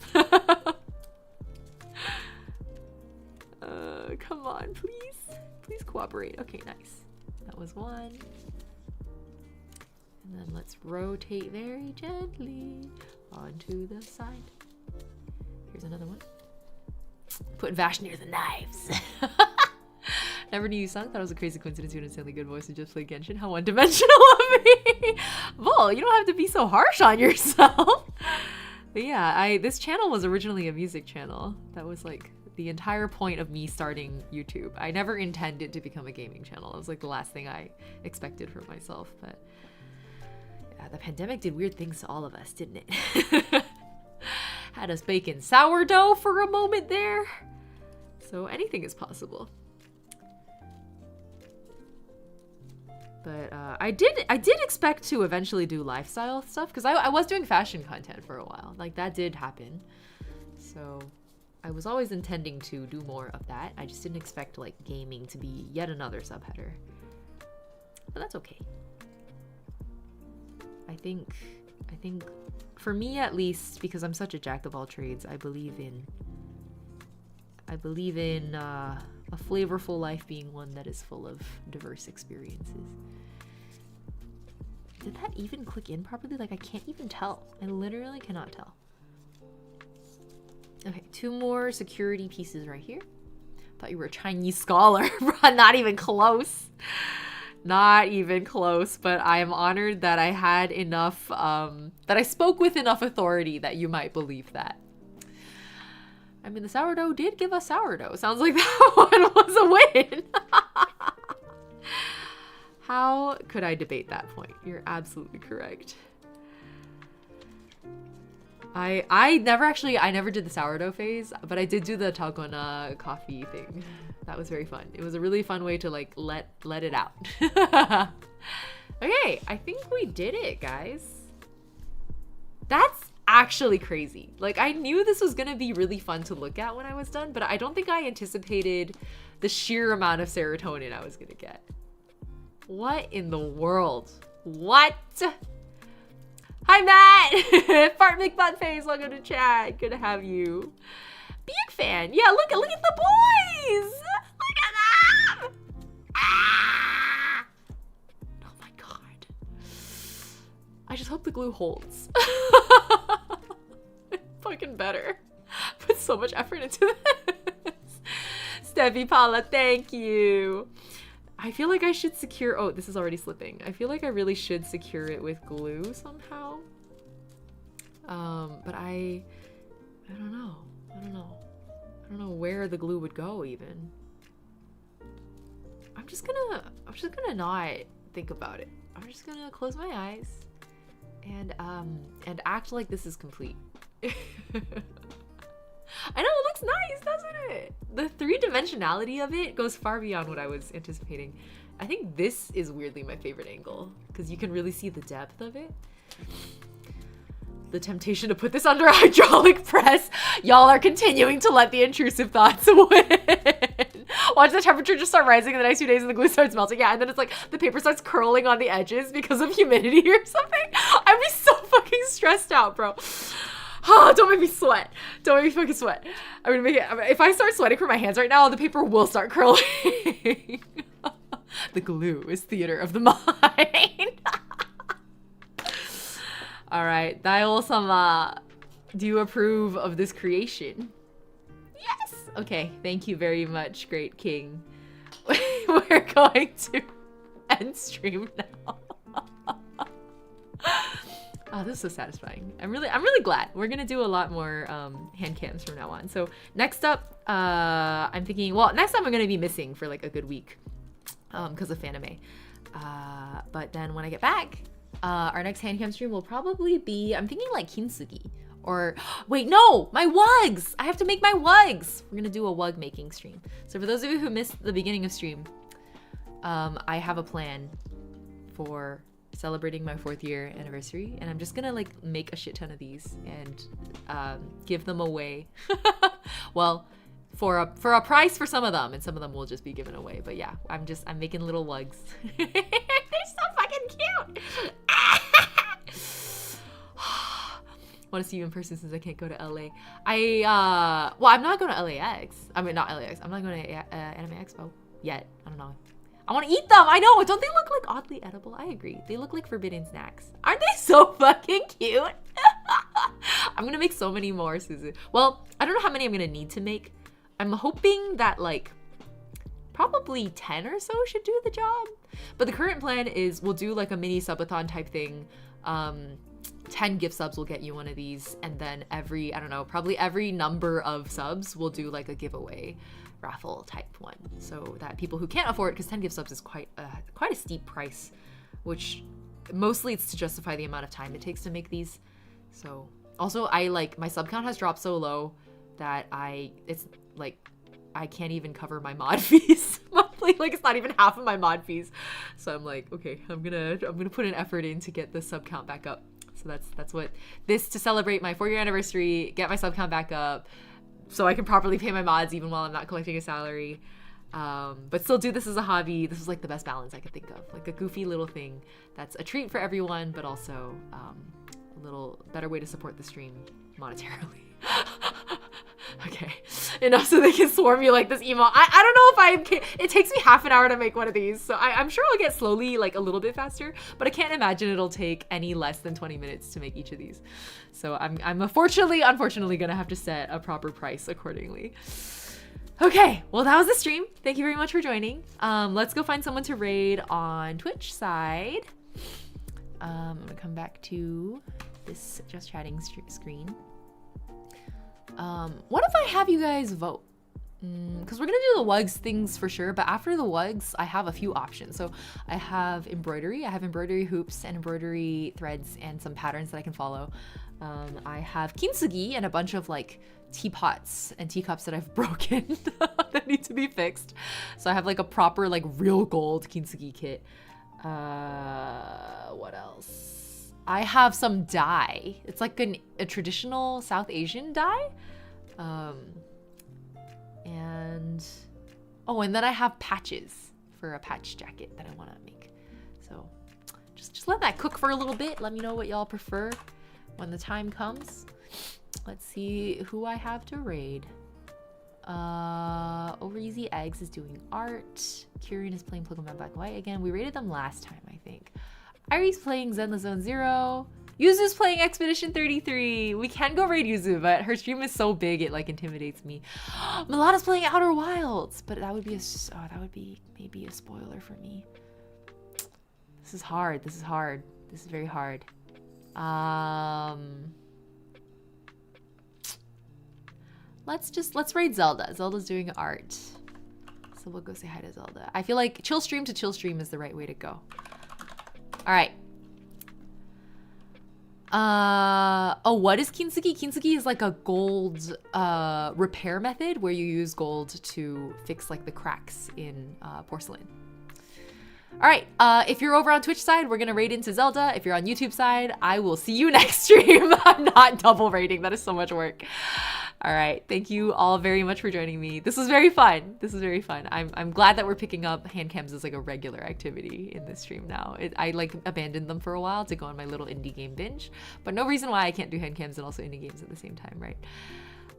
S1: Come on, please. Please cooperate. Okay, nice. That was one. And then let's rotate very gently onto the side. Here's another one. Put Vash near the knives. Never knew you sung. Thought it was a crazy coincidence you had an insanely good voice and just play Genshin. How one-dimensional of me. Vol, you don't have to be so harsh on yourself. But yeah, this channel was originally a music channel. That was like the entire point of me starting YouTube. I never intended to become a gaming channel. It was like the last thing I expected for myself. But yeah, the pandemic did weird things to all of us, didn't it? Had us baking sourdough for a moment there. So anything is possible. But I did expect to eventually do lifestyle stuff because I was doing fashion content for a while. Like that did happen. So I was always intending to do more of that. I just didn't expect like gaming to be yet another subheader. But that's okay. I think for me at least, because I'm such a jack of all trades, I believe in a flavorful life being one that is full of diverse experiences. Did that even click in properly? Like I can't even tell. I literally cannot tell. Okay, 2 more security pieces right here. Thought you were a Chinese scholar. Not even close. Not even close, but I am honored that I had enough, that I spoke with enough authority that you might believe that. I mean, the sourdough did give us sourdough. Sounds like that one was a win. How could I debate that point? You're absolutely correct. I never did the sourdough phase, but I did do the dalgona coffee thing. That was very fun. It was a really fun way to like let it out. Okay, I think we did it, guys. That's actually crazy. Like I knew this was gonna be really fun to look at when I was done, but I don't think I anticipated the sheer amount of serotonin I was gonna get. What in the world? What? Hi, Matt! Fart McButt face, welcome to chat. Good to have you. Big fan. Yeah, look at the boys! Look at them! Ah! Oh my god. I just hope the glue holds. Fucking better. Put so much effort into this. Steffi Paula, thank you. I feel like I should secure, oh, this is already slipping. I feel like I really should secure it with glue somehow. But I don't know. I don't know where the glue would go even. I'm just gonna not think about it. I'm just gonna close my eyes and act like this is complete. I know, it looks nice, doesn't it? The three-dimensionality of it goes far beyond what I was anticipating. I think this is weirdly my favorite angle because you can really see the depth of it. The temptation to put this under a hydraulic press. Y'all are continuing to let the intrusive thoughts win. Watch the temperature just start rising in the next few days and the glue starts melting. Yeah, and then it's like the paper starts curling on the edges because of humidity or something. I'd be so fucking stressed out, bro. Oh, don't make me sweat. Don't make me fucking sweat. I'm gonna make it. If I start sweating from my hands right now, the paper will start curling. The glue is theater of the mind. All right, Daio-sama, do you approve of this creation? Yes. Okay, thank you very much, great king. We're going to end stream now. Oh, this is so satisfying. I'm really glad. We're gonna do a lot more hand cams from now on. So next up, I'm thinking, well, next time I'm gonna be missing for like a good week because of Fanime. But then when I get back, our next hand cam stream will probably be, I'm thinking like Kintsugi. Or, wait, no, my wugs! I have to make my wugs! We're gonna do a wug making stream. So for those of you who missed the beginning of stream, I have a plan for celebrating my 4th year anniversary, and I'm just gonna like make a shit ton of these and give them away. Well, for a price for some of them, and some of them will just be given away. But yeah, I'm making little wugs. They're so fucking cute! Want to see you in person since I can't go to LA. Well, I'm not going to LAX. I mean, not LAX. I'm not going to Anime Expo yet. I don't know. I want to eat them. I know. Don't they look like oddly edible? I agree. They look like forbidden snacks. Aren't they so fucking cute? I'm going to make so many more, Suzu. Well, I don't know how many I'm going to need to make. I'm hoping that like probably 10 or so should do the job. But the current plan is we'll do like a mini subathon type thing. 10 gift subs will get you one of these, and then every, I don't know, probably every number of subs will do like a giveaway raffle type one, so that people who can't afford, because 10 gift subs is quite a steep price, which mostly it's to justify the amount of time it takes to make these. So also I like my sub count has dropped so low that it's like I can't even cover my mod fees monthly. Like it's not even half of my mod fees. So I'm like, okay, I'm gonna put an effort in to get the sub count back up. So that's what this, to celebrate my 4-year anniversary, get my sub count back up so I can properly pay my mods even while I'm not collecting a salary. But still do this as a hobby. This is like the best balance I could think of. Like a goofy little thing that's a treat for everyone, but also a little better way to support the stream monetarily. Okay, enough so they can swarm you like this emo. I don't know if it takes me half an hour to make one of these, so I'm sure I'll get slowly like a little bit faster, but I can't imagine it'll take any less than 20 minutes to make each of these. So I'm unfortunately gonna have to set a proper price accordingly. Okay, well that was the stream. Thank you very much for joining. Let's go find someone to raid on Twitch side. I'm gonna come back to this just chatting screen. What if I have you guys vote? Because we're gonna do the wugs things for sure, but after the wugs, I have a few options. So I have embroidery. I have embroidery hoops and embroidery threads and some patterns that I can follow. I have kintsugi and a bunch of like teapots and teacups that I've broken that need to be fixed. So I have like a proper like real gold kintsugi kit. What else? I have some dye. It's like a traditional South Asian dye. And then I have patches for a patch jacket that I want to make. So just let that cook for a little bit. Let me know what y'all prefer when the time comes. Let's see who I have to raid. Over Easy Eggs is doing art. Kyrian is playing Pokemon Black and White again. We raided them last time, I think. Irie's playing Zen the Zone Zero. Yuzu's playing Expedition 33. We can go raid Yuzu, but her stream is so big it like intimidates me. Milana's playing Outer Wilds, but that would be that would be maybe a spoiler for me. This is hard. This is hard. This is very hard. Let's raid Zelda. Zelda's doing art. So we'll go say hi to Zelda. I feel like chill stream to chill stream is the right way to go. All right. Oh, what is kintsugi? Kintsugi is like a gold repair method where you use gold to fix like the cracks in porcelain. All right, if you're over on Twitch side, we're gonna raid into Zelda. If you're on YouTube side, I will see you next stream. I'm not double raiding. That is so much work. All right, thank you all very much for joining me. This was very fun. This is very fun. I'm glad that we're picking up hand cams as like a regular activity in this stream now. I like abandoned them for a while to go on my little indie game binge, but no reason why I can't do hand cams and also indie games at the same time, right?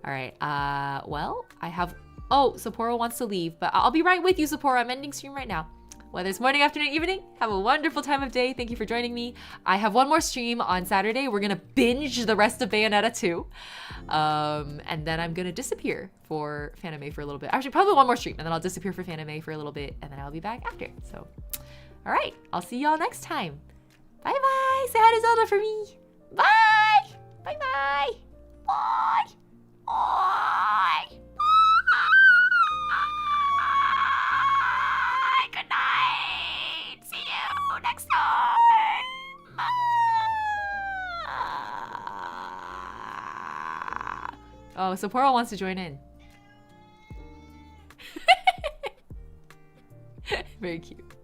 S1: All right, well, I have, oh, Sapporo wants to leave, but I'll be right with you, Sapporo. I'm ending stream right now. Whether it's morning, afternoon, evening, have a wonderful time of day. Thank you for joining me. I have one more stream on Saturday. We're gonna binge the rest of Bayonetta 2. And then I'm gonna disappear for Fanime for a little bit. Actually, probably one more stream, and then I'll disappear for Fanime for a little bit, and then I'll be back after. So, all right, I'll see y'all next time. Bye-bye. Say hi to Zelda for me. Bye. Bye-bye. Bye. Bye. Good night. See you next time. Oh, Sapporo wants to join in. Very cute.